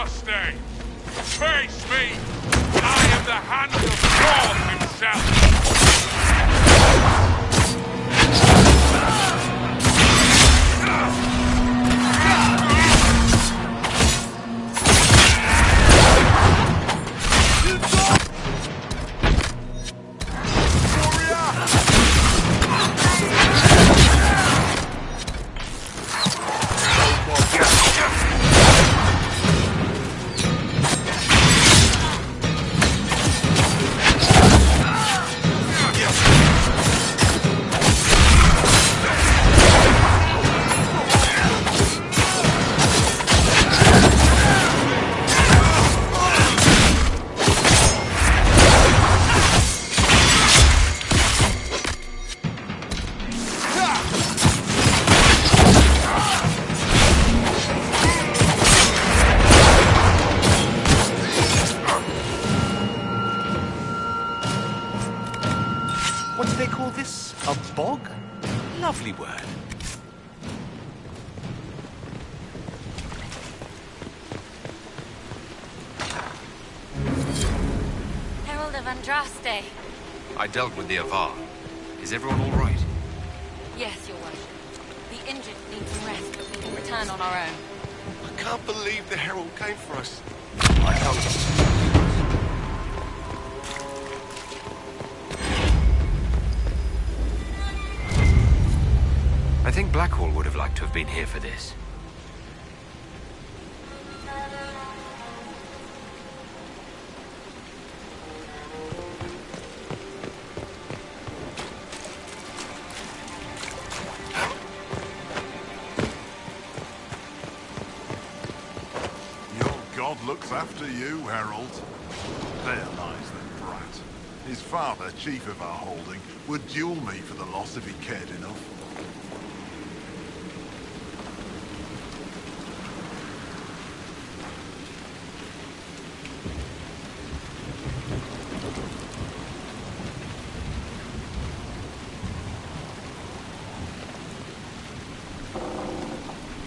Andraste! Face me! I am the hand of God himself! What do they call this? A bog? Lovely word. Herald of Andraste. I dealt with the Avar. Is everyone all right? Yes, Your Worship. The injured need some rest, but we can return on our own. I can't believe the Herald came for us. I don't. I think Blackhall would have liked to have been here for this. Your god looks after you, Herald. There lies the brat. His father, chief of our holding, would duel me for the loss if he cared enough.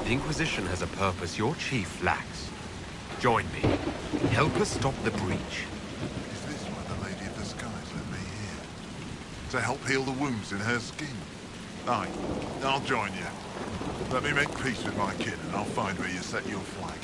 The Inquisition has a purpose your chief lacks. Join me. Help us stop the breach. Is this why the Lady of the Skies let me here? To help heal the wounds in her skin? Aye, I'll join you. Let me make peace with my kin and I'll find where you set your flag.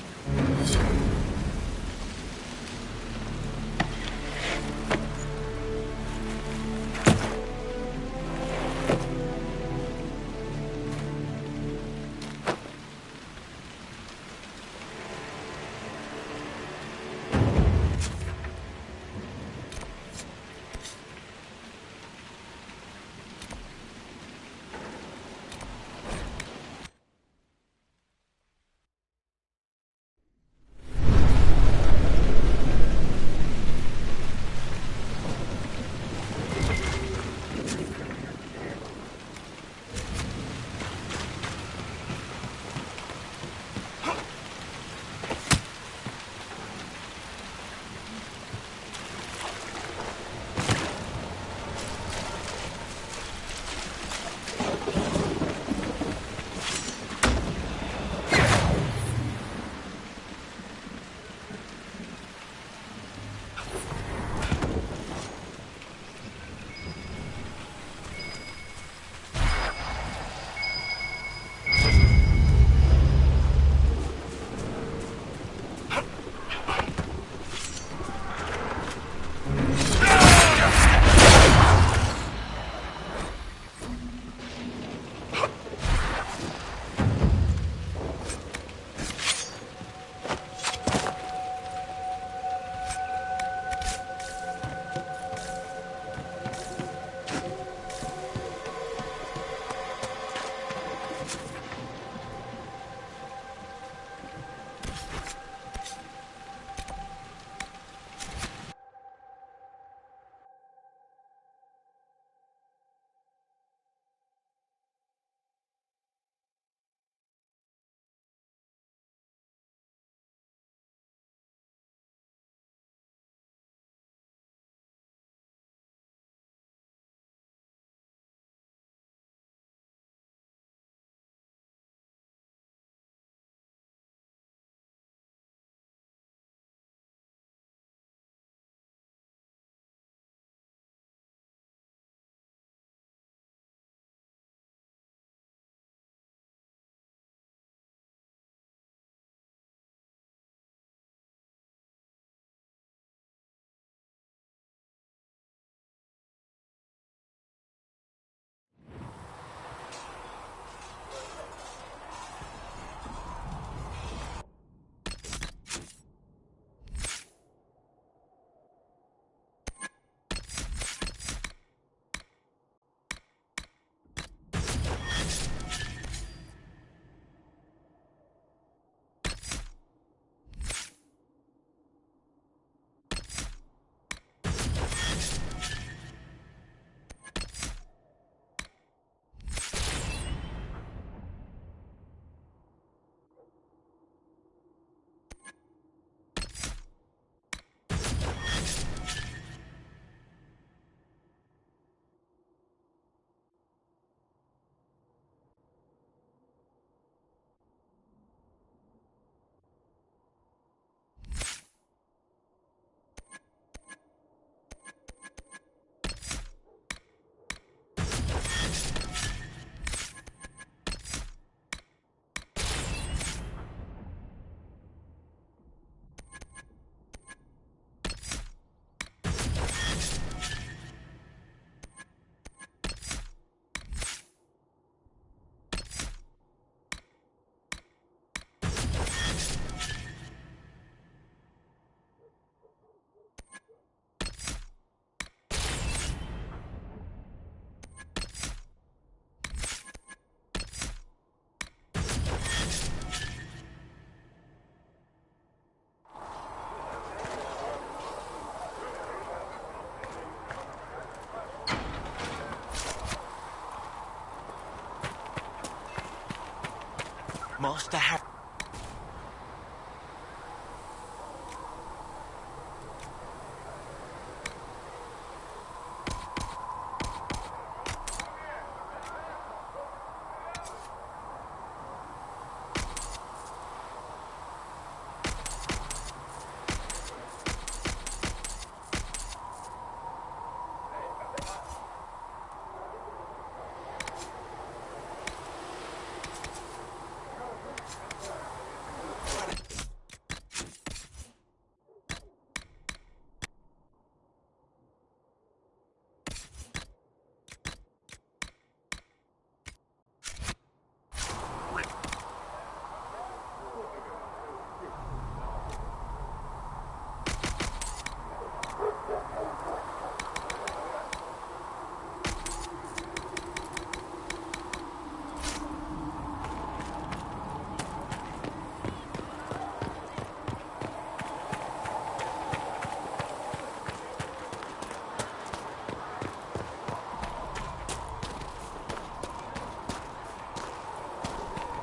Master have...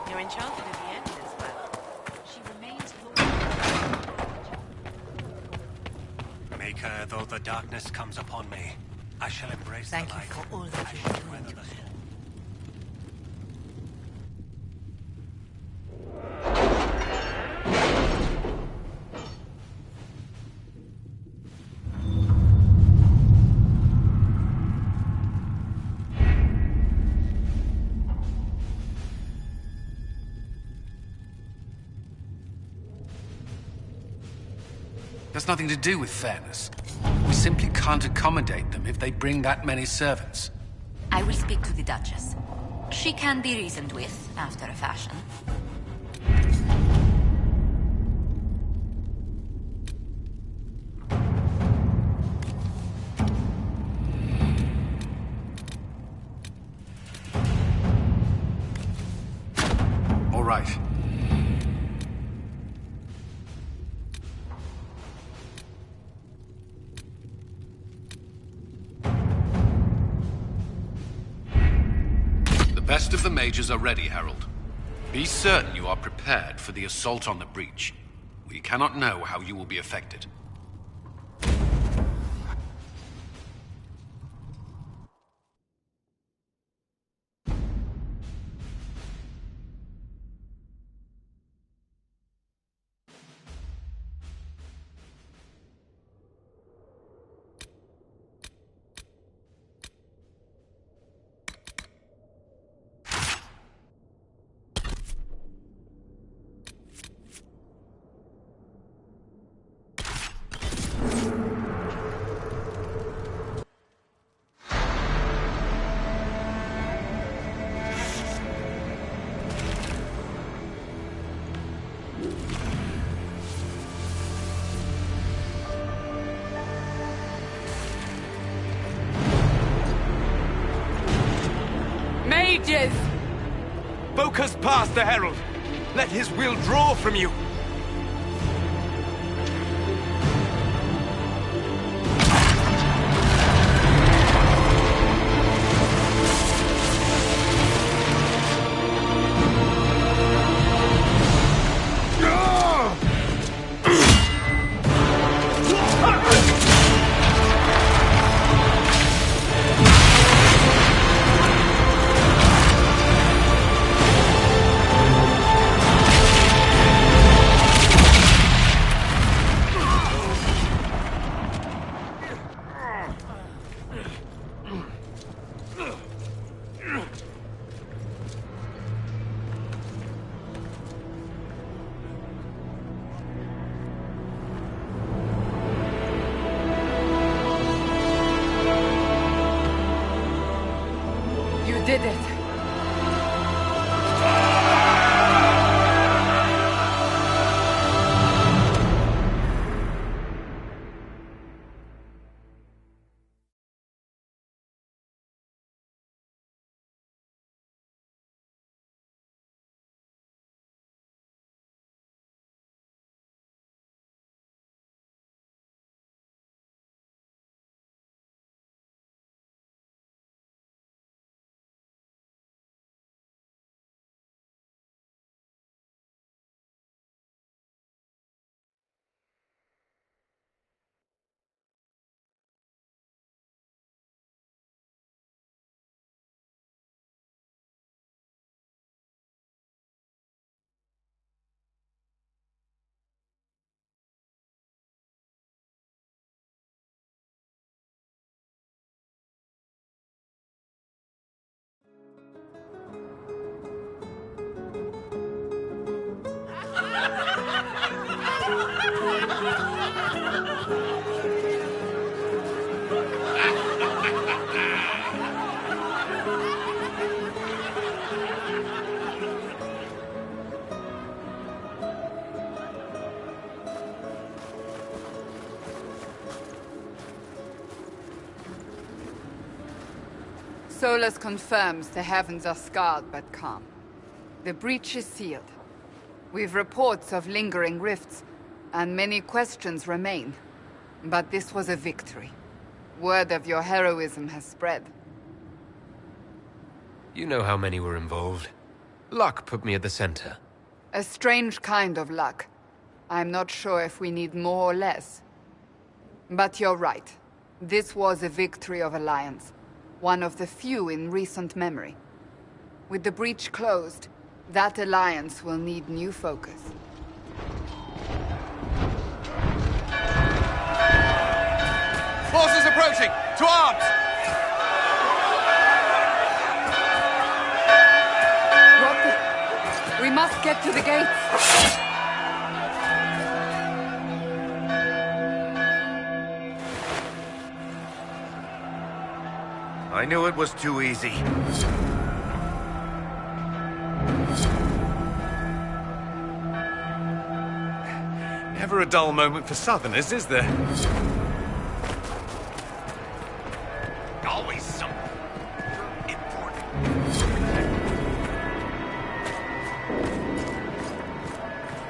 You're enchanted at the end as well. She remains Maker, though the darkness comes upon me, I shall embrace the light. Thank you for all that you shall do. weather the storm. That's nothing to do with fairness. We simply can't accommodate them if they bring that many servants. I will speak to the Duchess. She can be reasoned with, after a fashion. All right. The best of the mages are ready, Herald. Be certain you are prepared for the assault on the breach. We cannot know how you will be affected. Mages! Focus past the Herald. Let his will draw from you. You did it. Solus confirms the heavens are scarred but calm. The breach is sealed. We've reports of lingering rifts, and many questions remain. But this was a victory. Word of your heroism has spread. You know how many were involved. Luck put me at the center. A strange kind of luck. I'm not sure if we need more or less. But you're right. This was a victory of Alliance. One of the few in recent memory. With the breach closed, that alliance will need new focus. Forces approaching! To arms! Rocky, we must get to the gates. I knew it was too easy. Never a dull moment for Southerners, is there? Always something important.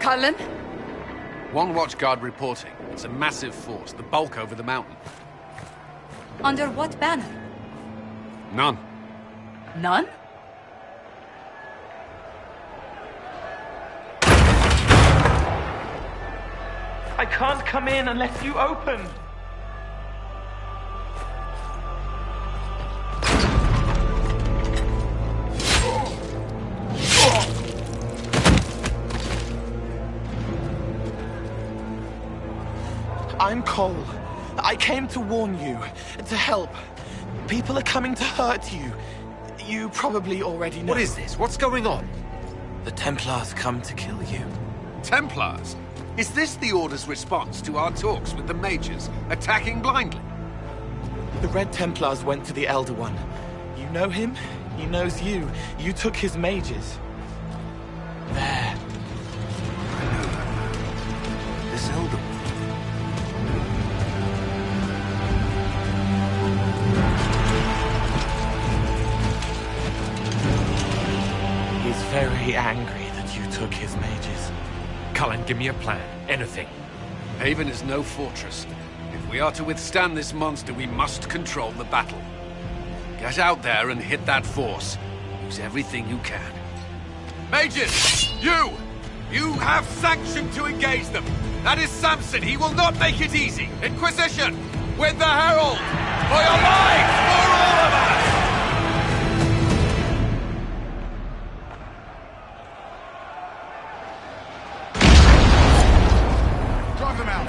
Cullen? One watchguard reporting. It's a massive force, the bulk over the mountain. Under what banner? None. None? I can't come in unless you open. I'm Cole. I came to warn you, to help. People are coming to hurt you. You probably already know. What is this? What's going on? The Templars come to kill you. Templars? Is this the Order's response to our talks with the mages, attacking blindly? The Red Templars went to the Elder One. You know him, he knows you. You took his mages. There. I know that. This Elder One. He's very angry that you took his mages. Cullen, give me a plan. Anything. Haven is no fortress. If we are to withstand this monster, we must control the battle. Get out there and hit that force. Use everything you can. Mages! You! You have sanction to engage them! That is Samson! He will not make it easy! Inquisition! With the Herald! For your lives! For all of us! Drive them out!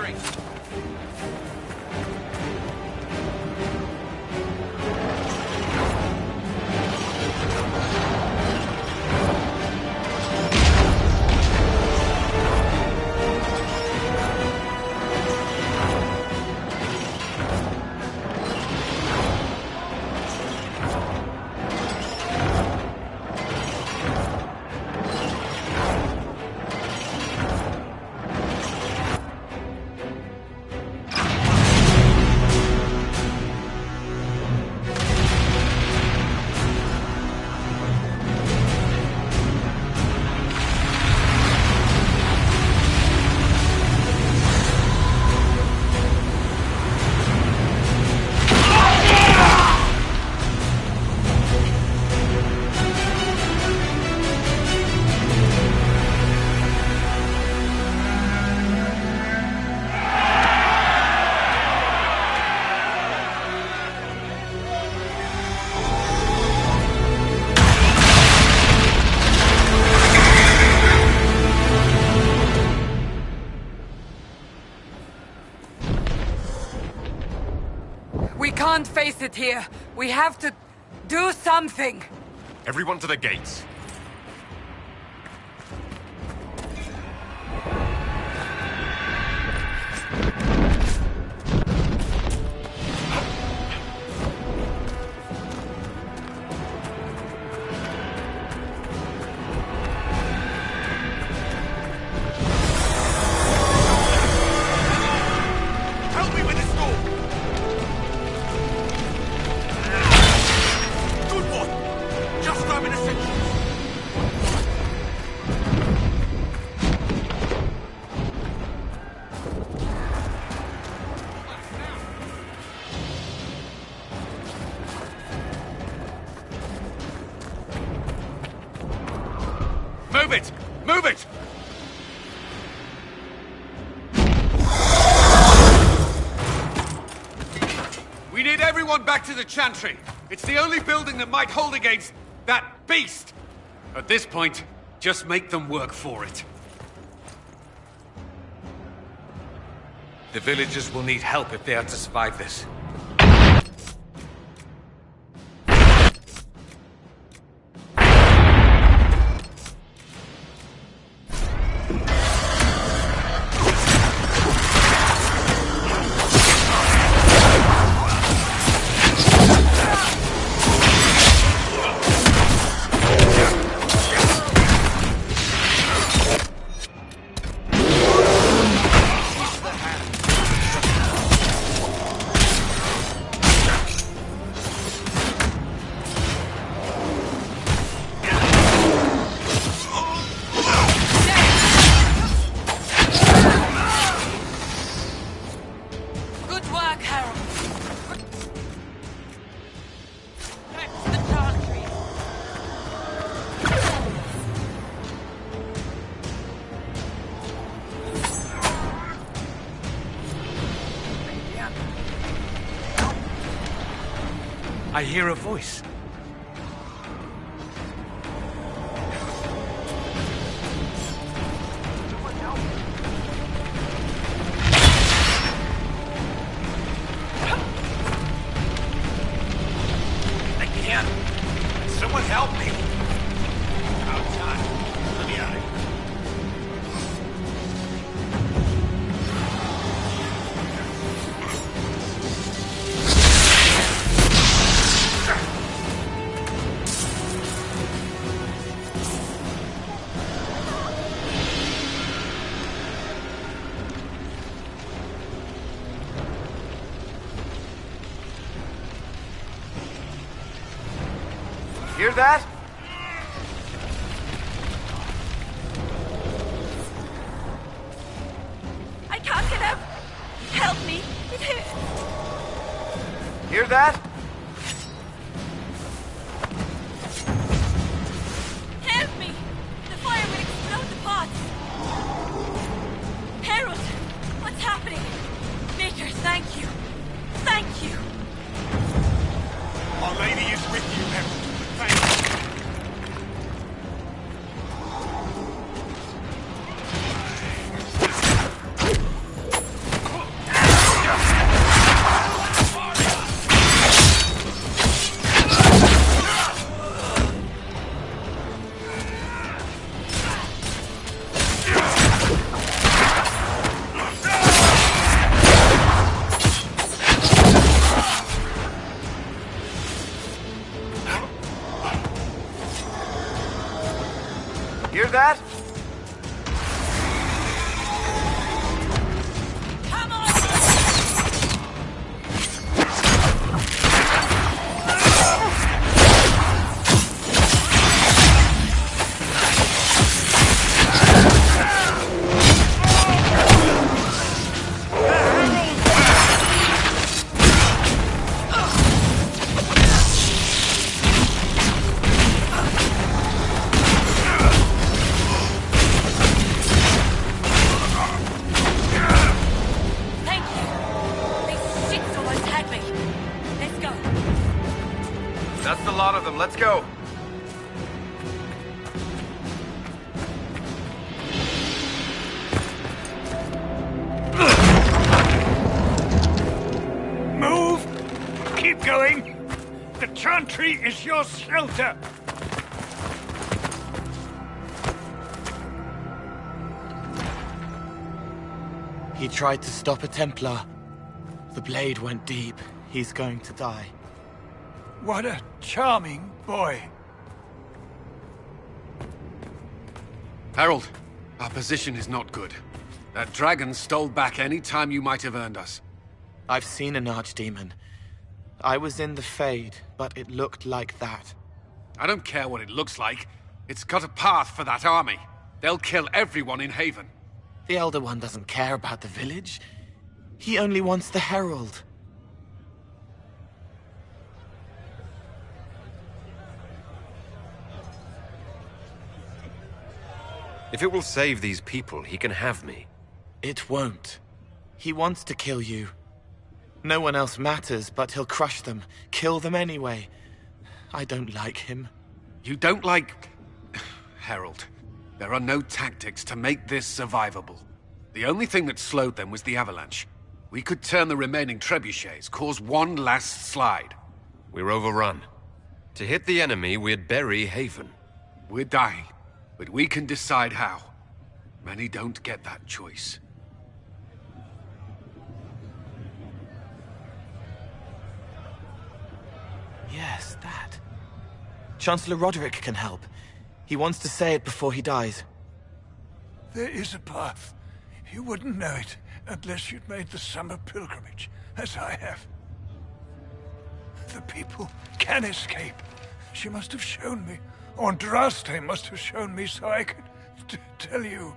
firing! We can't face it here. We have to do something. Everyone to the gates. Help me with this door! Good one! Just grabbing essentials. Move it! Move it! We need everyone back to the Chantry. It's the only building that might hold against that beast. At this point, just make them work for it. The villagers will need help if they are to survive this. Good work, Harold. Back to the Chantry. I hear a voice. I can't. Someone help me. About time. Let me out of here. Hear that? I can't get out! Help me! It hurts! Hear that? Help me! The fire will explode the pots! Harold! What's happening? Maker, thank you! Thank you! Our lady is with you, Harold. Thank you. lot of them. Let's go. Move! Keep going! The chantry is your shelter! He tried to stop a Templar. The blade went deep. He's going to die. What a charming boy. Harold, our position is not good. That dragon stole back any time you might have earned us. I've seen an archdemon. I was in the Fade, but it looked like that. I don't care what it looks like. It's got a path for that army. They'll kill everyone in Haven. The Elder One doesn't care about the village. He only wants the Herald. If it will save these people, he can have me. It won't. He wants to kill you. No one else matters, but he'll crush them, kill them anyway. I don't like him. You don't like... Harold, there are no tactics to make this survivable. The only thing that slowed them was the avalanche. We could turn the remaining trebuchets, cause one last slide. We're overrun. To hit the enemy, we'd bury Haven. We're dying, but we can decide how. Many don't get that choice. Yes, that. Chancellor Roderick can help. He wants to say it before he dies. There is a path. You wouldn't know it unless you'd made the summer pilgrimage, as I have. The people can escape. She must have shown me. Andraste must have shown me so I could tell you.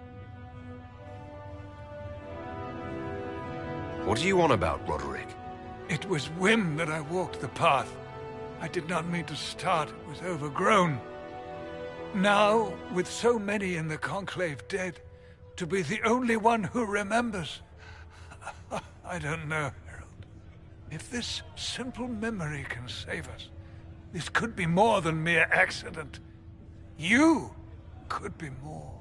What are you on about, Roderick? It was whim that I walked the path. I did not mean to start. It was overgrown. Now, with so many in the Conclave dead, to be the only one who remembers... I don't know, Harold. If this simple memory can save us, this could be more than mere accident. You could be more.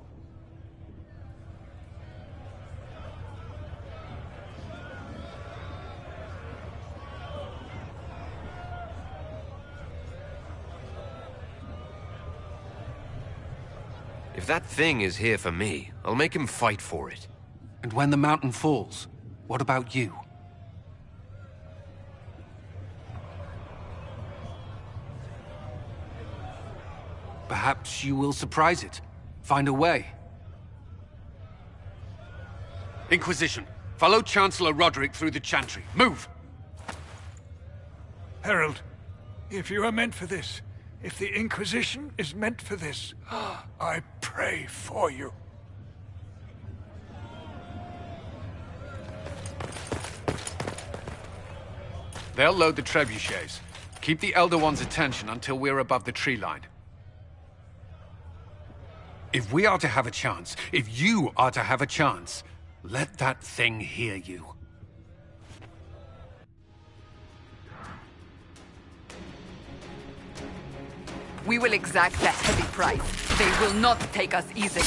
If that thing is here for me, I'll make him fight for it. And when the mountain falls, what about you? Perhaps you will surprise it. Find a way. Inquisition, follow Chancellor Roderick through the Chantry. Move! Harold, if you are meant for this, if the Inquisition is meant for this, I pray for you. They'll load the trebuchets. Keep the Elder One's attention until we're above the tree line. If we are to have a chance, if you are to have a chance, let that thing hear you. We will exact a heavy price. They will not take us easily.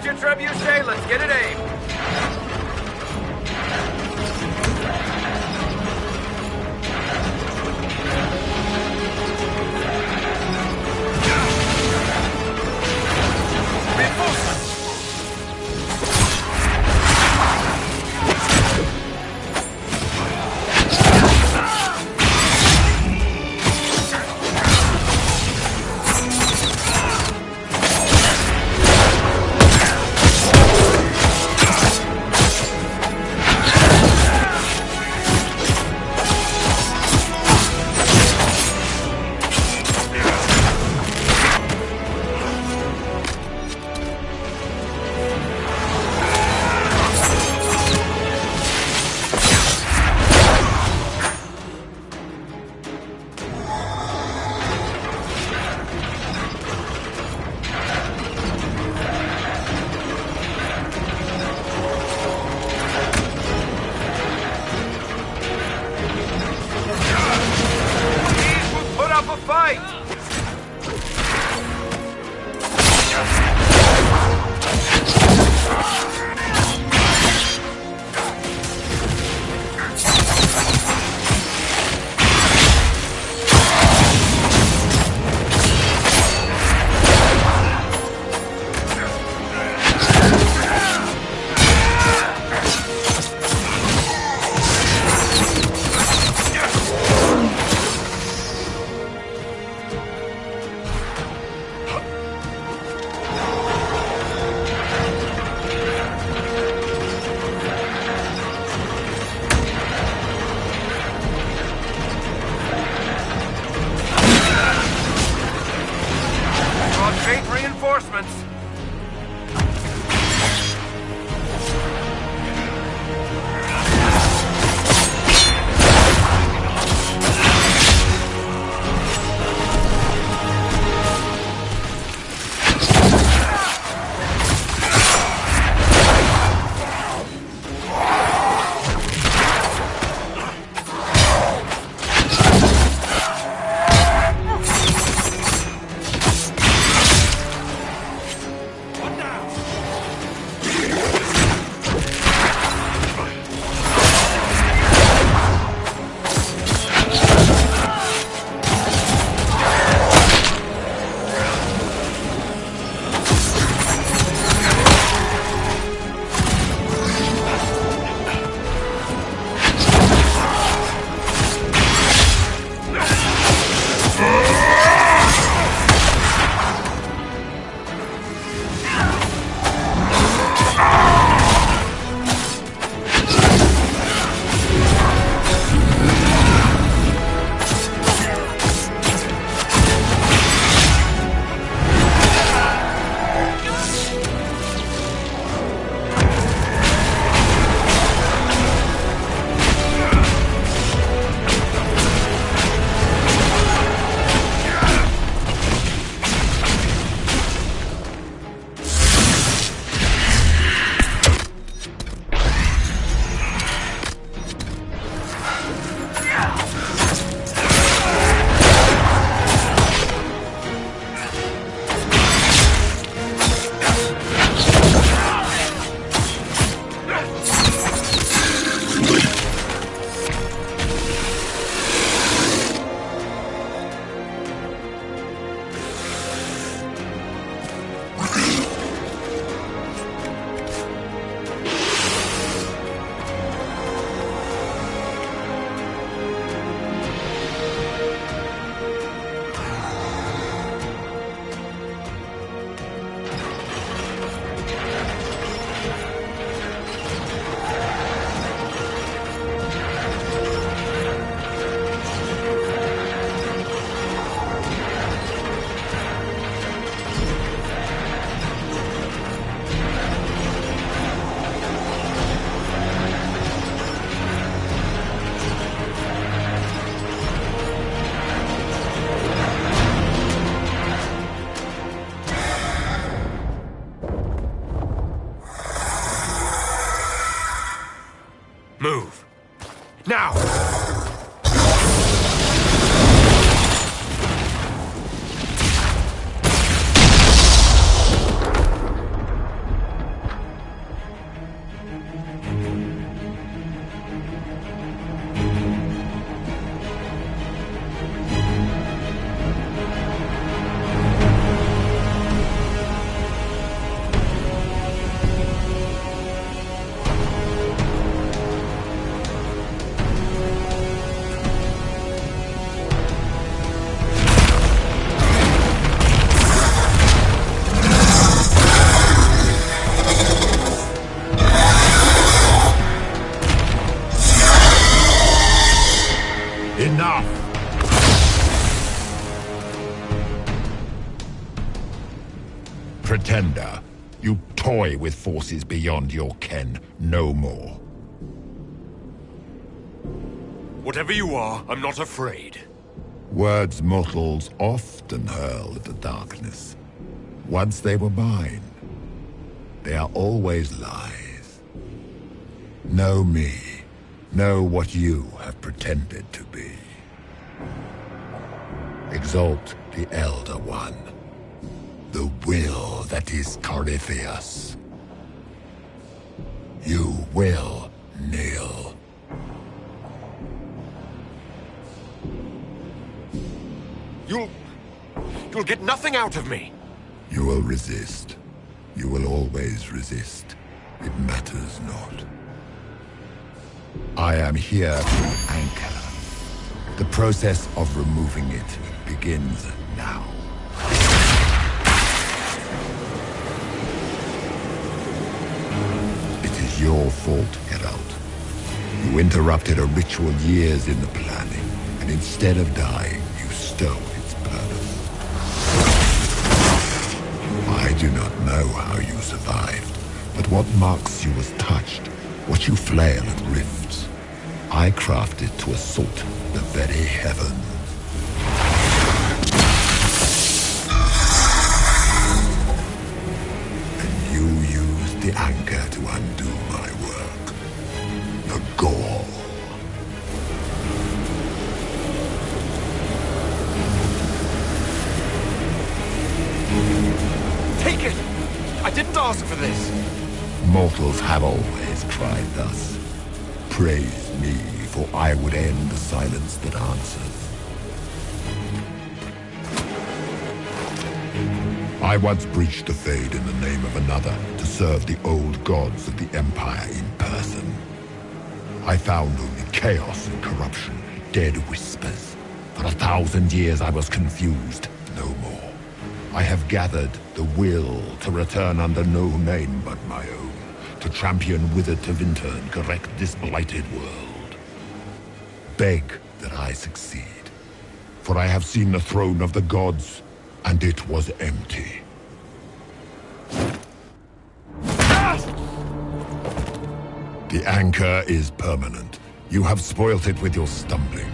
Here's your trebuchet. Let's get it aimed. Reinforcements. Move. Now! pretender. You toy with forces beyond your ken, no more. Whatever you are, I'm not afraid. Words mortals often hurl at the darkness. Once they were mine, they are always lies. Know me. Know what you have pretended to be. Exalt the Elder One. The will that is Corypheus. You will kneel. You'll get nothing out of me. You will resist. You will always resist. It matters not. I am here to anchor. The process of removing it begins now. It is your fault, Herald. You interrupted a ritual years in the planning, and instead of dying, you stole its purpose. I do not know how you survived, but what marks you as touched, what you flail at rifts, I crafted to assault the very heavens. And you used the anchor to undo my work. The gall. Take it! I didn't ask for this! Mortals have always tried thus. Praise me, for I would end the silence that answers. I once breached the Fade in the name of another to serve the old gods of the Empire in person. I found only chaos and corruption, dead whispers. For 1,000 years I was confused, no more. I have gathered the will to return under no name but my own, to champion Withered to Winter and correct this blighted world. Beg that I succeed, for I have seen the throne of the gods, and it was empty. The anchor is permanent. You have spoilt it with your stumbling.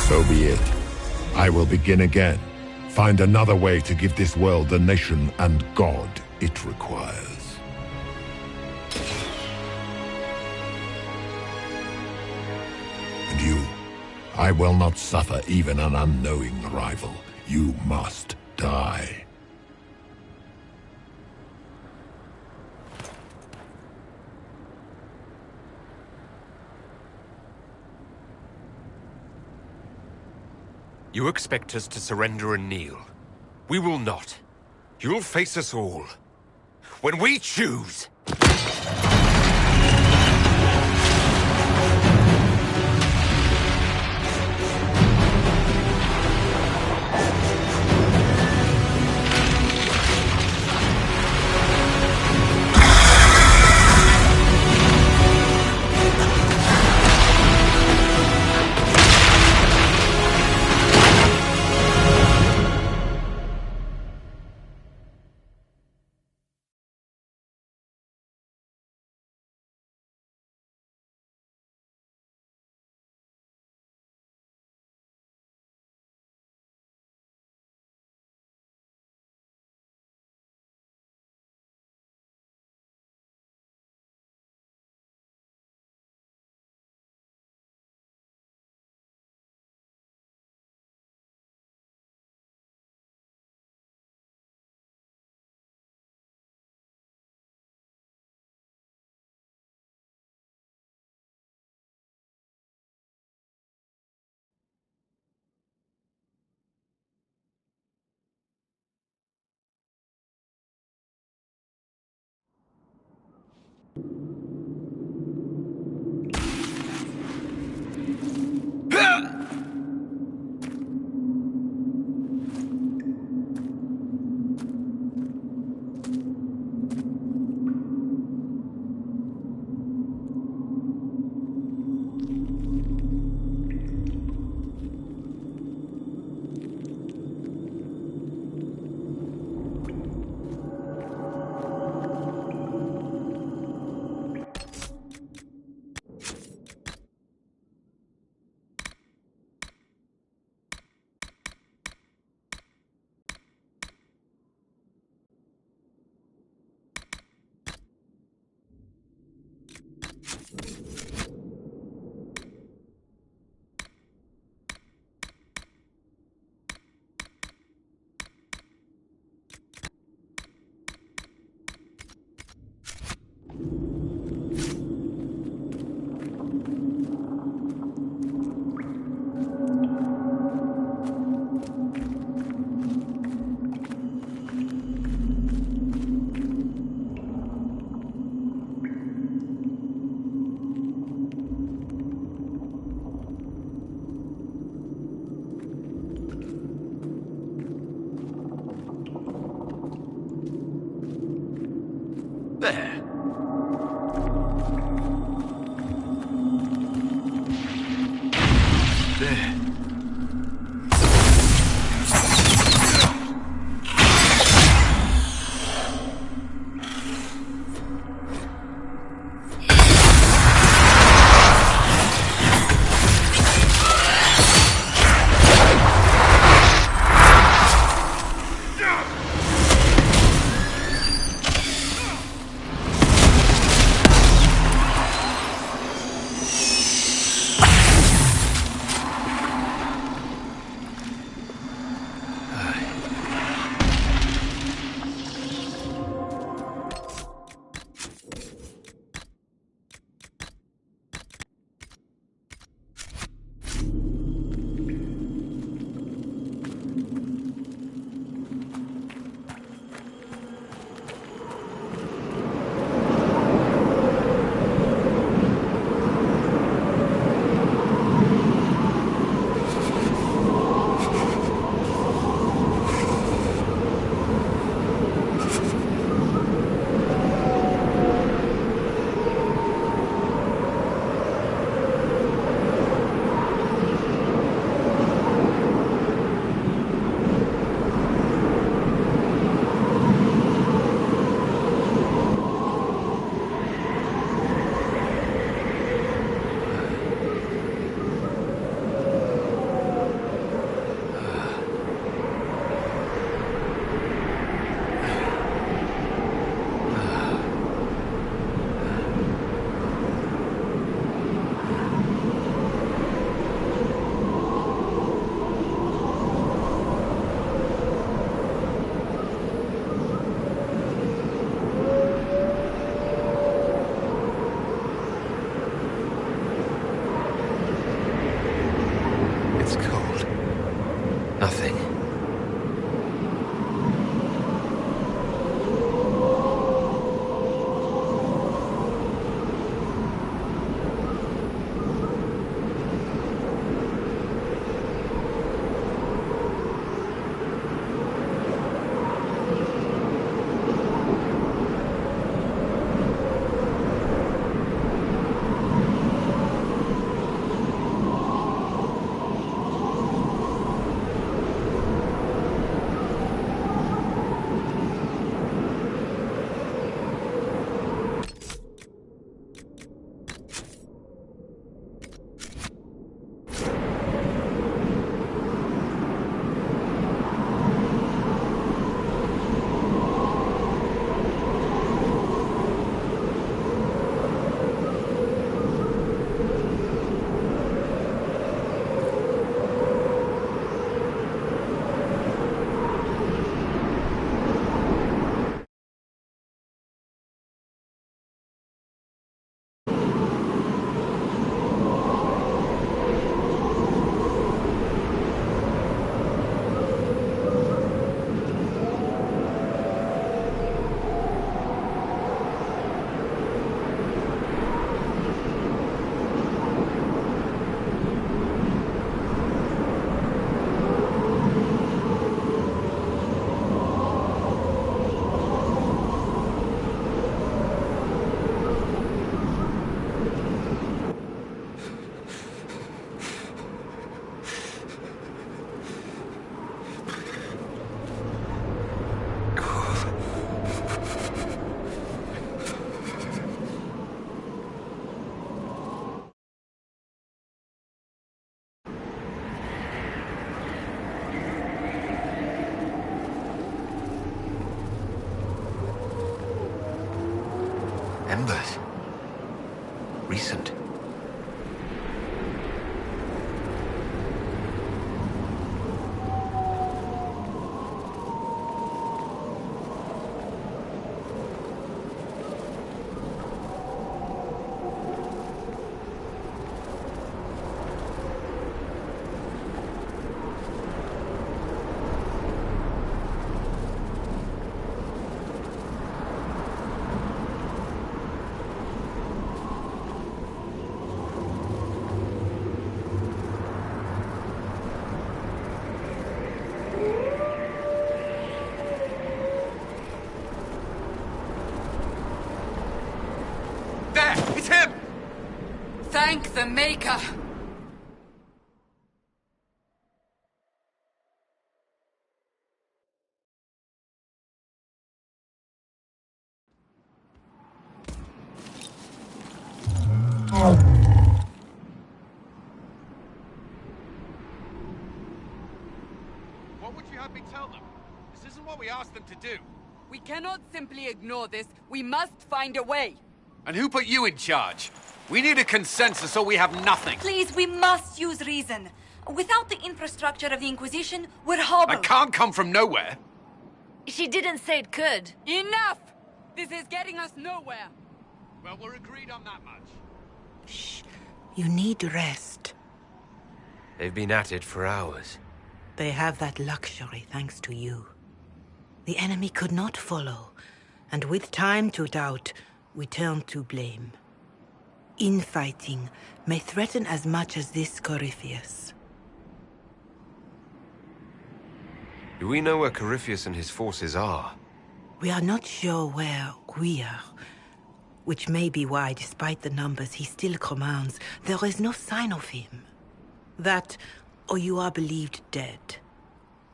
So be it. I will begin again. Find another way to give this world the nation and God it requires. And you, I will not suffer even an unknowing rival. You must die. You expect us to surrender and kneel. We will not. You'll face us all. When we choose! There. There. Nothing. Embers. Recent. Maker! What would you have me tell them? This isn't what we asked them to do. We cannot simply ignore this. We must find a way. And who put you in charge? We need a consensus or we have nothing. Please, we must use reason. Without the infrastructure of the Inquisition, we're hobbled. I can't come from nowhere. She didn't say it could. Enough! This is getting us nowhere. Well, we're agreed on that much. Shh. You need rest. They've been at it for hours. They have that luxury thanks to you. The enemy could not follow, and with time to doubt, we turn to blame. Infighting may threaten as much as this Corypheus. Do we know where Corypheus and his forces are? We are not sure where we are, which may be why, despite the numbers he still commands, there is no sign of him. That, or you are believed dead.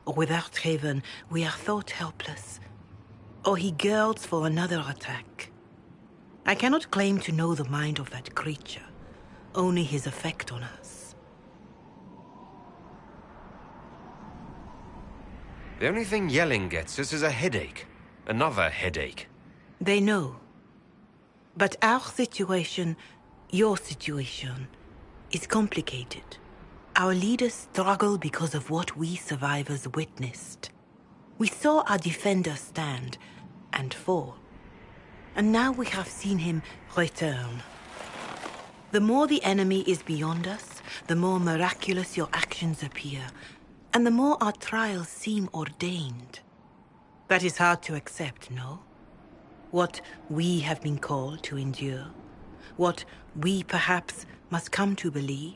Or without Haven, we are thought helpless. Or he girds for another attack. I cannot claim to know the mind of that creature, only his effect on us. The only thing yelling gets us is a headache. Another headache. They know. But our situation, your situation, is complicated. Our leaders struggle because of what we survivors witnessed. We saw our defender stand and fall. And now we have seen him return. The more the enemy is beyond us, the more miraculous your actions appear, and the more our trials seem ordained. That is hard to accept, no? What we have been called to endure, what we perhaps must come to believe.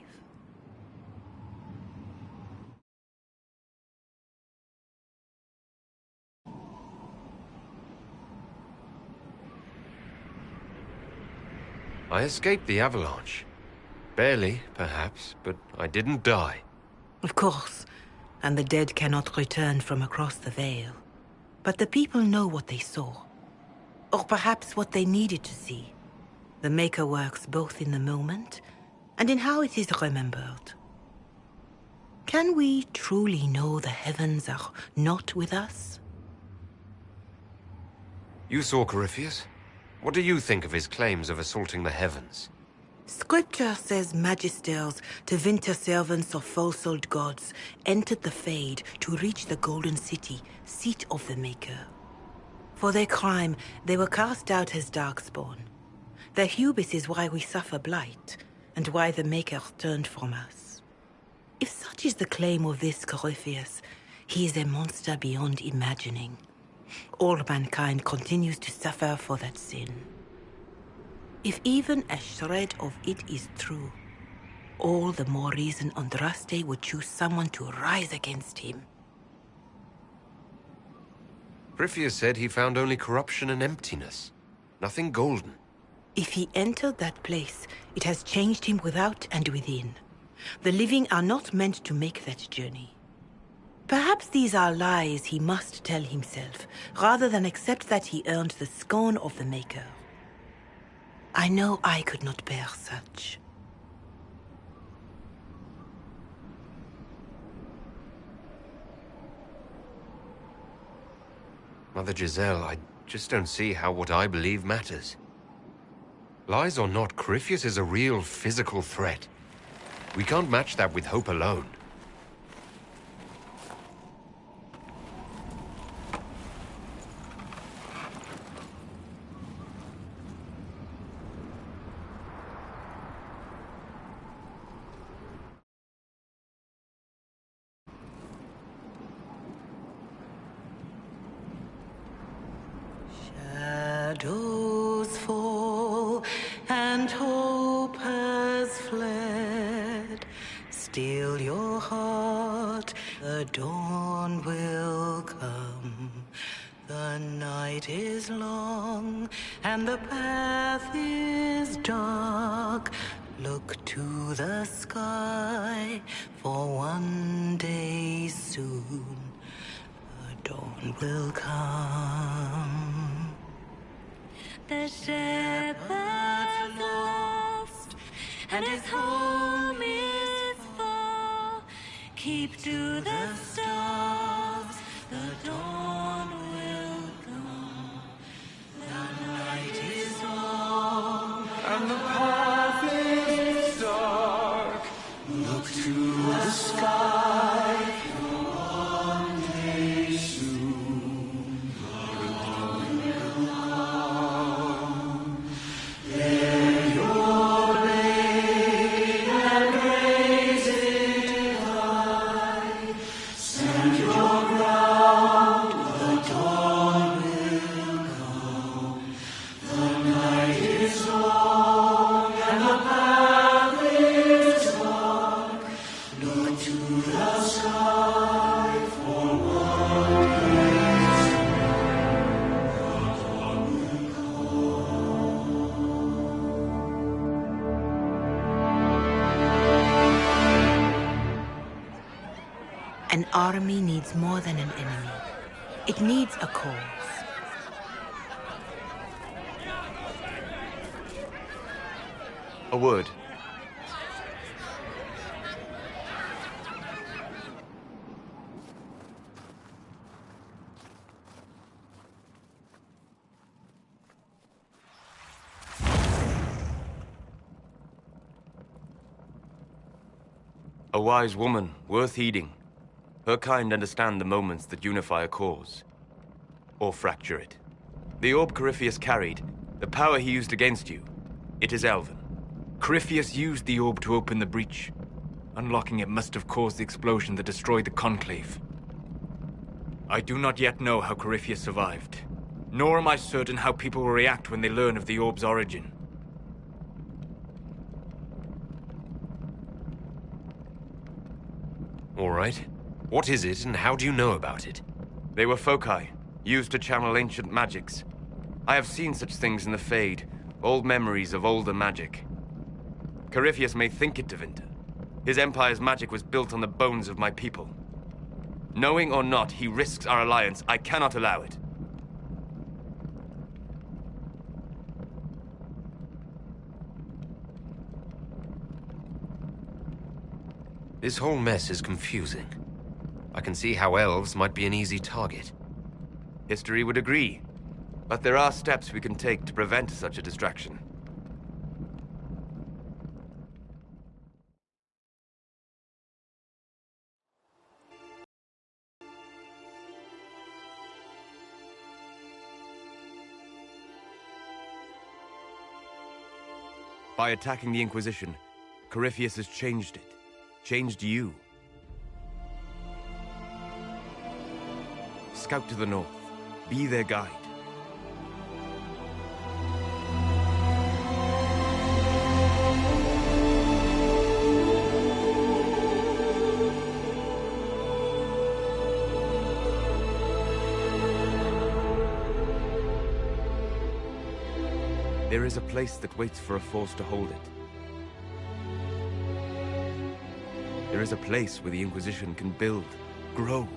I escaped the avalanche. Barely, perhaps, but I didn't die. Of course, and the dead cannot return from across the veil. But the people know what they saw. Or perhaps what they needed to see. The Maker works both in the moment and in how it is remembered. Can we truly know the heavens are not with us? You saw Corypheus? What do you think of his claims of assaulting the heavens? Scripture says magisters, divinter servants of false-old gods, entered the Fade to reach the Golden City, seat of the Maker. For their crime, they were cast out as Darkspawn. Their hubris is why we suffer blight, and why the Maker turned from us. If such is the claim of this Corypheus, he is a monster beyond imagining. All mankind continues to suffer for that sin. If even a shred of it is true, all the more reason Andraste would choose someone to rise against him. Corypheus said he found only corruption and emptiness. Nothing golden. If he entered that place, it has changed him without and within. The living are not meant to make that journey. Perhaps these are lies he must tell himself, rather than accept that he earned the scorn of the Maker. I know I could not bear such. Mother Giselle, I just don't see how what I believe matters. Lies or not, Corypheus is a real physical threat. We can't match that with hope alone. Shadows fall and hope has fled. Still your heart, the dawn will come. The night is long and the path is dark. Look to the sky, for one day soon the dawn will come. The shepherd's lost, and his home is far. Keep to the stars, the dawn will come. The night is long, and the path is dark. Look to the sky, for one day soon the dawn will come. Bear your blade and raise it high. Stand your ground, the dawn will come. The night is long and the path is dark. Look to the sky for one day soon the dawn will An army needs more than an enemy. It needs a cause. A word. A wise woman, worth heeding. Her kind understand the moments that unify a cause. Or fracture it. The orb Corypheus carried, the power he used against you, it is Elven. Corypheus used the orb to open the breach. Unlocking it must have caused the explosion that destroyed the Conclave. I do not yet know how Corypheus survived, nor am I certain how people will react when they learn of the orb's origin. All right. What is it, and how do you know about it? They were foci, used to channel ancient magics. I have seen such things in the Fade, old memories of older magic. Corypheus may think it Tevinter. His empire's magic was built on the bones of my people. Knowing or not, he risks our alliance. I cannot allow it. This whole mess is confusing. I can see how elves might be an easy target. History would agree. But there are steps we can take to prevent such a distraction. By attacking the Inquisition, Corypheus has changed it. Changed you. Scout to the north. Be their guide. There is a place that waits for a force to hold it. There is a place where the Inquisition can build, grow.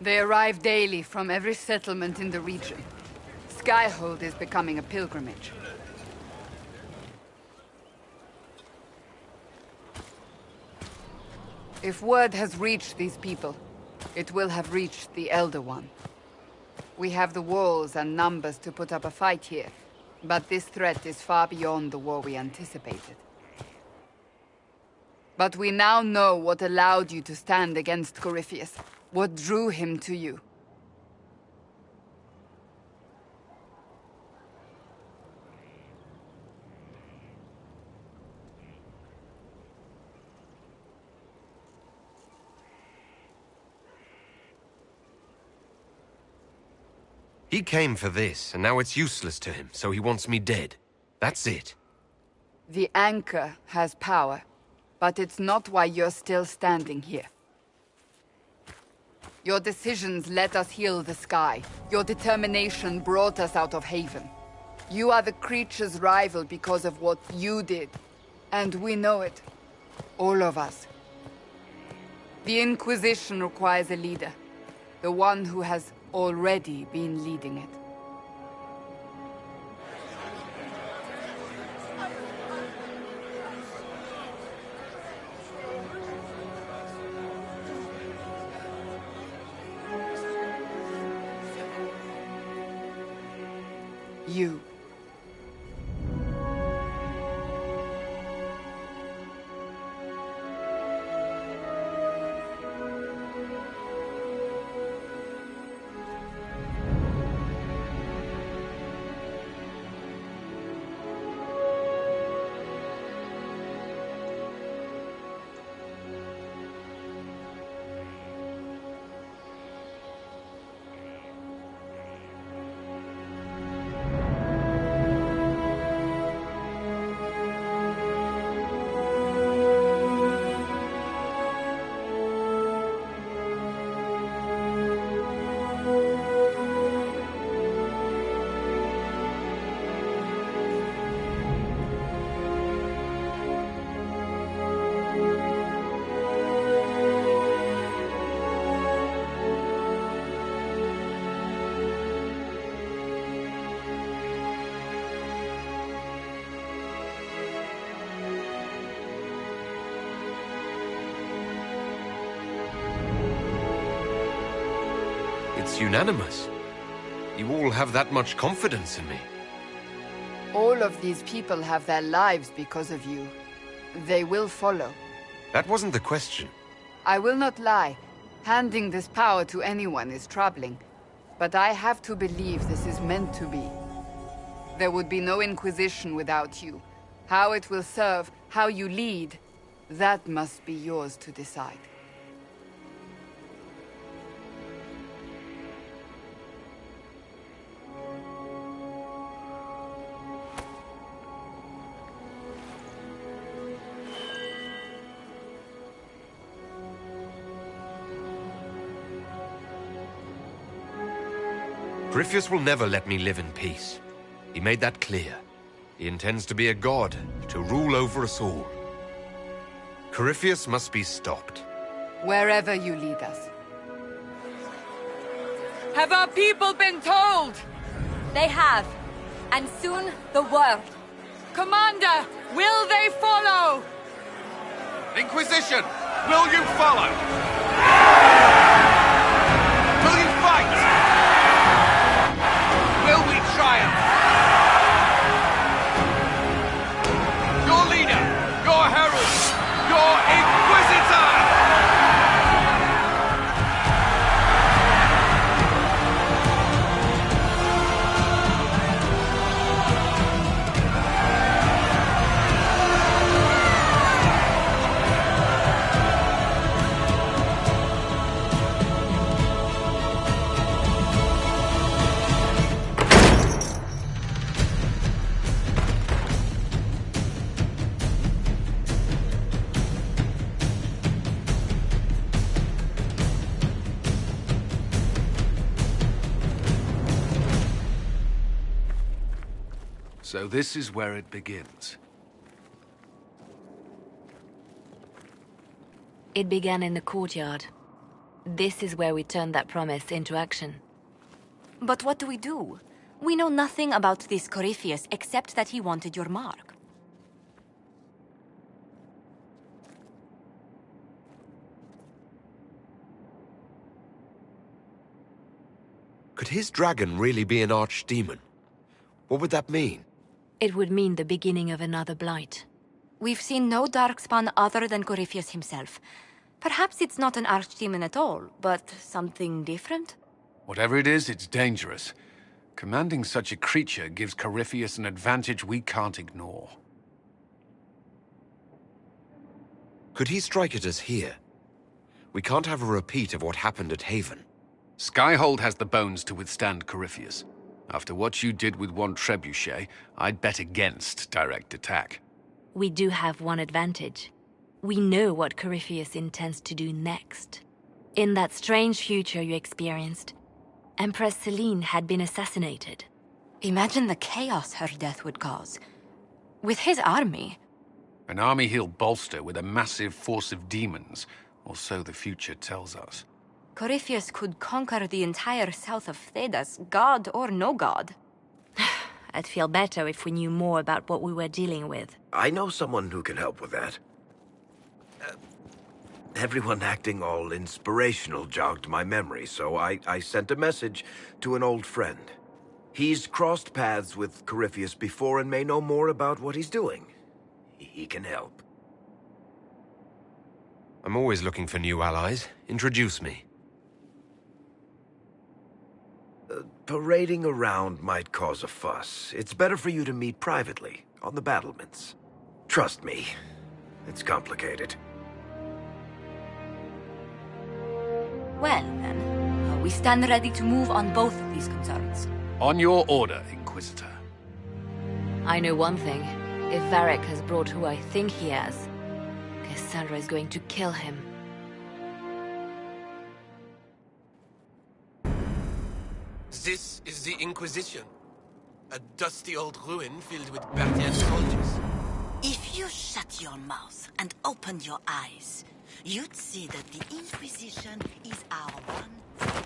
They arrive daily from every settlement in the region. Skyhold is becoming a pilgrimage. If word has reached these people, it will have reached the Elder One. We have the walls and numbers to put up a fight here, but this threat is far beyond the war we anticipated. But we now know what allowed you to stand against Corypheus, what drew him to you. He came for this, and now it's useless to him, so he wants me dead. That's it. The anchor has power, but it's not why you're still standing here. Your decisions let us heal the sky. Your determination brought us out of Haven. You are the creature's rival because of what you did. And we know it. All of us. The Inquisition requires a leader. The one who has already been leading it. You. It's unanimous. You all have that much confidence in me. All of these people have their lives because of you. They will follow. That wasn't the question. I will not lie. Handing this power to anyone is troubling. But I have to believe this is meant to be. There would be no Inquisition without you. How it will serve, how you lead, that must be yours to decide. Corypheus will never let me live in peace. He made that clear. He intends to be a god, to rule over us all. Corypheus must be stopped. Wherever you lead us. Have our people been told? They have. And soon, the world. Commander, will they follow? Inquisition, will you follow? Will you fight? Will we triumph? Your leader, your herald, your Inquisitor! So this is where it begins. It began in the courtyard. This is where we turn that promise into action. But what do we do? We know nothing about this Corypheus except that he wanted your mark. Could his dragon really be an archdemon? What would that mean? It would mean the beginning of another blight. We've seen no darkspawn other than Corypheus himself. Perhaps it's not an archdemon at all, but something different? Whatever it is, it's dangerous. Commanding such a creature gives Corypheus an advantage we can't ignore. Could he strike at us here? We can't have a repeat of what happened at Haven. Skyhold has the bones to withstand Corypheus. After what you did with one trebuchet, I'd bet against direct attack. We do have one advantage. We know what Corypheus intends to do next. In that strange future you experienced, Empress Selene had been assassinated. Imagine the chaos her death would cause. With his army. An army he'll bolster with a massive force of demons, or so the future tells us. Corypheus could conquer the entire south of Thedas, god or no god. I'd feel better if we knew more about what we were dealing with. I know someone who can help with that. Everyone acting all inspirational jogged my memory, so I sent a message to an old friend. He's crossed paths with Corypheus before and may know more about what he's doing. He can help. I'm always looking for new allies. Introduce me. Parading around might cause a fuss. It's better for you to meet privately, on the battlements. Trust me, it's complicated. Well, then, we stand ready to move on both of these concerns. On your order, Inquisitor. I know one thing. If Varric has brought who I think he has, Cassandra is going to kill him. This is the Inquisition. A dusty old ruin filled with Parthian soldiers. If you shut your mouth and open your eyes, you'd see that the Inquisition is our one...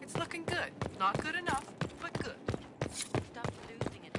It's looking good. Not good enough, but good. Stop losing it.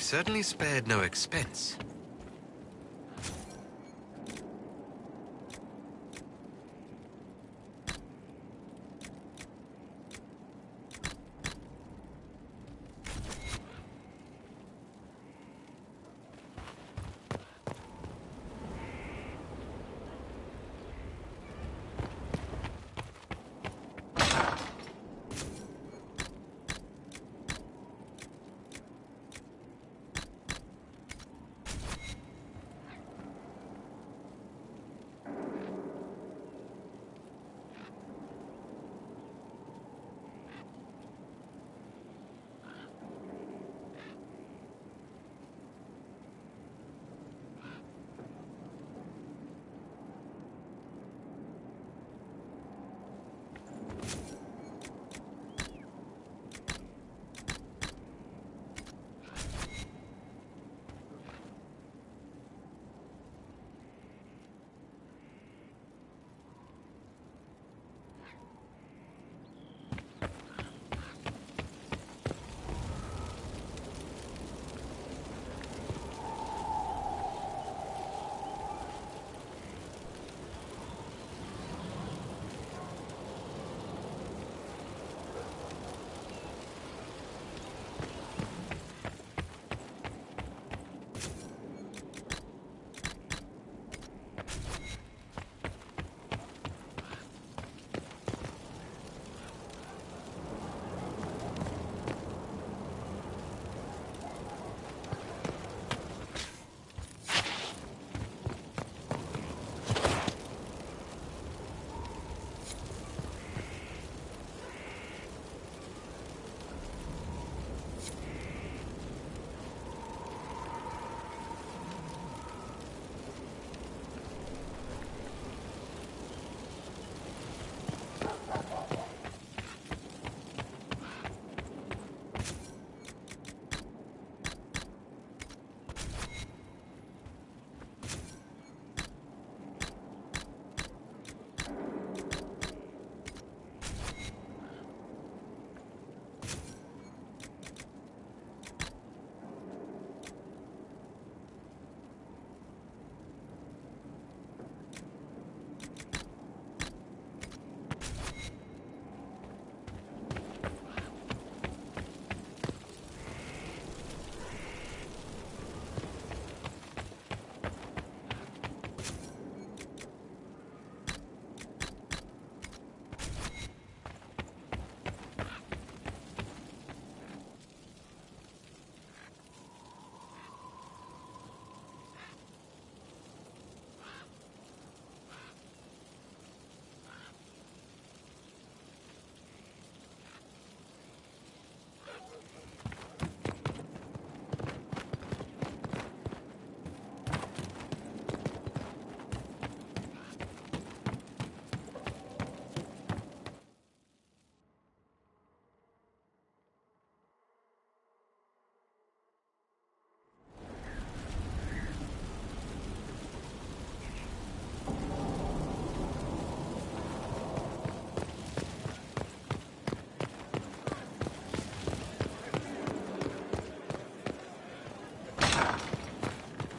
They've certainly spared no expense.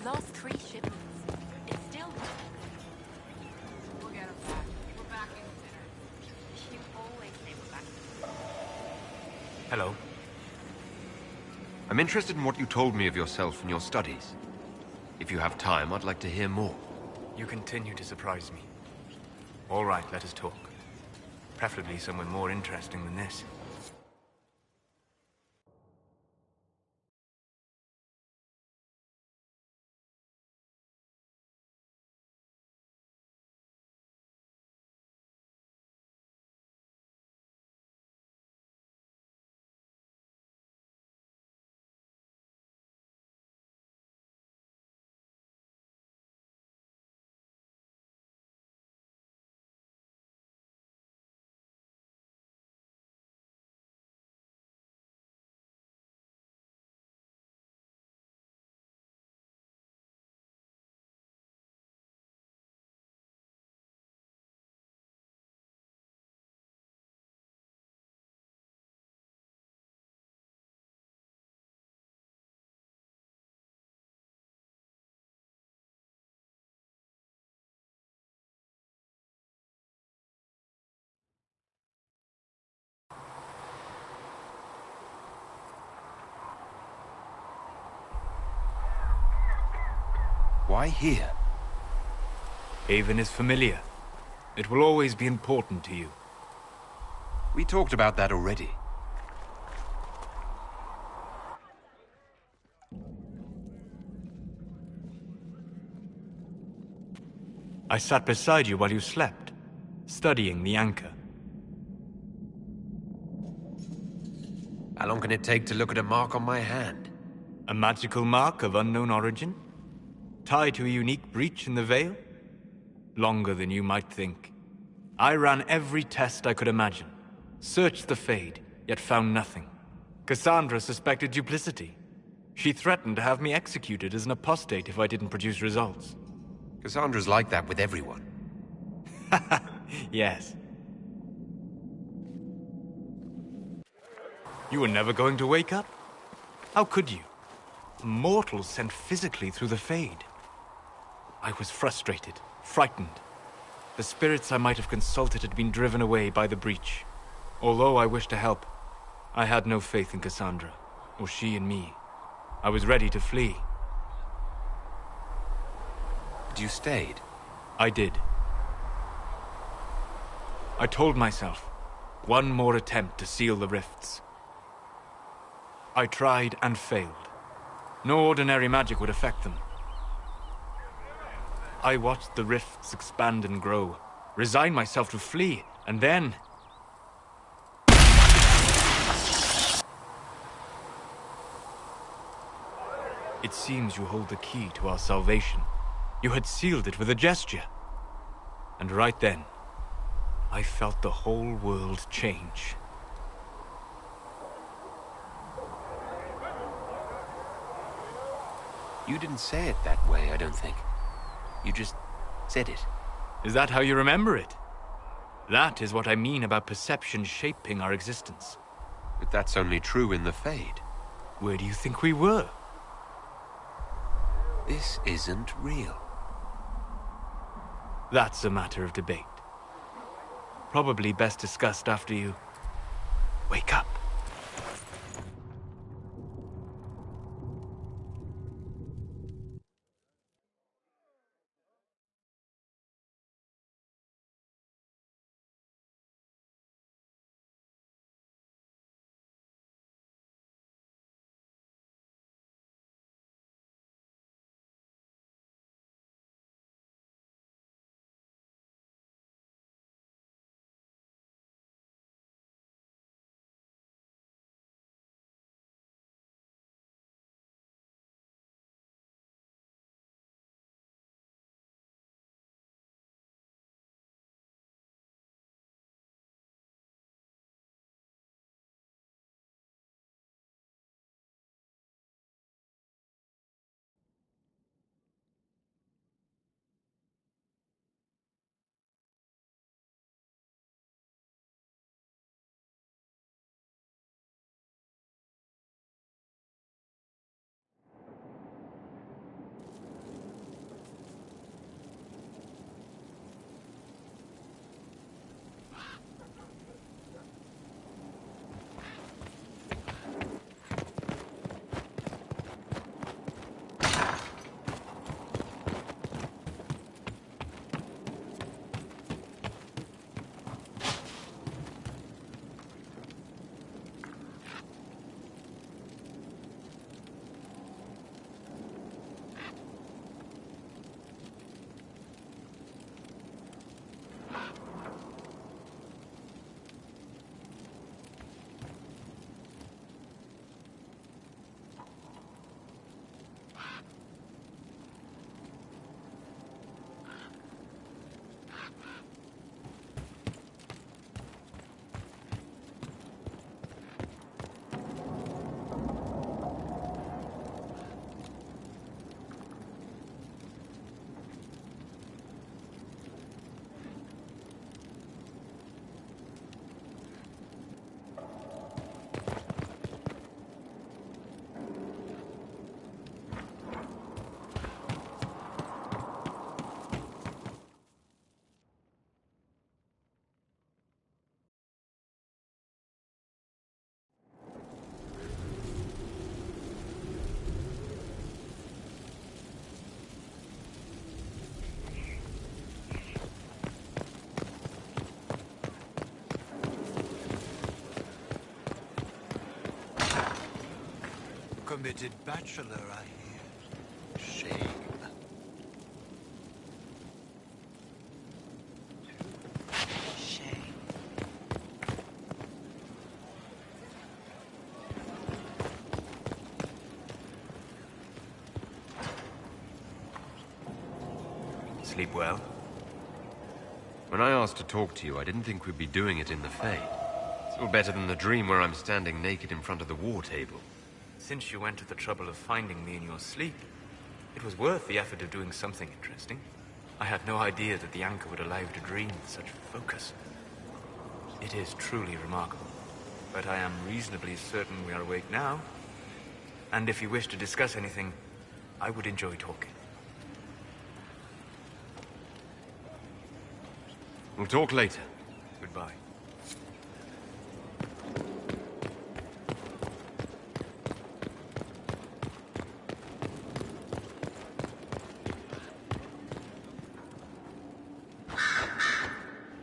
Lost 3 shipments. It's still... We'll get him back. We're back in dinner. You always say we're back. Hello. I'm interested in what you told me of yourself and your studies. If you have time, I'd like to hear more. You continue to surprise me. All right, let us talk. Preferably somewhere more interesting than this. Why here? Haven is familiar. It will always be important to you. We talked about that already. I sat beside you while you slept, studying the anchor. How long can it take to look at a mark on my hand? A magical mark of unknown origin? Tied to a unique breach in the veil? Longer than you might think. I ran every test I could imagine. Searched the Fade, yet found nothing. Cassandra suspected duplicity. She threatened to have me executed as an apostate if I didn't produce results. Cassandra's like that with everyone. Yes. You were never going to wake up? How could you? Mortals sent physically through the Fade. I was frustrated, frightened. The spirits I might have consulted had been driven away by the breach. Although I wished to help, I had no faith in Cassandra, or she in me. I was ready to flee. But you stayed? I did. I told myself, one more attempt to seal the rifts. I tried and failed. No ordinary magic would affect them. I watched the rifts expand and grow, resigned myself to flee, and then... It seems you hold the key to our salvation. You had sealed it with a gesture. And right then, I felt the whole world change. You didn't say it that way, I don't think. You just said it. Is that how you remember it? That is what I mean about perception shaping our existence. But that's only true in the Fade. Where do you think we were? This isn't real. That's a matter of debate. Probably best discussed after you wake up. committed bachelor, I hear. Shame. Shame. Sleep well? When I asked to talk to you, I didn't think we'd be doing it in the Fade. Still better than the dream where I'm standing naked in front of the war table. Since you went to the trouble of finding me in your sleep, it was worth the effort of doing something interesting. I had no idea that the anchor would allow you to dream with such focus. It is truly remarkable. But I am reasonably certain we are awake now. And if you wish to discuss anything, I would enjoy talking. We'll talk later. Goodbye.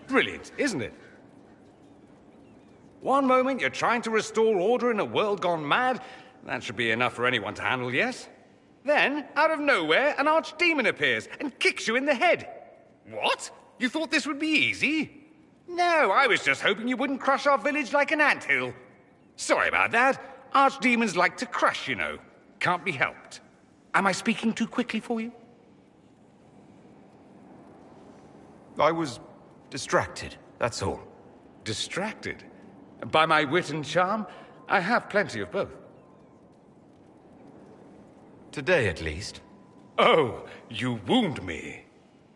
Brilliant, isn't it? One moment you're trying to restore order in a world gone mad. That should be enough for anyone to handle, yes? Then, out of nowhere, an archdemon appears and kicks you in the head. What? You thought this would be easy? No, I was just hoping you wouldn't crush our village like an anthill. Sorry about that. Archdemons like to crush, you know. Can't be helped. Am I speaking too quickly for you? I was distracted, that's all. Distracted? By my wit and charm? I have plenty of both. Today, at least. Oh, you wound me.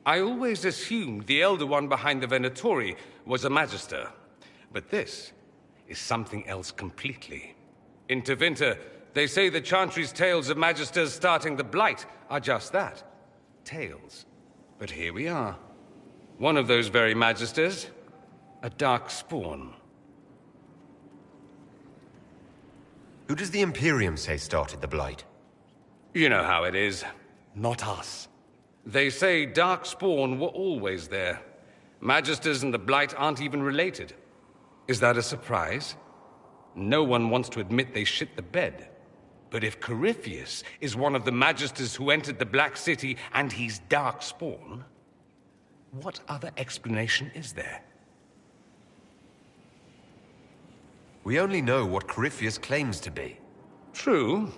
I always assumed the Elder One behind the Venatori was a Magister. But this is something else completely. In Tevinter, they say the Chantry's tales of Magisters starting the Blight are just that. Tales. But here we are. One of those very Magisters, a dark spawn. Who does the Imperium say started the Blight? You know how it is. Not us. They say Darkspawn were always there. Magisters and the Blight aren't even related. Is that a surprise? No one wants to admit they shit the bed. But if Corypheus is one of the Magisters who entered the Black City and he's Darkspawn, what other explanation is there? We only know what Corypheus claims to be. True.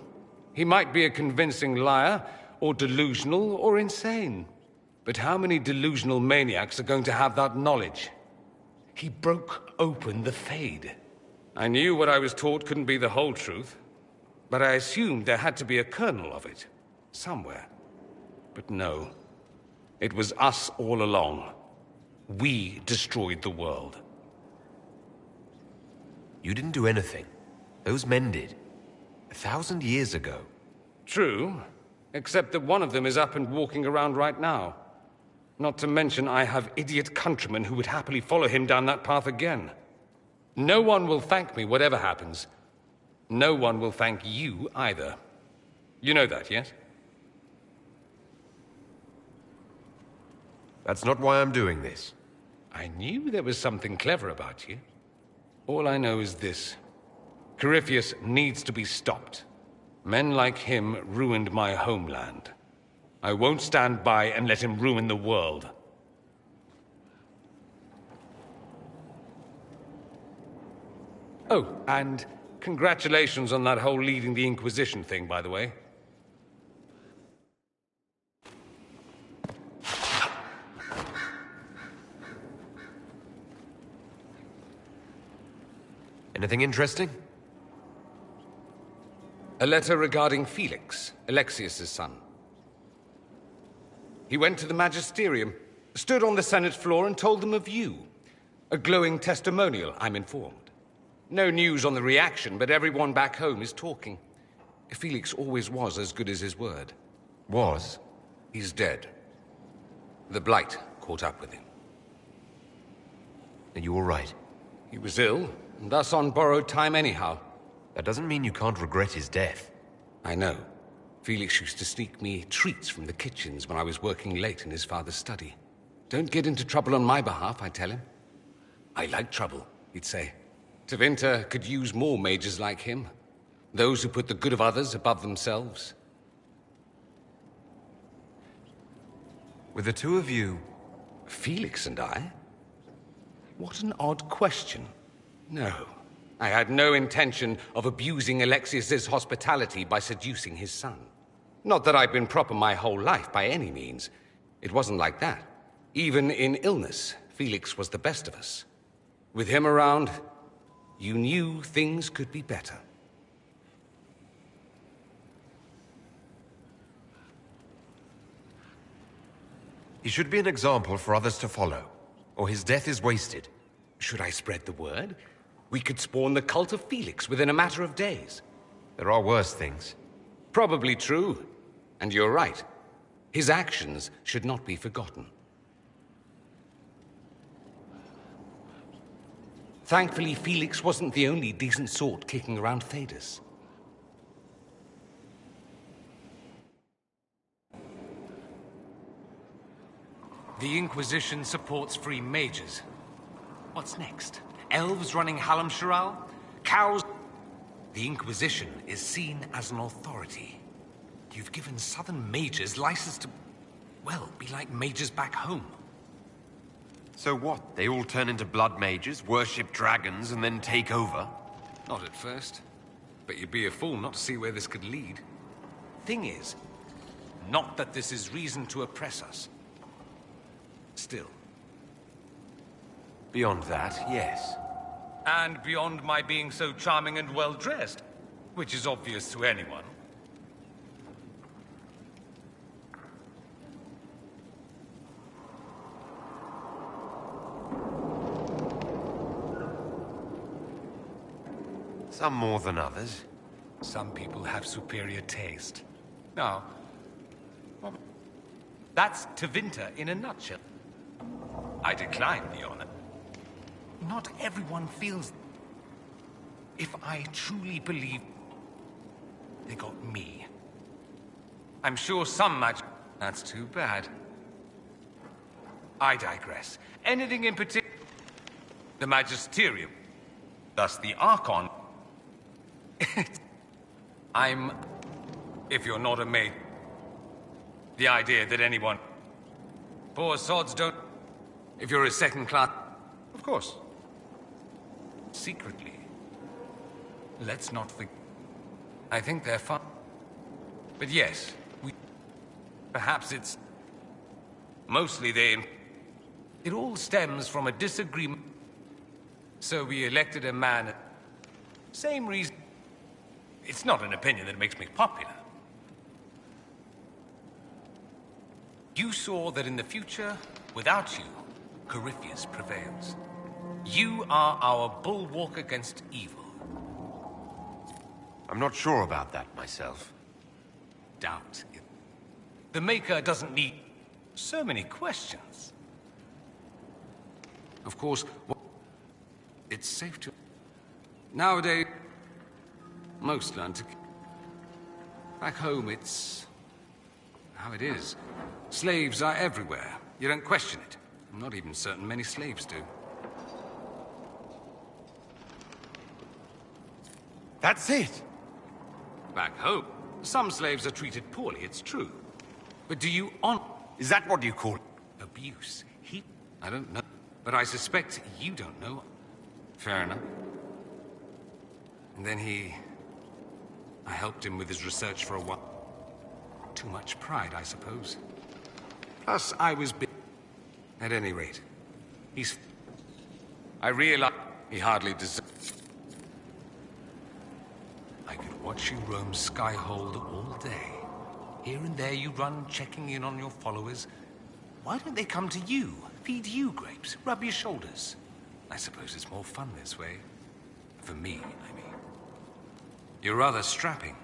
He might be a convincing liar, or delusional, or insane. But how many delusional maniacs are going to have that knowledge? He broke open the Fade. I knew what I was taught couldn't be the whole truth, but I assumed there had to be a kernel of it, somewhere. But no. It was us all along. We destroyed the world. You didn't do anything. Those men did. 1,000 years ago. True. Except that one of them is up and walking around right now. Not to mention I have idiot countrymen who would happily follow him down that path again. No one will thank me whatever happens. No one will thank you either. You know that, yes? That's not why I'm doing this. I knew there was something clever about you. All I know is this. Corypheus needs to be stopped. Men like him ruined my homeland. I won't stand by and let him ruin the world. Oh, and congratulations on that whole leading the Inquisition thing, by the way. Anything interesting? A letter regarding Felix, Alexius's son. He went to the Magisterium, stood on the Senate floor and told them of you. A glowing testimonial, I'm informed. No news on the reaction, but everyone back home is talking. Felix always was as good as his word. Was? He's dead. The Blight caught up with him. Are you all right? He was ill, and thus on borrowed time anyhow. That doesn't mean you can't regret his death. I know. Felix used to sneak me treats from the kitchens when I was working late in his father's study. Don't get into trouble on my behalf, I tell him. I like trouble, he'd say. Tevinter could use more mages like him. Those who put the good of others above themselves. With the two of you... Felix and I? What an odd question. No, I had no intention of abusing Alexius's hospitality by seducing his son. Not that I've been proper my whole life, by any means. It wasn't like that. Even in illness, Felix was the best of us. With him around, you knew things could be better. He should be an example for others to follow, or his death is wasted. Should I spread the word? We could spawn the cult of Felix within a matter of days. There are worse things. Probably true. And you're right. His actions should not be forgotten. Thankfully, Felix wasn't the only decent sort kicking around Thedas. The Inquisition supports free mages. What's next? Elves running Halam-Sharal? Cows? The Inquisition is seen as an authority. You've given Southern mages license to, well, be like mages back home. So what? They all turn into blood mages, worship dragons, and then take over? Not at first. But you'd be a fool not to see where this could lead. Thing is, not that this is reason to oppress us. Still. Beyond that, yes. And beyond my being so charming and well-dressed, which is obvious to anyone. Some more than others. Some people have superior taste. Now, that's Tevinter in a nutshell. I decline the honor. Not everyone feels... If I truly believe they got me. I'm sure some magic... That's too bad. I digress. Anything in particular? The Magisterium. Thus the Archon. I'm... If you're not a mate... The idea that anyone... Poor sods don't... If you're a second class... Of course. Secretly. Let's not forget... I think they're fun. But yes, we... Perhaps it's... Mostly they... It all stems from a disagreement. So we elected a man... Same reason... It's not an opinion that makes me popular. You saw that in the future, without you, Corypheus prevails. You are our bulwark against evil. I'm not sure about that myself. Doubt it. The Maker doesn't need so many questions. Of course, it's safe to... Nowadays, most learn to... Back home, it's... how it is. Slaves are everywhere. You don't question it. I'm not even certain many slaves do. That's it! Back home, some slaves are treated poorly, it's true. But do you Is that what you call... abuse? I don't know. But I suspect you don't know. Fair enough. And then I helped him with his research for a while. Too much pride, I suppose. Plus, I was big. At any rate, I realize he hardly deserves... I could watch you roam Skyhold all day. Here and there you run, checking in on your followers. Why don't they come to you? Feed you grapes, rub your shoulders. I suppose it's more fun this way. For me, I mean. You're rather strapping.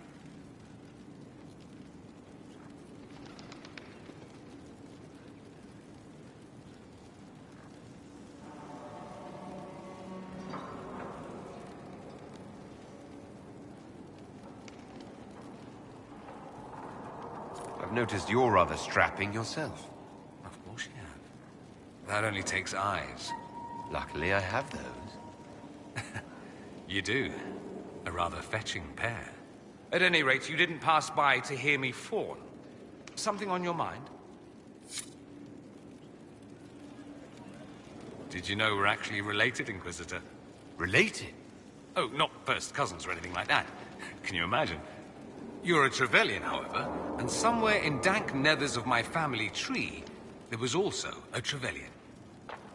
I've noticed you're rather strapping yourself. Of course you have. That only takes eyes. Luckily, I have those. You do. A rather fetching pair. At any rate, you didn't pass by to hear me fawn. Something on your mind? Did you know we're actually related, Inquisitor? Related? Oh, not first cousins or anything like that. Can you imagine? You're a Trevelyan, however, and somewhere in dank nethers of my family tree, there was also a Trevelyan.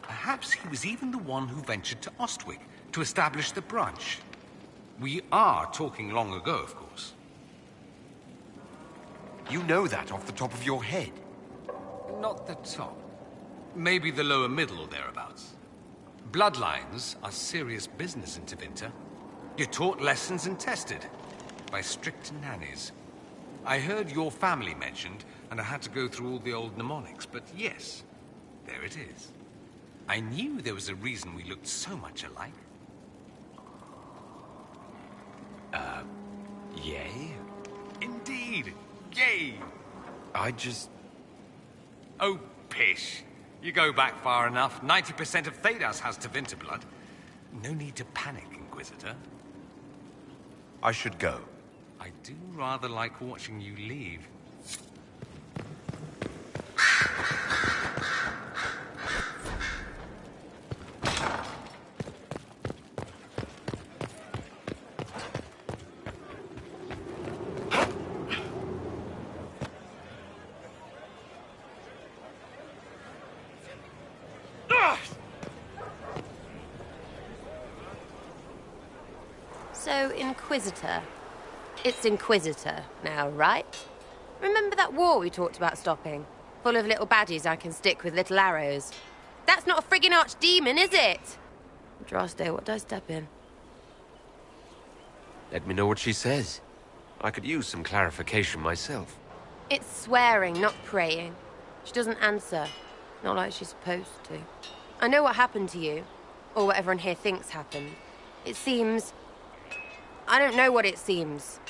Perhaps he was even the one who ventured to Ostwick to establish the branch. We are talking long ago, of course. You know that off the top of your head? Not the top. Maybe the lower middle or thereabouts. Bloodlines are serious business in Tevinter. You're taught lessons and tested by strict nannies. I heard your family mentioned, and I had to go through all the old mnemonics, but yes, there it is. I knew there was a reason we looked so much alike. Yay? Indeed, yay! Oh, pish. You go back far enough. 90% of Thedas has Tevinter blood. No need to panic, Inquisitor. I should go. I do rather like watching you leave. So, Inquisitor. It's Inquisitor now, right? Remember that war we talked about stopping? Full of little baddies I can stick with little arrows. That's not a friggin' archdemon, is it? Andraste, what did I step in? Let me know what she says. I could use some clarification myself. It's swearing, not praying. She doesn't answer. Not like she's supposed to. I know what happened to you. Or what everyone here thinks happened. It seems... I don't know what it seems.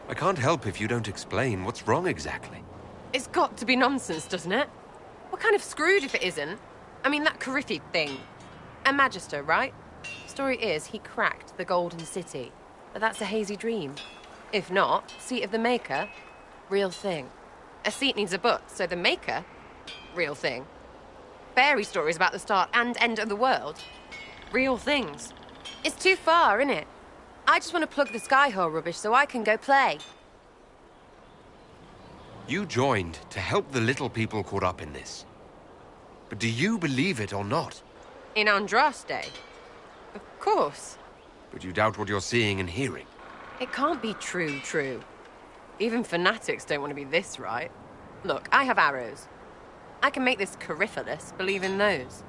I can't help if you don't explain what's wrong exactly. It's got to be nonsense, doesn't it? We're kind of screwed if it isn't. I mean, that Corypheid thing. A Magister, right? Story is, he cracked the Golden City. But that's a hazy dream. If not, Seat of the Maker, real thing. A seat needs a book, so the Maker, real thing. Fairy stories about the start and end of the world, real things. It's too far, innit? I just want to plug the Skyhole rubbish so I can go play. You joined to help the little people caught up in this. But do you believe it or not? In Andraste? Of course. But you doubt what you're seeing and hearing. It can't be true. Even fanatics don't want to be this right. Look, I have arrows. I can make this Corypheus believe in those.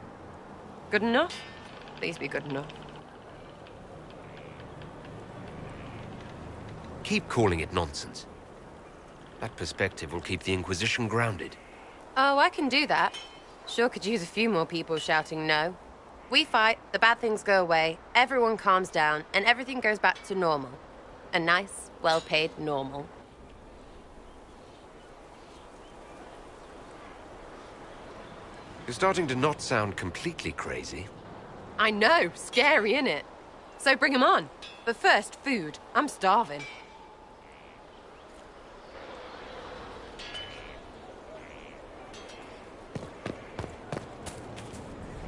Good enough? Please be good enough. Keep calling it nonsense. That perspective will keep the Inquisition grounded. Oh, I can do that. Sure could use a few more people shouting no. We fight, the bad things go away, everyone calms down, and everything goes back to normal. A nice, well-paid normal. You're starting to not sound completely crazy. I know, scary, innit? So bring 'em on. But first, food. I'm starving.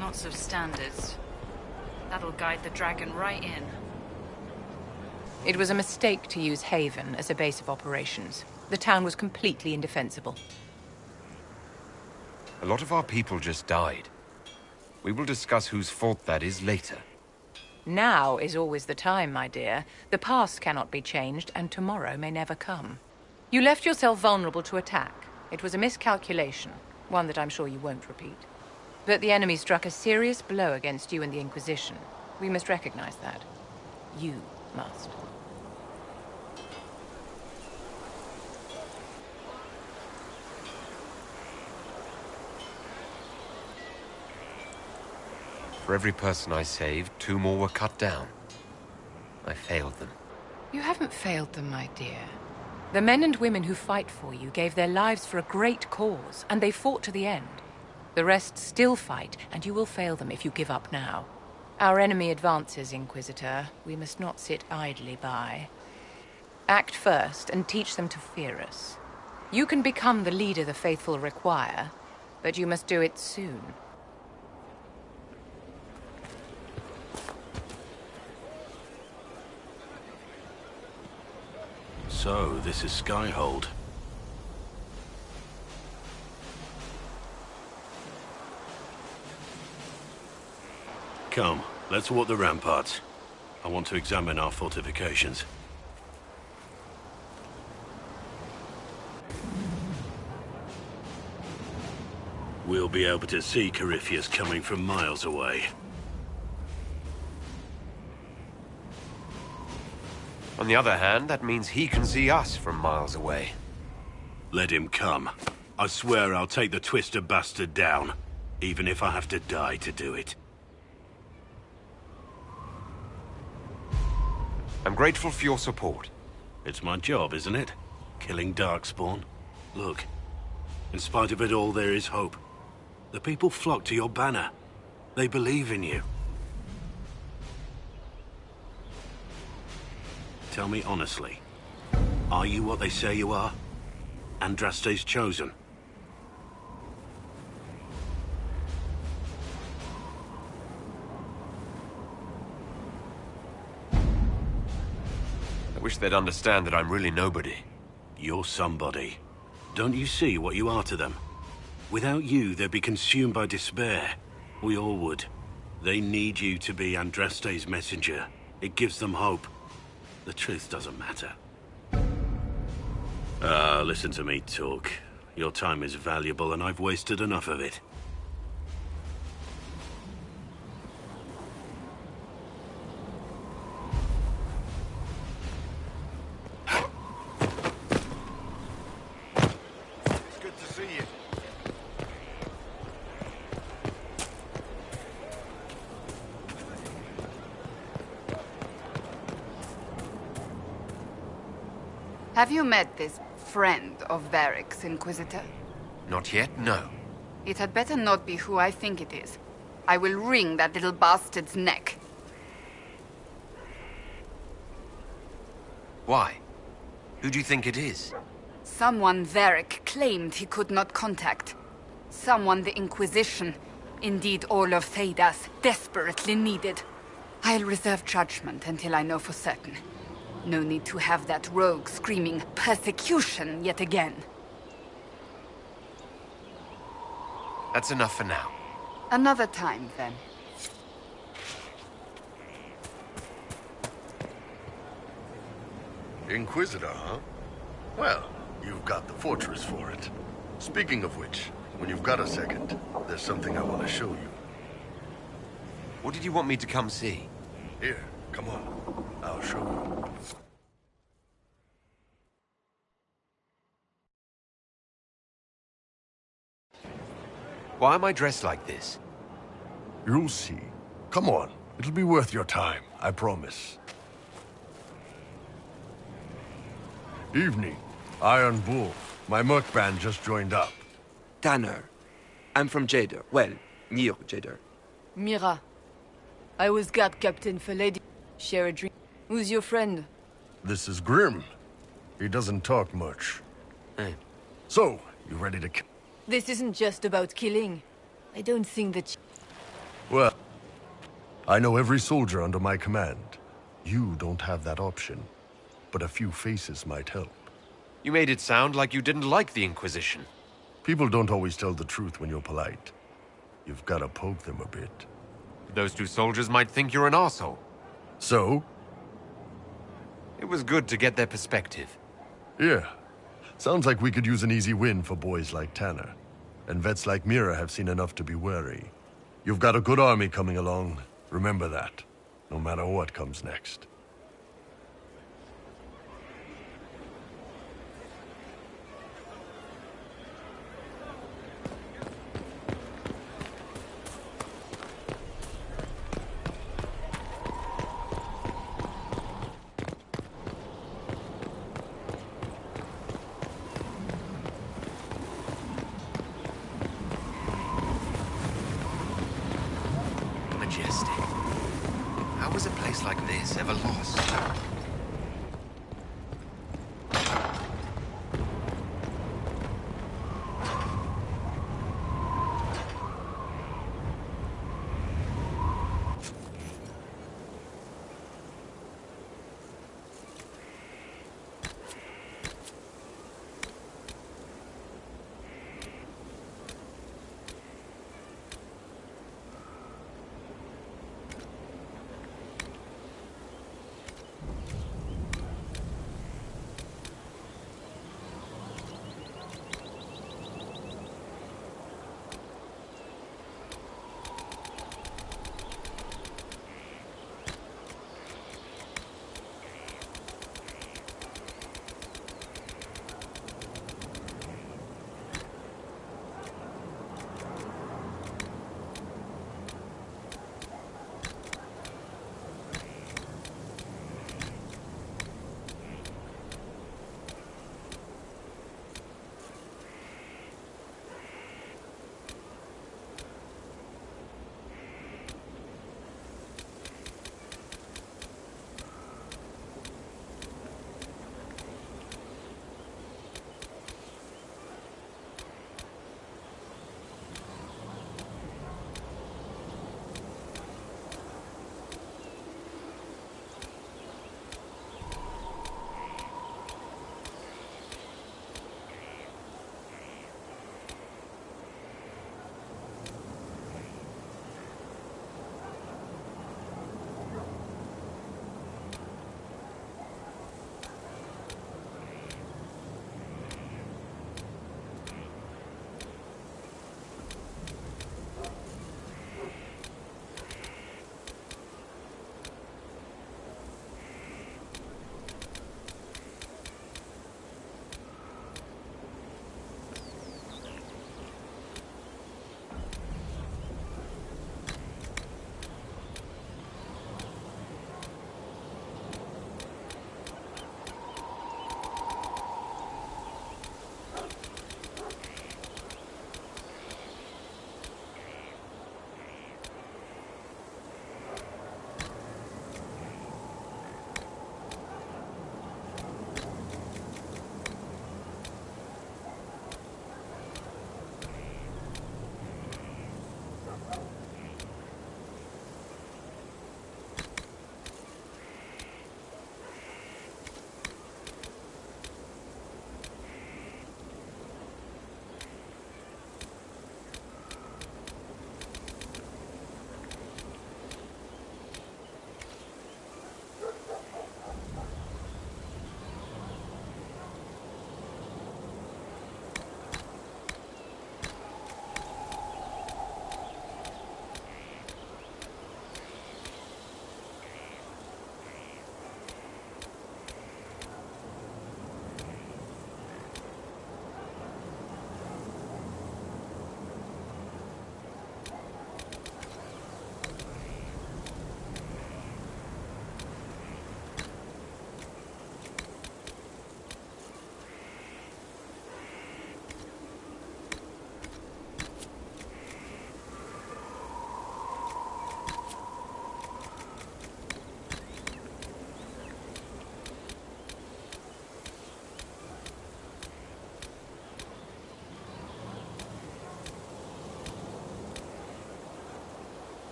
Lots of standards. That'll guide the dragon right in. It was a mistake to use Haven as a base of operations. The town was completely indefensible. A lot of our people just died. We will discuss whose fault that is later. Now is always the time, my dear. The past cannot be changed, and tomorrow may never come. You left yourself vulnerable to attack. It was a miscalculation, one that I'm sure you won't repeat. But the enemy struck a serious blow against you and the Inquisition. We must recognize that. You must. For every person I saved, 2 more were cut down. I failed them. You haven't failed them, my dear. The men and women who fight for you gave their lives for a great cause, and they fought to the end. The rest still fight, and you will fail them if you give up now. Our enemy advances, Inquisitor. We must not sit idly by. Act first and teach them to fear us. You can become the leader the faithful require, but you must do it soon. So, this is Skyhold. Come, let's walk the ramparts. I want to examine our fortifications. We'll be able to see Corypheus coming from miles away. On the other hand, that means he can see us from miles away. Let him come. I swear I'll take the Twister bastard down, even if I have to die to do it. I'm grateful for your support. It's my job, isn't it? Killing Darkspawn. Look, in spite of it all, there is hope. The people flock to your banner. They believe in you. Tell me honestly, are you what they say you are? Andraste's chosen? I wish they'd understand that I'm really nobody. You're somebody. Don't you see what you are to them? Without you, they'd be consumed by despair. We all would. They need you to be Andraste's messenger. It gives them hope. The truth doesn't matter. Listen to me talk. Your time is valuable and I've wasted enough of it. It's good to see you. Have you met this friend of Varric's, Inquisitor? Not yet, no. It had better not be who I think it is. I will wring that little bastard's neck. Why? Who do you think it is? Someone Varric claimed he could not contact. Someone the Inquisition, indeed all of Thedas, desperately needed. I'll reserve judgment until I know for certain. No need to have that rogue screaming persecution yet again. That's enough for now. Another time, then. Inquisitor, huh? Well, you've got the fortress for it. Speaking of which, when you've got a second, there's something I want to show you. What did you want me to come see? Here, come on. I'll show you. Why am I dressed like this? You'll see. Come on. It'll be worth your time, I promise. Evening. Iron Bull. My merc band just joined up. Tanner. I'm from Jader. Well, near Jader. Mira. I was guard captain for Lady. Share a drink. Who's your friend? This is Grim. He doesn't talk much. Hey. So, you ready to kill? This isn't just about killing. I don't think that Well, I know every soldier under my command. You don't have that option. But a few faces might help. You made it sound like you didn't like the Inquisition. People don't always tell the truth when you're polite. You've got to poke them a bit. Those two soldiers might think you're an arsehole. So? It was good to get their perspective. Yeah. Sounds like we could use an easy win for boys like Tanner. And vets like Mira have seen enough to be wary. You've got a good army coming along. Remember that. No matter what comes next. Majestic. How was a place like this ever lost?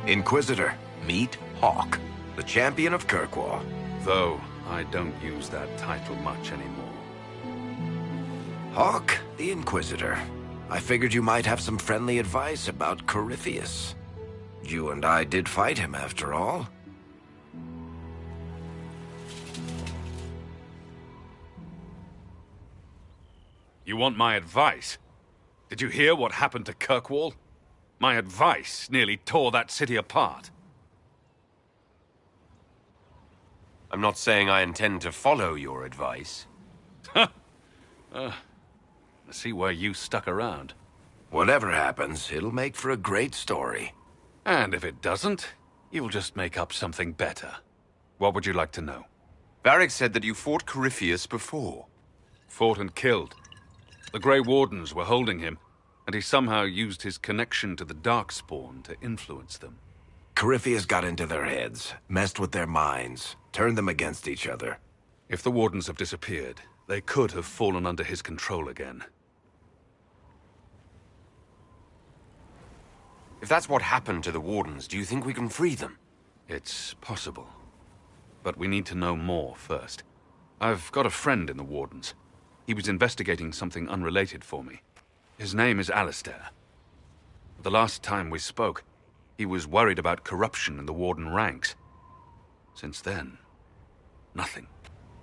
Inquisitor, meet Hawk, the champion of Kirkwall. Though I don't use that title much anymore. Hawk, the Inquisitor. I figured you might have some friendly advice about Corypheus. You and I did fight him, after all. You want my advice? Did you hear what happened to Kirkwall? My advice nearly tore that city apart. I'm not saying I intend to follow your advice. I see why you stuck around. Whatever happens, it'll make for a great story. And if it doesn't, you'll just make up something better. What would you like to know? Varric said that you fought Corypheus before. Fought and killed. The Grey Wardens were holding him, and he somehow used his connection to the Darkspawn to influence them. Corypheus got into their heads, messed with their minds, turned them against each other. If the Wardens have disappeared, they could have fallen under his control again. If that's what happened to the Wardens, do you think we can free them? It's possible. But we need to know more first. I've got a friend in the Wardens. He was investigating something unrelated for me. His name is Alistair. The last time we spoke, he was worried about corruption in the Warden ranks. Since then, nothing.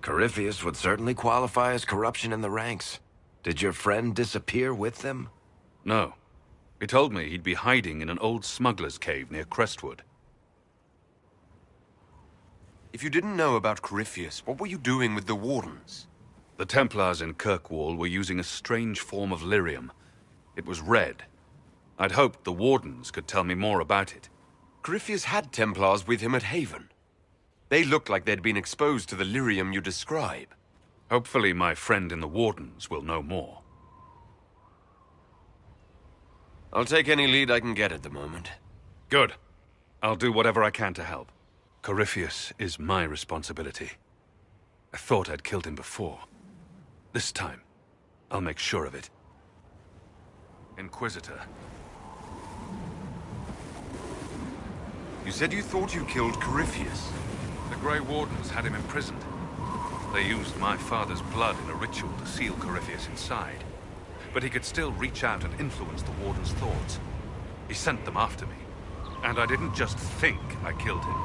Corypheus would certainly qualify as corruption in the ranks. Did your friend disappear with them? No. He told me he'd be hiding in an old smuggler's cave near Crestwood. If you didn't know about Corypheus, what were you doing with the Wardens? The Templars in Kirkwall were using a strange form of lyrium. It was red. I'd hoped the Wardens could tell me more about it. Corypheus had Templars with him at Haven. They looked like they'd been exposed to the lyrium you describe. Hopefully my friend in the Wardens will know more. I'll take any lead I can get at the moment. Good. I'll do whatever I can to help. Corypheus is my responsibility. I thought I'd killed him before. This time, I'll make sure of it. Inquisitor. You said you thought you killed Corypheus. The Grey Wardens had him imprisoned. They used my father's blood in a ritual to seal Corypheus inside. But he could still reach out and influence the Warden's thoughts. He sent them after me. And I didn't just think I killed him.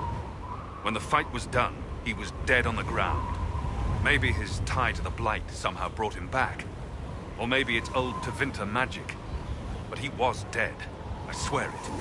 When the fight was done, he was dead on the ground. Maybe his tie to the Blight somehow brought him back. Or maybe it's old Tevinter magic. But he was dead. I swear it.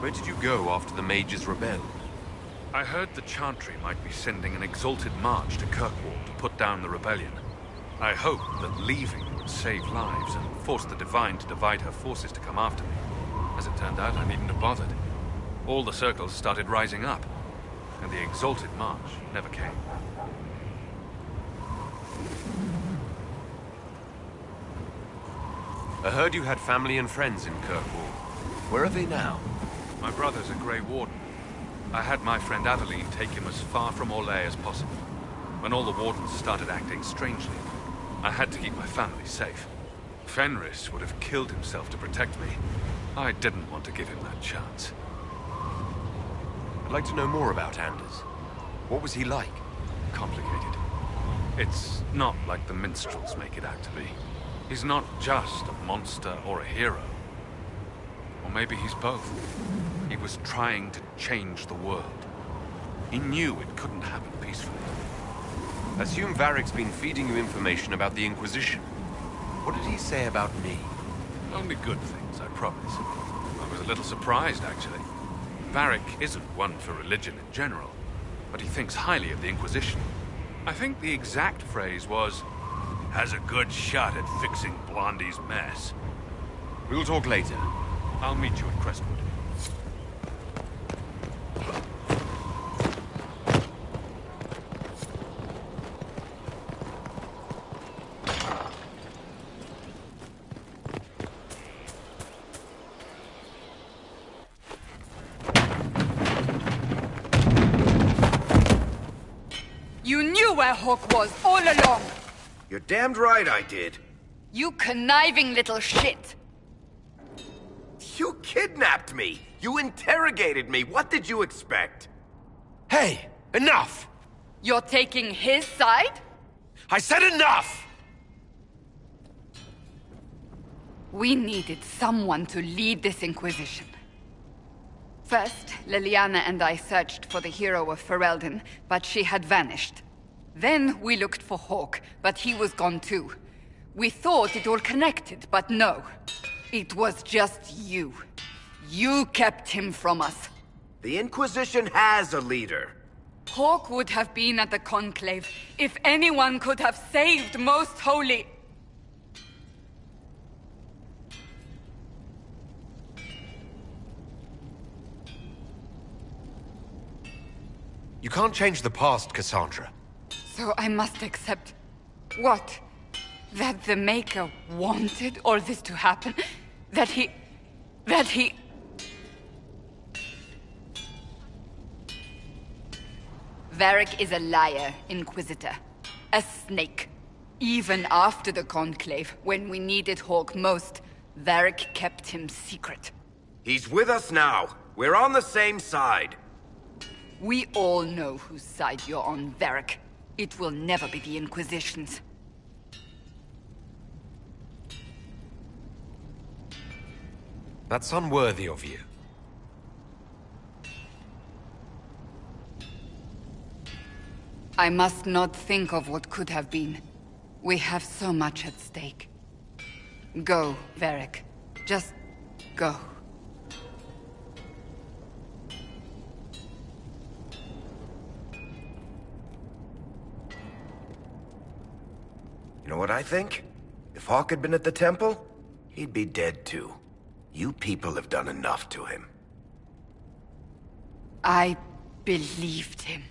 Where did you go after the mages rebelled? I heard the Chantry might be sending an exalted march to Kirkwall to put down the rebellion. I hoped that leaving would save lives and force the Divine to divide her forces to come after me. As it turned out, I needn't have bothered. All the circles started rising up, and the exalted march never came. I heard you had family and friends in Kirkwall. Where are they now? My brother's a Grey Warden. I had my friend Aveline take him as far from Orlais as possible. When all the Wardens started acting strangely, I had to keep my family safe. Fenris would have killed himself to protect me. I didn't want to give him that chance. I'd like to know more about Anders. What was he like? Complicated. It's not like the minstrels make it out to be. He's not just a monster or a hero. Or maybe he's both. He was trying to change the world. He knew it couldn't happen peacefully. Assume Varric's been feeding you information about the Inquisition. What did he say about me? Only good things, I promise. I was a little surprised, actually. Varric isn't one for religion in general, but he thinks highly of the Inquisition. I think the exact phrase was, has a good shot at fixing Blondie's mess. We'll talk later. I'll meet you at Crestwood. You knew where Hawk was all along! You're damned right I did. You conniving little shit! You kidnapped me! You interrogated me! What did you expect? Hey! Enough! You're taking his side? I said enough! We needed someone to lead this Inquisition. First, Liliana and I searched for the hero of Ferelden, but she had vanished. Then we looked for Hawk, but he was gone too. We thought it all connected, but no. It was just you. You kept him from us. The Inquisition has a leader. Hawk would have been at the Conclave if anyone could have saved Most Holy. You can't change the past, Cassandra. So I must accept... what? That the Maker wanted all this to happen? That he... Varric is a liar, Inquisitor. A snake. Even after the Conclave, when we needed Hawk most, Varric kept him secret. He's with us now. We're on the same side. We all know whose side you're on, Varric. It will never be the Inquisition's. That's unworthy of you. I must not think of what could have been. We have so much at stake. Go, Varric. Just go. You know what I think? If Hawk had been at the temple, he'd be dead too. You people have done enough to him. I believed him.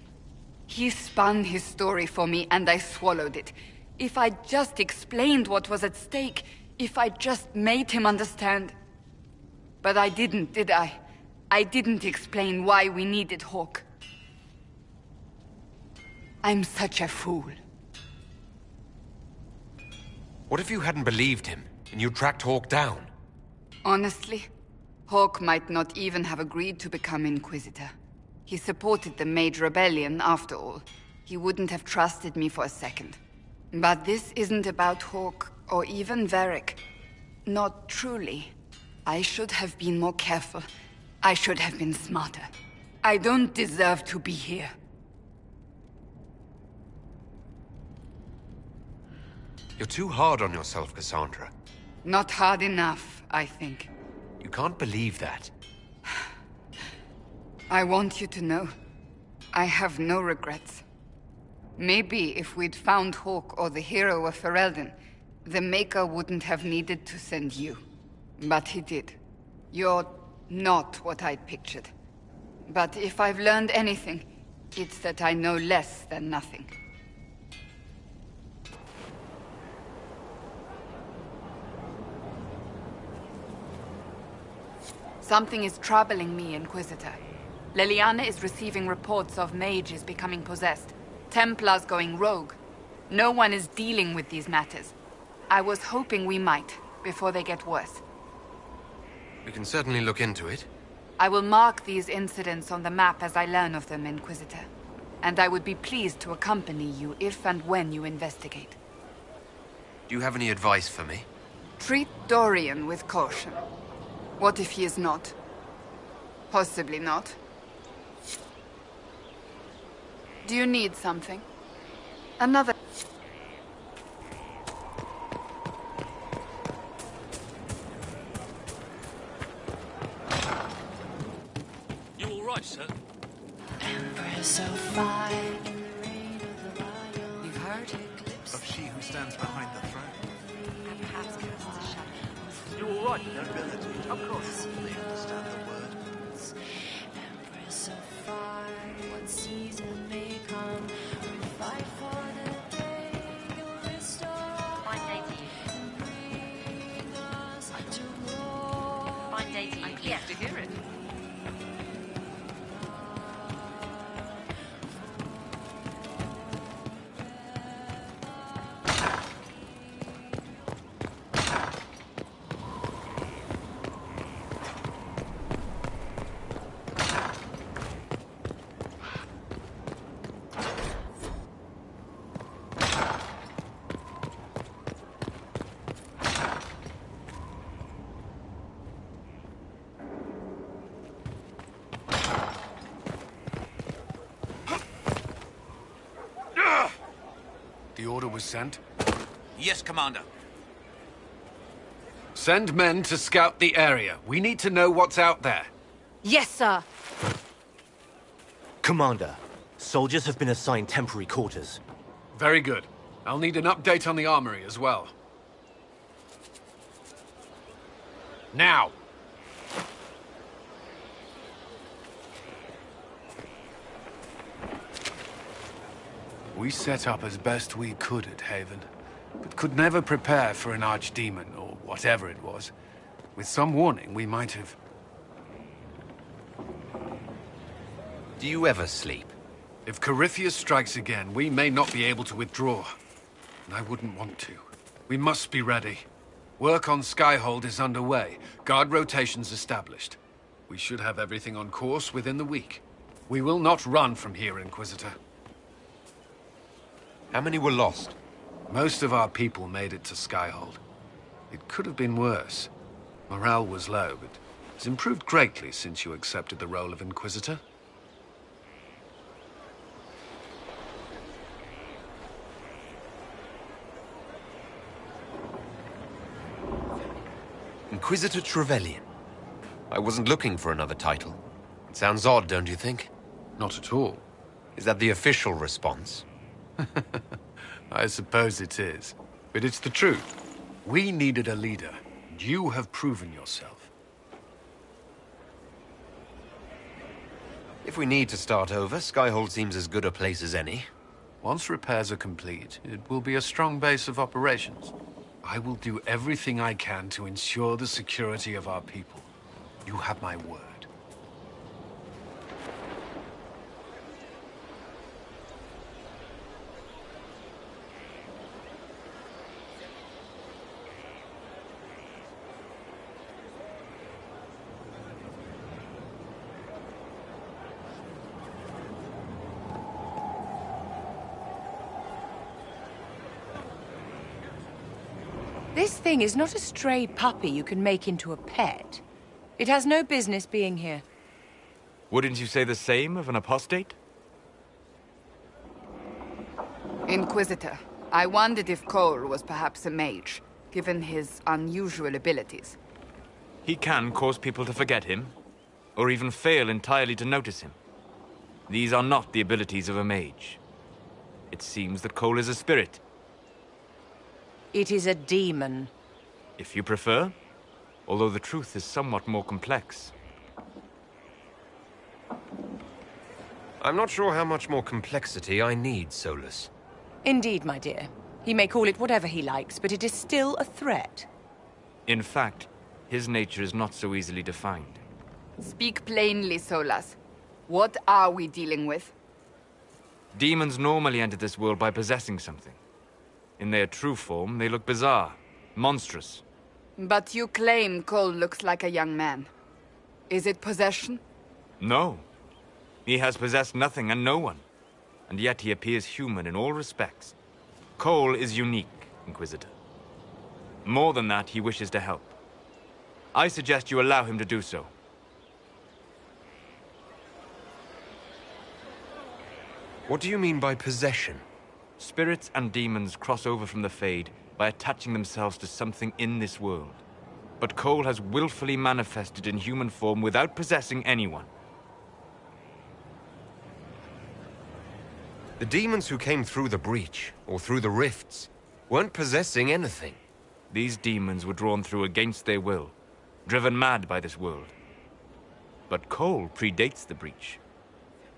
He spun his story for me and I swallowed it. If I just explained what was at stake, if I just made him understand. But I didn't, did I? I didn't explain why we needed Hawk. I'm such a fool. What if you hadn't believed him, and you tracked Hawk down? Honestly, Hawk might not even have agreed to become Inquisitor. He supported the Mage Rebellion, after all. He wouldn't have trusted me for a second. But this isn't about Hawk, or even Varric. Not truly. I should have been more careful. I should have been smarter. I don't deserve to be here. You're too hard on yourself, Cassandra. Not hard enough, I think. You can't believe that. I want you to know, I have no regrets. Maybe if we'd found Hawk or the hero of Ferelden, the Maker wouldn't have needed to send you. But he did. You're not what I'd pictured. But if I've learned anything, it's that I know less than nothing. Something is troubling me, Inquisitor. Liliana is receiving reports of mages becoming possessed, Templars going rogue. No one is dealing with these matters. I was hoping we might, before they get worse. We can certainly look into it. I will mark these incidents on the map as I learn of them, Inquisitor. And I would be pleased to accompany you if and when you investigate. Do you have any advice for me? Treat Dorian with caution. What if he is not? Possibly not. Do you need something? Another... sir. Empress of fire. You've heard Of she who stands behind the throne. And perhaps cast a shadow. You all right? Nobility. Of course. They understand the word. Empress of fire. What season may come? We fight for the day. You'll restore Fine day to you. and bring us to glory. Fine day to you. I'm pleased to hear it. The order was sent. Yes, Commander. Send men to scout the area. We need to know what's out there. Yes, sir. Commander, soldiers have been assigned temporary quarters. Very good. I'll need an update on the armory as well. Now! We set up as best we could at Haven, but could never prepare for an archdemon, or whatever it was. With some warning, we might have... Do you ever sleep? If Corypheus strikes again, we may not be able to withdraw. And I wouldn't want to. We must be ready. Work on Skyhold is underway. Guard rotations established. We should have everything on course within the week. We will not run from here, Inquisitor. How many were lost? Most of our people made it to Skyhold. It could have been worse. Morale was low, but it's improved greatly since you accepted the role of Inquisitor. Inquisitor Trevelyan. I wasn't looking for another title. It sounds odd, don't you think? Not at all. Is that the official response? I suppose it is. But it's the truth. We needed a leader. And you have proven yourself. If we need to start over, Skyhold seems as good a place as any. Once repairs are complete, it will be a strong base of operations. I will do everything I can to ensure the security of our people. You have my word. This thing is not a stray puppy you can make into a pet. It has no business being here. Wouldn't you say the same of an apostate? Inquisitor, I wondered if Cole was perhaps a mage, given his unusual abilities. He can cause people to forget him, or even fail entirely to notice him. These are not the abilities of a mage. It seems that Cole is a spirit. It is a demon. If you prefer, although the truth is somewhat more complex. I'm not sure how much more complexity I need, Solus. Indeed, my dear. He may call it whatever he likes, but it is still a threat. In fact, his nature is not so easily defined. Speak plainly, Solas. What are we dealing with? Demons normally enter this world by possessing something. In their true form, they look bizarre, monstrous. But you claim Cole looks like a young man. Is it possession? No. He has possessed nothing and no one. And yet he appears human in all respects. Cole is unique, Inquisitor. More than that, he wishes to help. I suggest you allow him to do so. What do you mean by possession? Spirits and demons cross over from the Fade by attaching themselves to something in this world. But Cole has willfully manifested in human form without possessing anyone. The demons who came through the breach, or through the rifts, weren't possessing anything. These demons were drawn through against their will, driven mad by this world. But Cole predates the breach.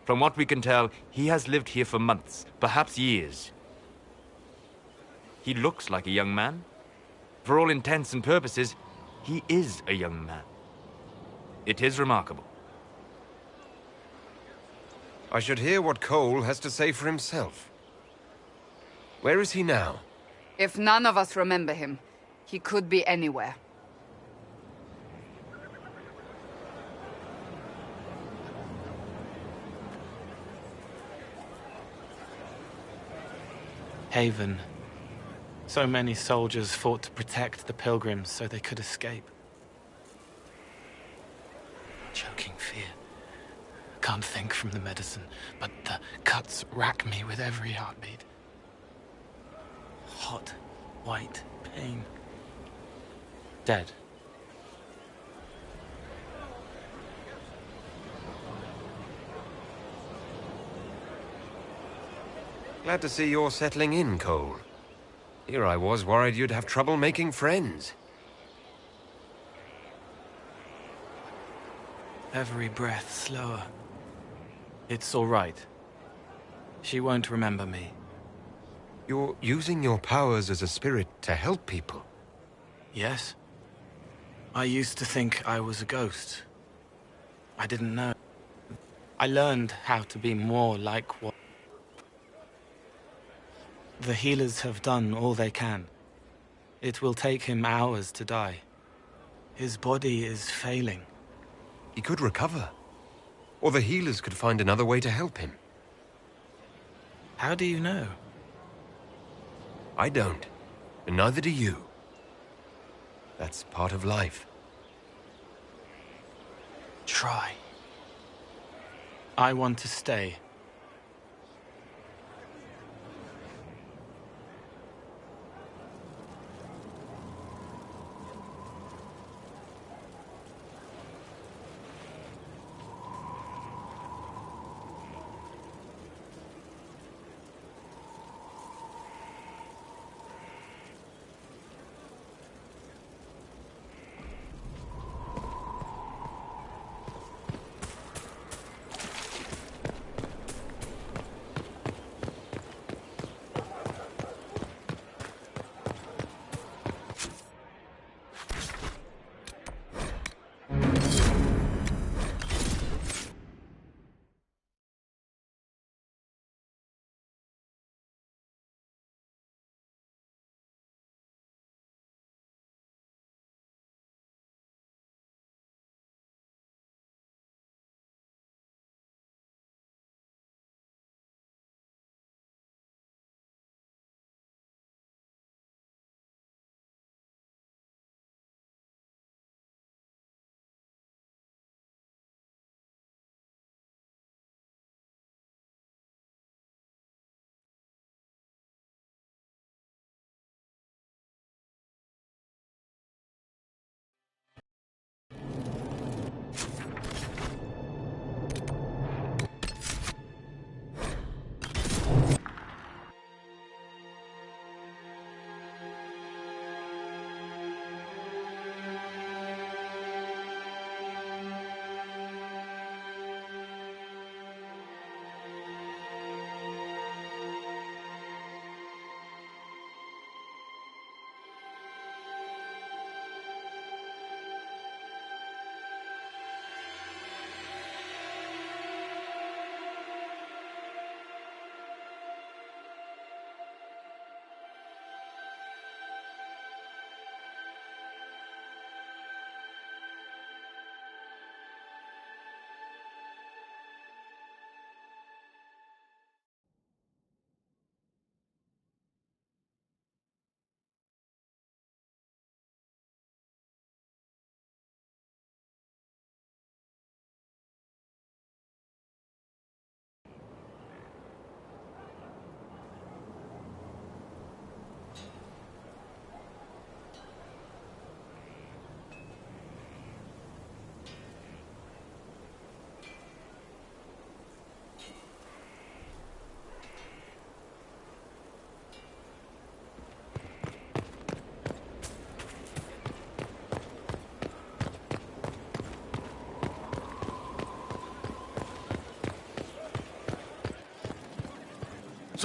From what we can tell, he has lived here for months, perhaps years. He looks like a young man. For all intents and purposes, he is a young man. It is remarkable. I should hear what Cole has to say for himself. Where is he now? If none of us remember him, he could be anywhere. Haven. So many soldiers fought to protect the pilgrims so they could escape. Choking fear. Can't think from the medicine, but the cuts rack me with every heartbeat. Hot, white pain. Dead. Glad to see you're settling in, Cole. Here I was worried you'd have trouble making friends. Every breath slower. It's all right. She won't remember me. You're using your powers as a spirit to help people. Yes. I used to think I was a ghost. I didn't know. I learned how to be more like what... The healers have done all they can. It will take him hours to die. His body is failing. He could recover. Or the healers could find another way to help him. How do you know? I don't. And neither do you. That's part of life. Try. I want to stay.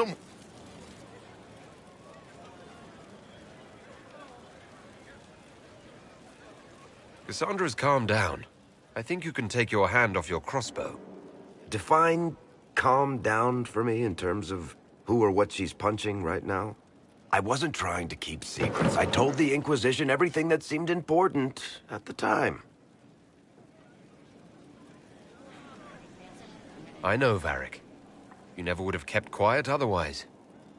Some... Cassandra's calmed down. I think you can take your hand off your crossbow. Define calm down for me in terms of who or what she's punching right now. I wasn't trying to keep secrets. I told the Inquisition everything that seemed important at the time. I know, Varric. You never would have kept quiet otherwise.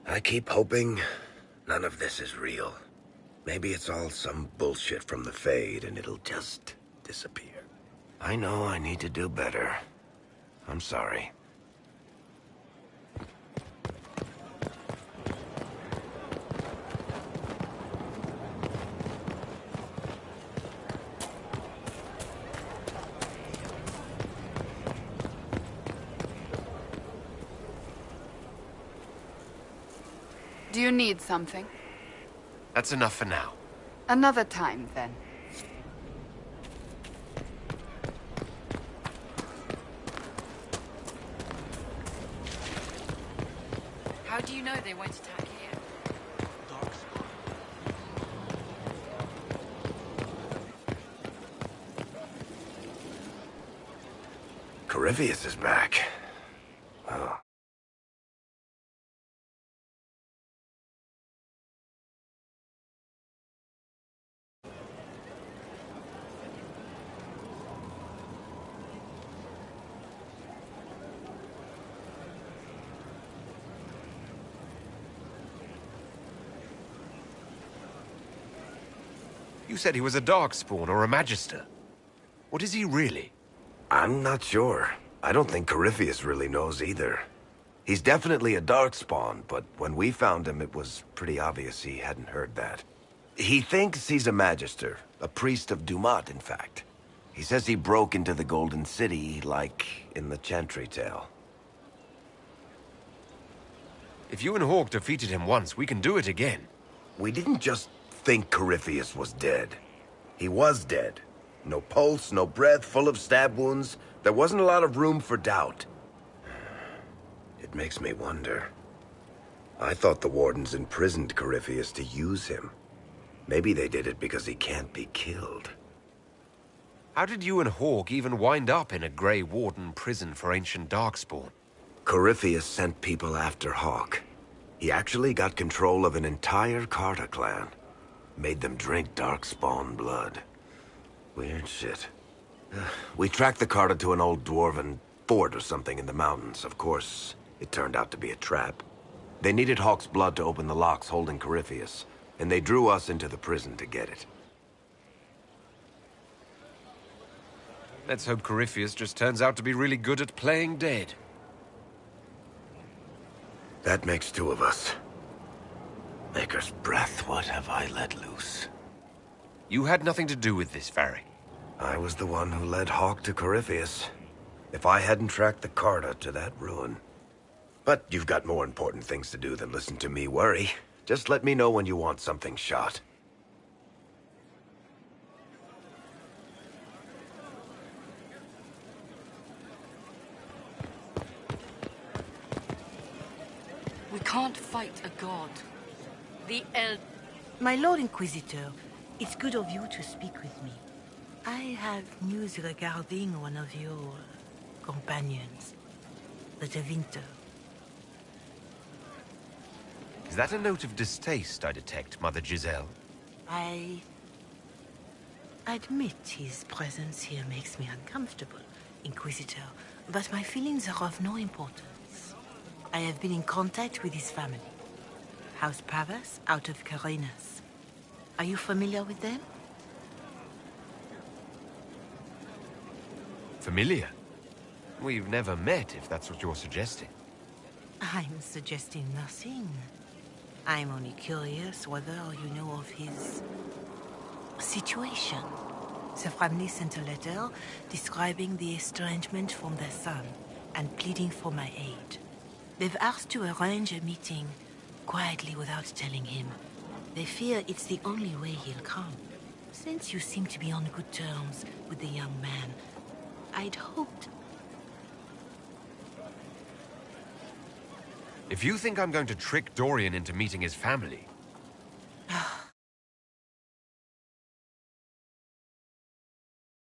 I keep hoping none of this is real. Maybe it's all some bullshit from the Fade and it'll just disappear. I know I need to do better. I'm sorry. Do you need something? That's enough for now. Another time, then. How do you know they won't attack here? Corypheus is back. Oh. You said he was a Darkspawn or a Magister. What is he really? I'm not sure. I don't think Corypheus really knows either. He's definitely a Darkspawn, but when we found him, it was pretty obvious he hadn't heard that. He thinks he's a Magister, a priest of Dumat, in fact. He says he broke into the Golden City, like in the Chantry tale. If you and Hawk defeated him once, we can do it again. We didn't just think Corypheus was dead. He was dead. No pulse, no breath, full of stab wounds. There wasn't a lot of room for doubt. It makes me wonder. I thought the Wardens imprisoned Corypheus to use him. Maybe they did it because he can't be killed. How did you and Hawk even wind up in a Grey Warden prison for ancient Darkspawn? Corypheus sent people after Hawk. He actually got control of an entire Carta clan. Made them drink Darkspawn blood. Weird shit. We tracked the Carta to an old dwarven fort or something in the mountains. Of course, it turned out to be a trap. They needed Hawk's blood to open the locks holding Corypheus, and they drew us into the prison to get it. Let's hope Corypheus just turns out to be really good at playing dead. That makes two of us. Maker's breath, what have I let loose? You had nothing to do with this, Varric. I was the one who led Hawk to Corypheus. If I hadn't tracked the Carta to that ruin. But you've got more important things to do than listen to me worry. Just let me know when you want something shot. We can't fight a god. My Lord Inquisitor, it's good of you to speak with me. I have news regarding one of your companions, the Tevinter. Is that a note of distaste I detect, Mother Giselle? I admit his presence here makes me uncomfortable, Inquisitor, but my feelings are of no importance. I have been in contact with his family. House Pravas, out of Carenas. Are you familiar with them? Familiar? We've never met, if that's what you're suggesting. I'm suggesting nothing. I'm only curious whether you know of his situation. The family sent a letter describing the estrangement from their son and pleading for my aid. They've asked to arrange a meeting quietly without telling him. They fear it's the only way he'll come. Since you seem to be on good terms with the young man, I'd hoped... If you think I'm going to trick Dorian into meeting his family,